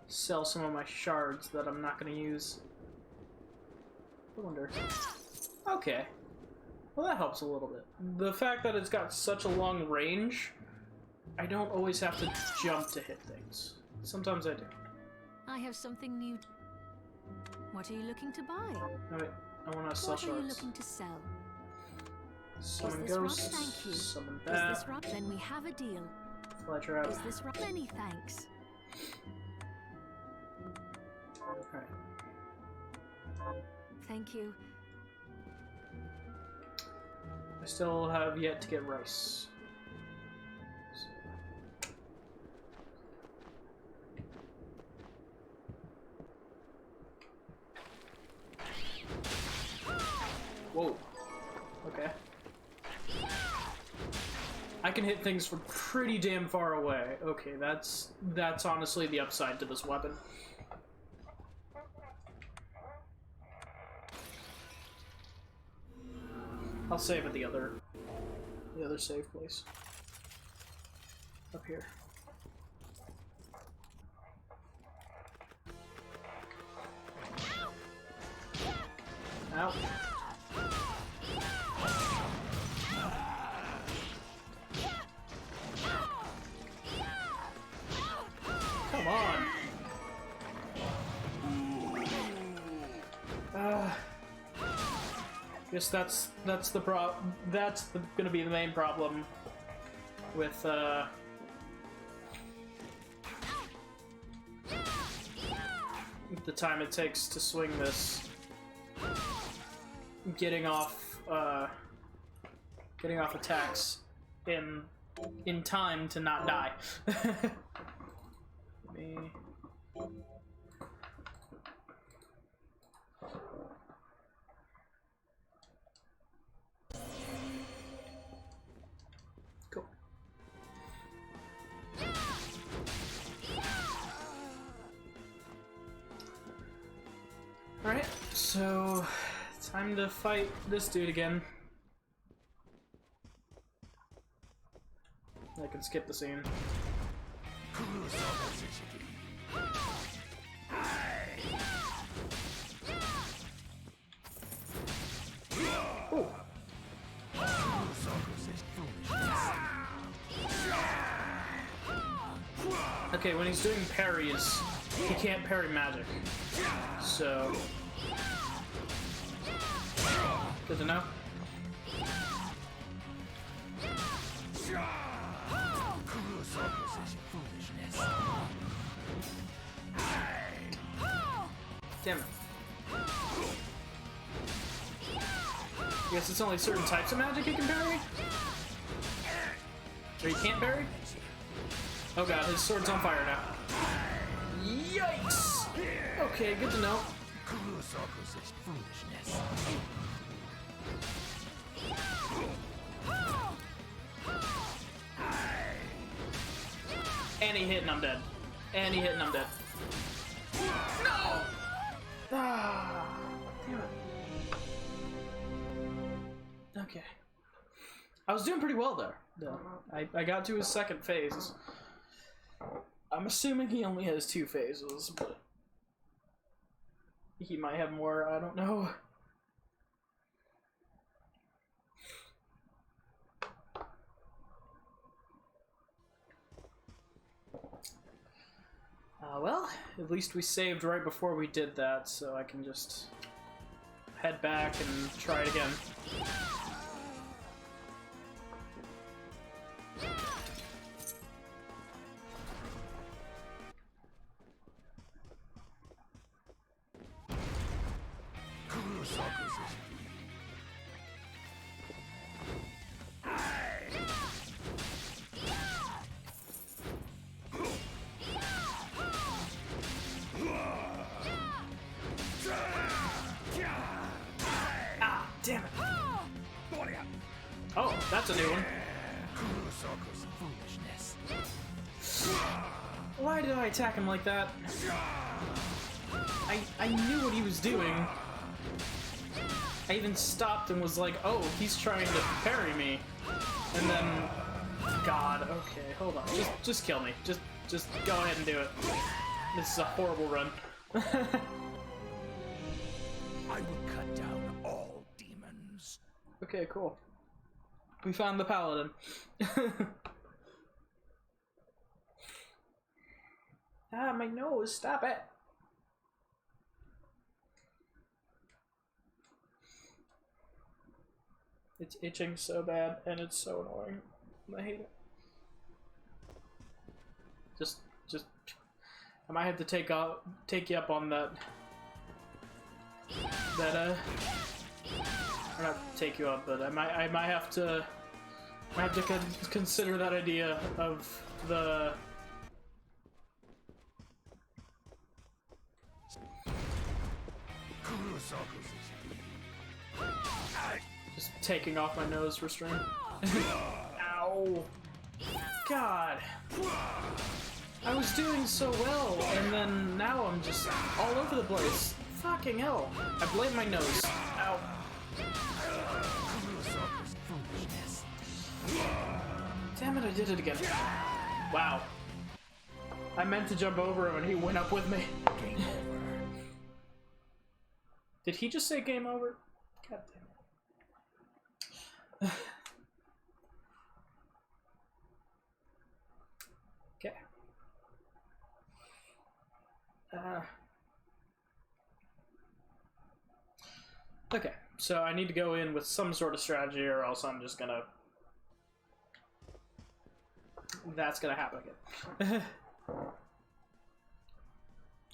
sell some of my shards that I'm not going to use. I wonder. Okay. Well, that helps a little bit. The fact that it's got such a long range, I don't always have to jump to hit things. Sometimes I do. I have something new. What are you looking to buy? No, wait. I want to sell What are you shards. looking to sell? Summon Is this ghosts. right? Thank you. Summon Is that. this right? Then we have a deal. Fletcher out. Is this right? Many thanks. Alright. Thank you. I still have yet to get rice. Whoa. Okay. I can hit things from pretty damn far away. Okay, that's honestly the upside to this weapon. I'll save at the other save place. Up here. Ow. Come on. Guess that's gonna be the main problem with the time it takes to swing this. Getting off attacks in time to not die. Me. Cool. Alright, so time to fight this dude again. I can skip the scene. Ooh. Okay, when he's doing parries, he can't parry magic. So, good to know. Damn it. I guess it's only certain types of magic you can parry? Or you can't parry? Oh god, his sword's on fire now. Yikes! Okay, good to know. And he hit and I'm dead. And he hit and I'm dead. No! Ah, damn it. Okay. I was doing pretty well there. I got to his second phase. I'm assuming he only has 2 phases, but he might have more, I don't know. Well, at least we saved right before we did that, so I can just head back and try it again. Damn it. Oh, that's a new one. Why did I attack him like that? I knew what he was doing. I even stopped and was like, oh, he's trying to parry me. And then, God, okay, hold on. Just kill me. Just go ahead and do it. This is a horrible run. I will cut down all demons. Okay, cool. We found the paladin. Ah, my nose, stop it. It's itching so bad, and it's so annoying. I hate it. Just, I might have to take you up on that, or not take you up, but I might have to consider that idea of the just taking off my nose restraint. Ow! God! I was doing so well, and then now I'm just all over the place. Fucking hell! I blame my nose. Ow! Damn it! I did it again. Wow! I meant to jump over him, and he went up with me. Did he just say game over? God damn it. Okay. Okay, so I need to go in with some sort of strategy, or else I'm just gonna... That's gonna happen again.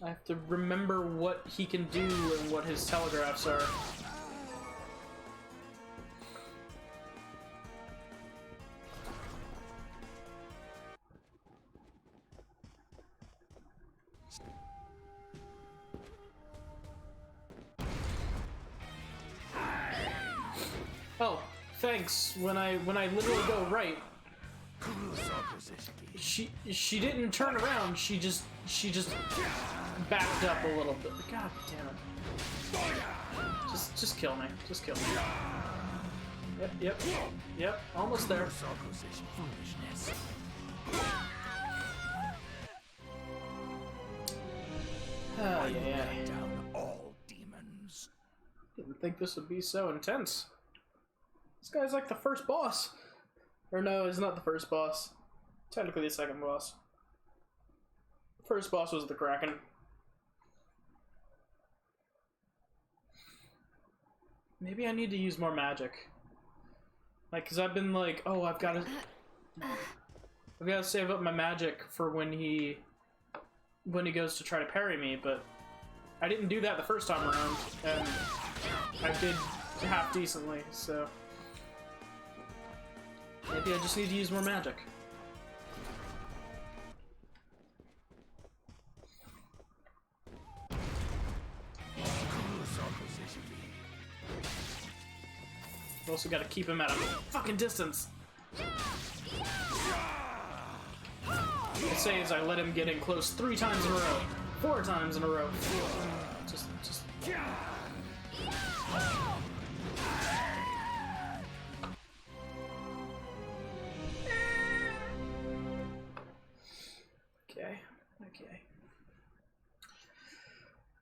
I have to remember what he can do and what his telegraphs are. Oh, thanks. When I literally go right, she didn't turn around. She just backed up a little bit. God damn it! Just kill me. Just kill me. Yep. Almost there. Oh yeah. Down all demons. Didn't think this would be so intense. This guy's like the first boss. Or no, he's not the first boss. Technically the second boss. First boss was the Kraken. Maybe I need to use more magic. Like, cause I've been like, oh, I've gotta save up my magic for when he goes to try to parry me, but I didn't do that the first time around, and I did half decently, so maybe I just need to use more magic. Also gotta keep him at a fucking distance. I say as I let him get in close 3 times in a row. 4 times in a row. Just... Okay.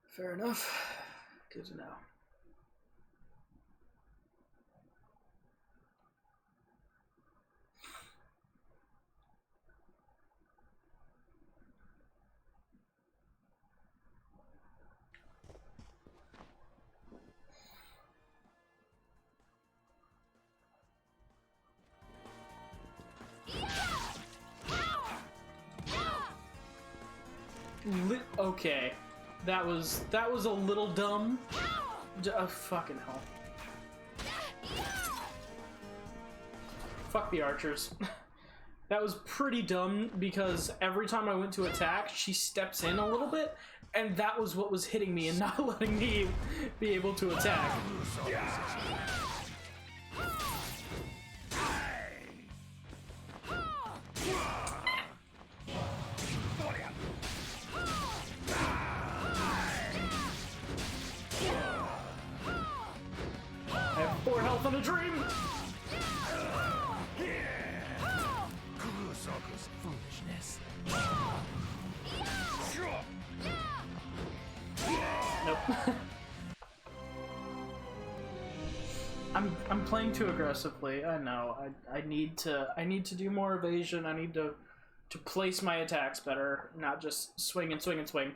Fair enough. Good to know. Okay, that was a little dumb. Oh, fucking hell. Fuck the archers. That was pretty dumb because every time I went to attack, she steps in a little bit, and that was what was hitting me and not letting me be able to attack. On a dream. Foolishness. Nope. I'm playing too aggressively. I know. I need to do more evasion. I need to place my attacks better, not just swing and swing and swing.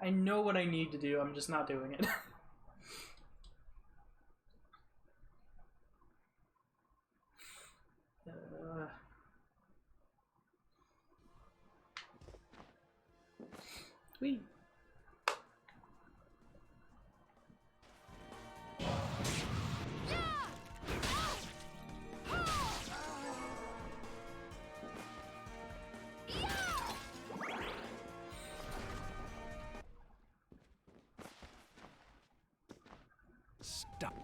I know what I need to do. I'm just not doing it. Sweet. Stop.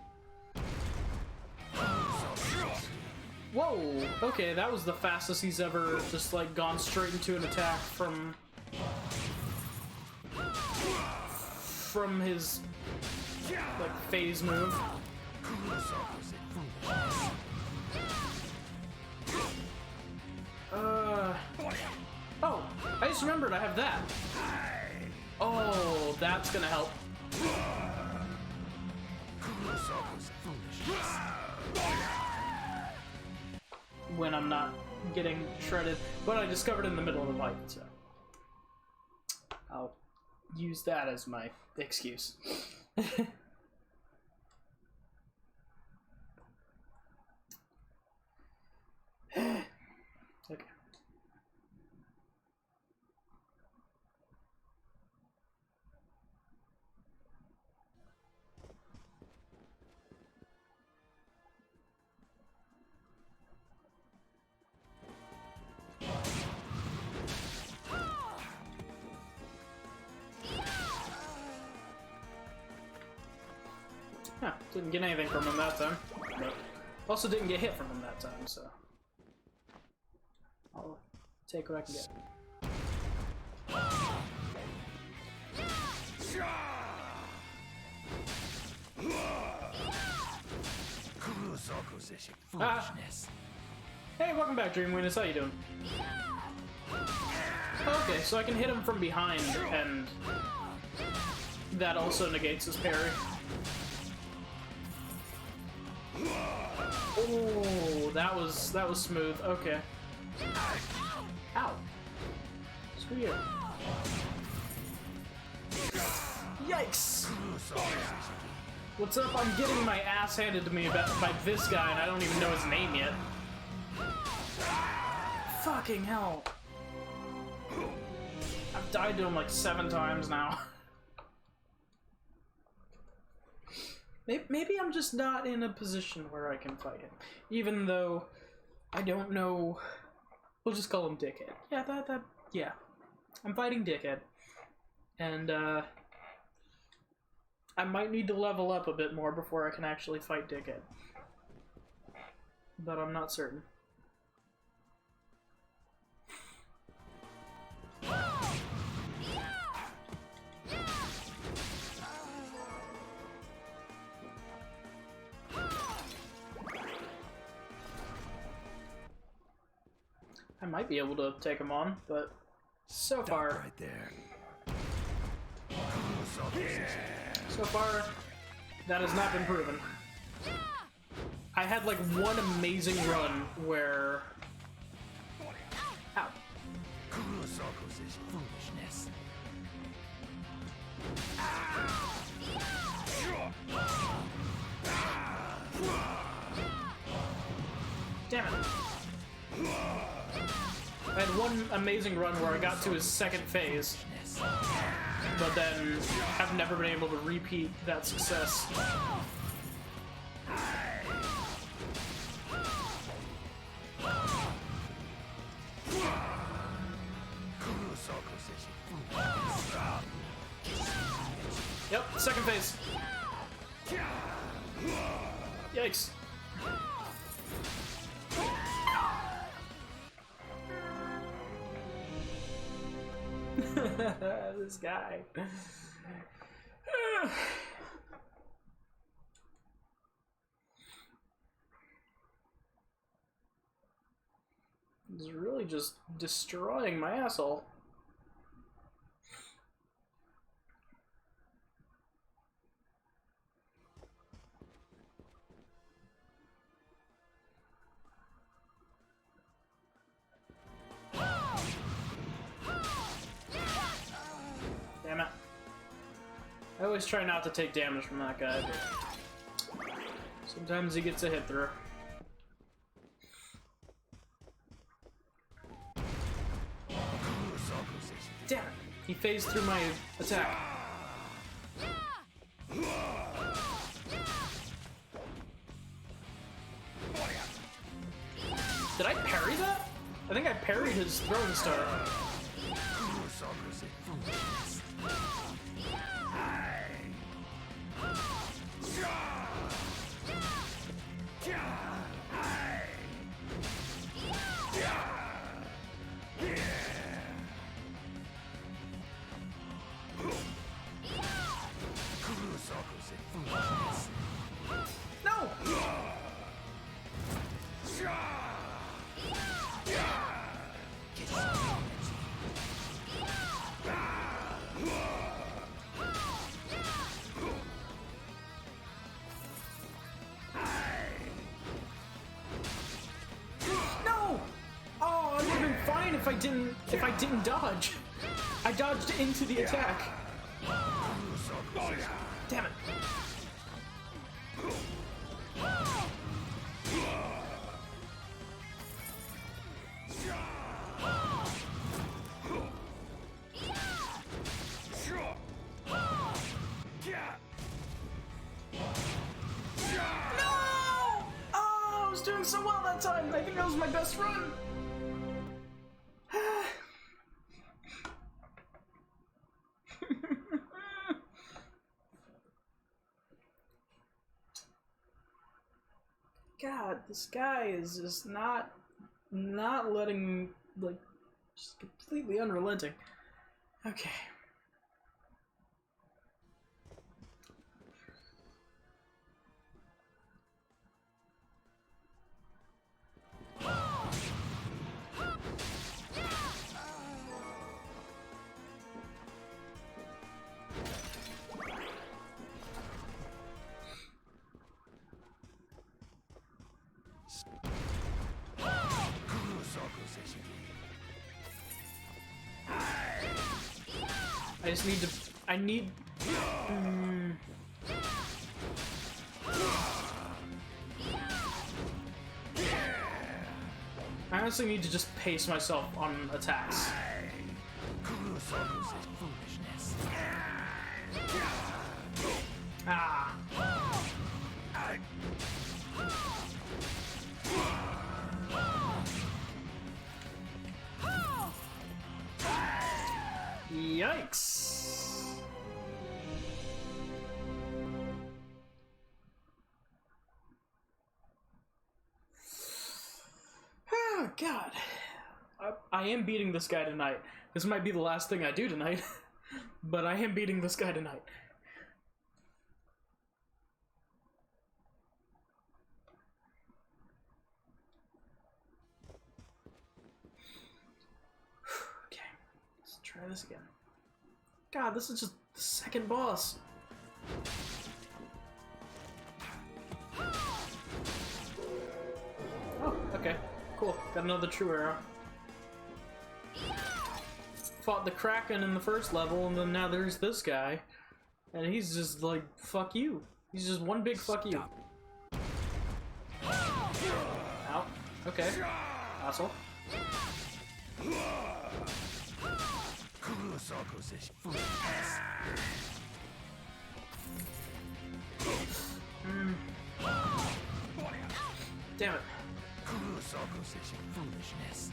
Whoa! Okay, that was the fastest he's ever just like gone straight into an attack from his like phase move. Oh, I just remembered I have that. Oh, that's gonna help. When I'm not getting shredded, but I discovered in the middle of the fight, so I'll use that as my excuse. Okay. Huh, didn't get anything from him that time. But also didn't get hit from him that time, so I'll take what I can get. Foolishness. Hey, welcome back, Dream Weenus. How you doing? Okay, so I can hit him from behind, and that also negates his parry. Oh, that was smooth. Okay. Ow. Screw you. Yikes! What's up? I'm getting my ass handed to me by this guy, and I don't even know his name yet. Fucking hell. I've died to him like 7 times now. Maybe I'm just not in a position where I can fight him. Even though I don't know... We'll just call him Dickhead. Yeah. I'm fighting Dickhead. And, I might need to level up a bit more before I can actually fight Dickhead. But I'm not certain. I might be able to take him on, but so far... right there. So far, that has not been proven. I had like one amazing run where... Ow. Damn it. I had one amazing run where I got to his second phase, but then have never been able to repeat that success. Yep, second phase. Yikes. This guy. He's really just destroying my asshole. Damn it. I always try not to take damage from that guy, but sometimes he gets a hit through. Damn it! He phased through my attack. Did I parry that? I think I parried his throwing star. No! No! Oh, it would have been fine if I didn't dodge. I dodged into the attack. Damn it. No! Oh, I was doing so well that time. I think that was my best run. God, this guy is just not letting, like, just completely unrelenting. Okay. I just need to... I need... I honestly need to just pace myself on attacks. Ah! Max! Oh, God. I am beating this guy tonight. This might be the last thing I do tonight, but I am beating this guy tonight. Okay, let's try this again. God, this is just the second boss. Oh, okay. Cool. Got another true arrow. Fought the Kraken in the first level, and then now there's this guy. And he's just like, fuck you. He's just one big fuck you. Ow. Okay. Asshole. Damn it. Foolishness.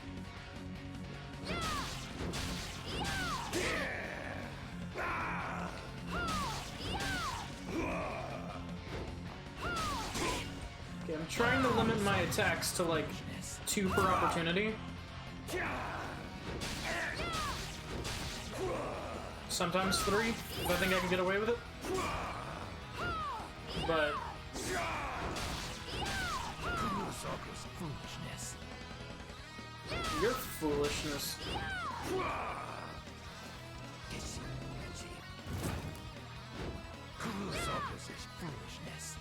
Okay, I'm trying to limit my attacks to like 2 per opportunity. Sometimes 3, if I think I can get away with it. But Foolishness. your foolishness. Foolishness.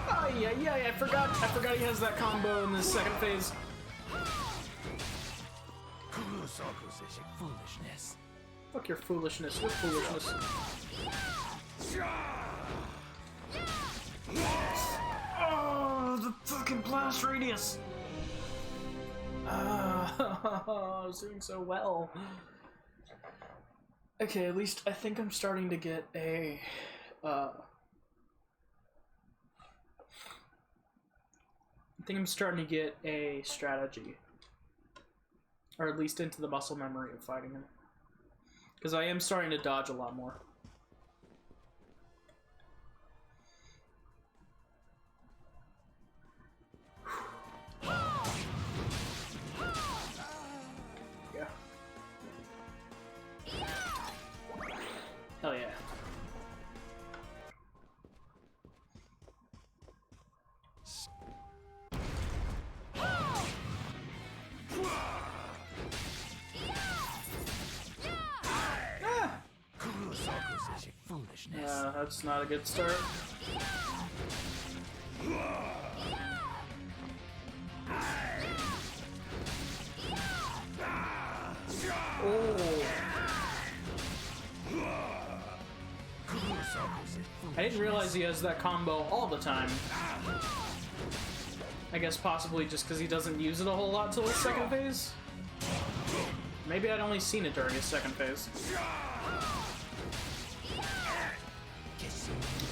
Oh yeah, I forgot he has that combo in the second phase. Foolishness. Fuck your foolishness, your foolishness. Oh, the fucking blast radius! I was doing so well. Okay, at least I think I'm starting to get a, I think I'm starting to get a strategy. Or at least into the muscle memory of fighting him. Because I am starting to dodge a lot more. Yeah. Hell yeah. Yeah, that's not a good start. Oh. I didn't realize he has that combo all the time. I guess possibly just because he doesn't use it a whole lot till his second phase? Maybe I'd only seen it during his second phase.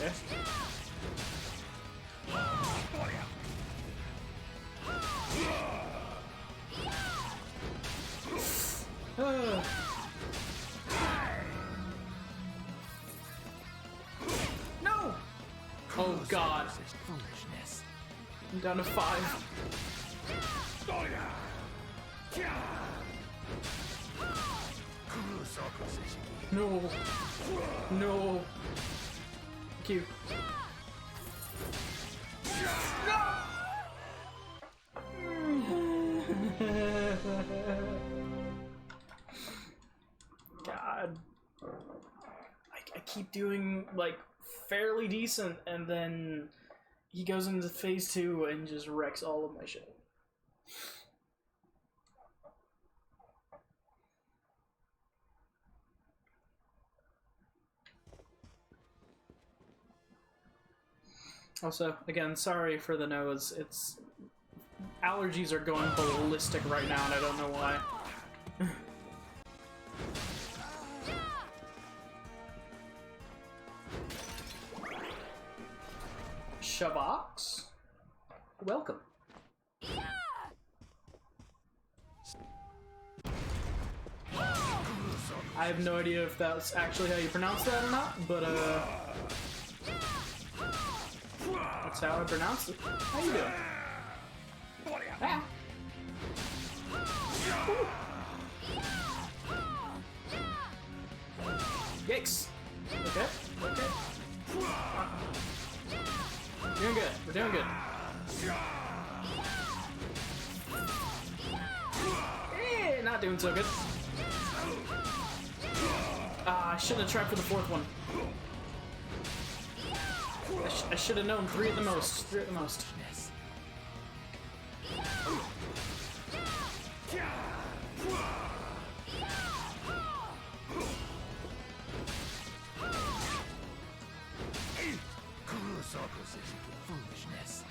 Okay. No! Oh god. I'm down to 5. No. No. Thank you. God. I keep doing, like, fairly decent, and then he goes into phase 2 and just wrecks all of my shit. Also, again, sorry for the nose. It's... allergies are going ballistic right now, and I don't know why. Shavox, welcome. I have no idea if that's actually how you pronounce that or not, but that's how I pronounce it. How you doing? Ah. Yikes. Okay, okay. Doing good, we're doing good. Eh, not doing so good. I shouldn't have tried for the fourth one. I should have known three at the most. Three at the most. Foolishness.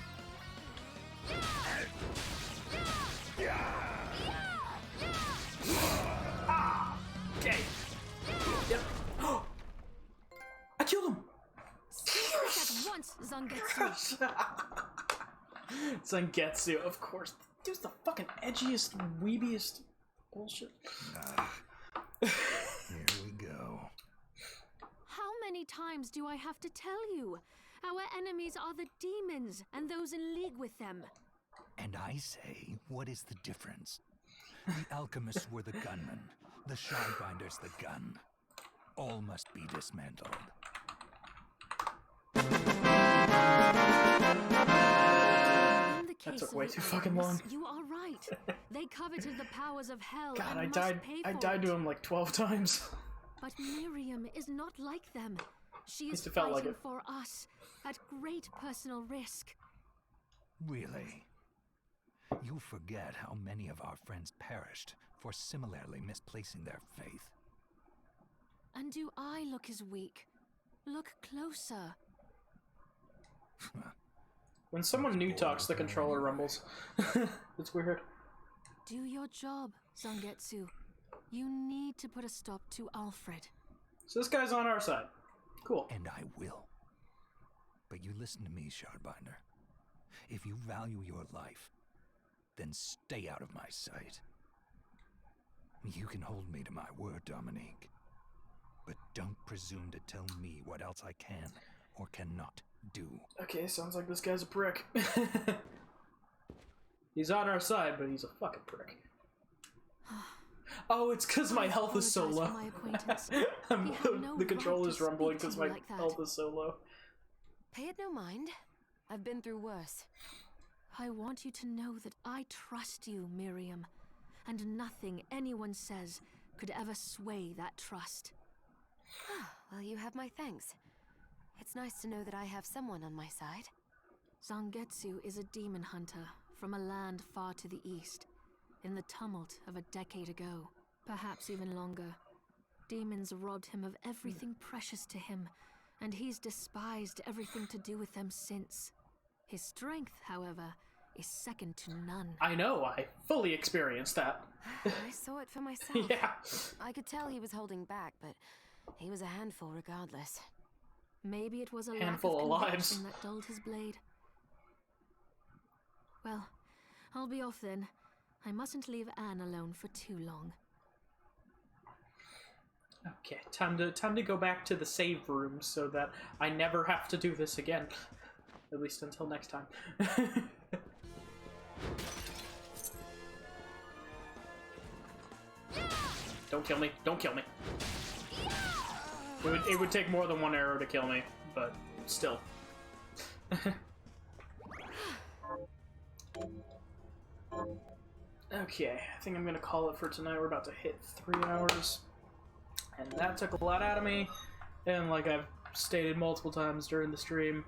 Okay. Yep. I killed him! At once, Zangetsu. Zangetsu, of course. Dude's the fucking edgiest, weebiest bullshit. Here we go. How many times do I have to tell you? Our enemies are the demons and those in league with them. And I say, what is the difference? The alchemists were the gunmen, the shardbinders the gun. All must be dismantled. In the That case took of way the too fucking alchemists, long. You are right. They coveted the powers of hell God, and I must died. pay I for died it. to him like 12 times. But Miriam is not like them. She is Least it felt like fighting it. for us at great personal risk. Really? You forget how many of our friends perished for similarly misplacing their faith. And do I look as weak? Look closer. When someone new talks, the controller rumbles. It's weird. Do your job, Zangetsu. You need to put a stop to Alfred. So this guy's on our side. Cool. And I will. But you listen to me, Shardbinder. If you value your life, then stay out of my sight. You can hold me to my word, Dominique. But don't presume to tell me what else I can or cannot do. Okay, sounds like this guy's a prick. He's on our side, but he's a fucking prick. Oh, it's because my health is so low. My acquaintance. He had no The right controller's to rumbling speak to because you my like that. health is so low. Pay it no mind. I've been through worse. I want you to know that I trust you, Miriam, and nothing anyone says could ever sway that trust. Well, you have my thanks. It's nice to know that I have someone on my side. Zangetsu is a demon hunter from a land far to the east, in the tumult of a decade ago, perhaps even longer. Demons robbed him of everything precious to him, and he's despised everything to do with them since. His strength, however, is second to none. I know, I fully experienced that. I saw it for myself. Yeah. I could tell he was holding back, but he was a handful regardless. Maybe it was a Handful lack of of lives. conviction that dulled his blade. Well, I'll be off then. I mustn't leave Anne alone for too long. Okay, time to go back to the save room so that I never have to do this again. At least until next time. Don't kill me. Don't kill me. It would take more than one arrow to kill me, but still. Okay, I think I'm gonna call it for tonight. We're about to hit 3 hours. And that took a lot out of me. And like I've stated multiple times during the stream,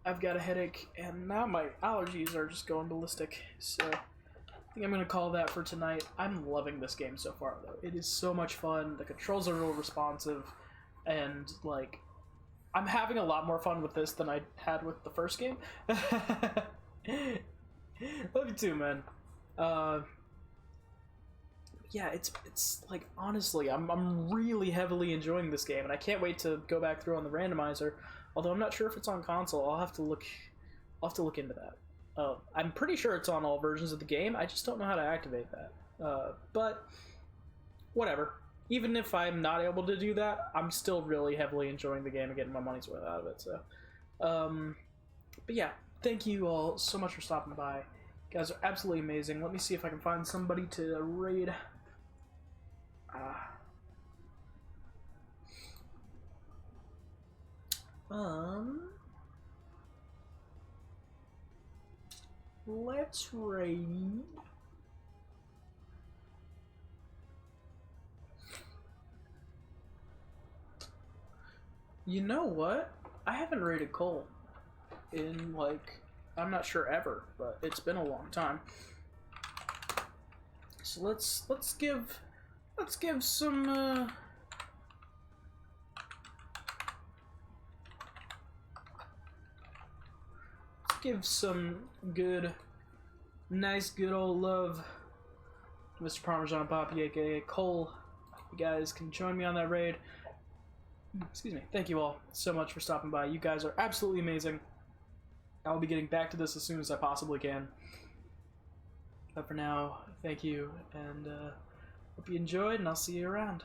I've got a headache, and now my allergies are just going ballistic. So I think I'm gonna call that for tonight. I'm loving this game so far, though. It is so much fun. The controls are real responsive, and like I'm having a lot more fun with this than I had with the first game. Love you too, man. Yeah, it's like honestly, I'm really heavily enjoying this game, and I can't wait to go back through on the randomizer. Although I'm not sure if it's on console. I'll have to look into that. I'm pretty sure it's on all versions of the game. I just don't know how to activate that. But whatever. Even if I'm not able to do that, I'm still really heavily enjoying the game and getting my money's worth out of it. So, but yeah, thank you all so much for stopping by. You guys are absolutely amazing. Let me see if I can find somebody to raid. Let's raid. You know what? I haven't raided Cole in, like, I'm not sure ever, but it's been a long time. So let's give some let's give some nice good old love to Mr. Parmesan Poppy, aka Cole. You guys can join me on that raid. Excuse me. Thank you all so much for stopping by. You guys are absolutely amazing. I'll be getting back to this as soon as I possibly can. But for now, thank you, and hope you enjoyed, and I'll see you around.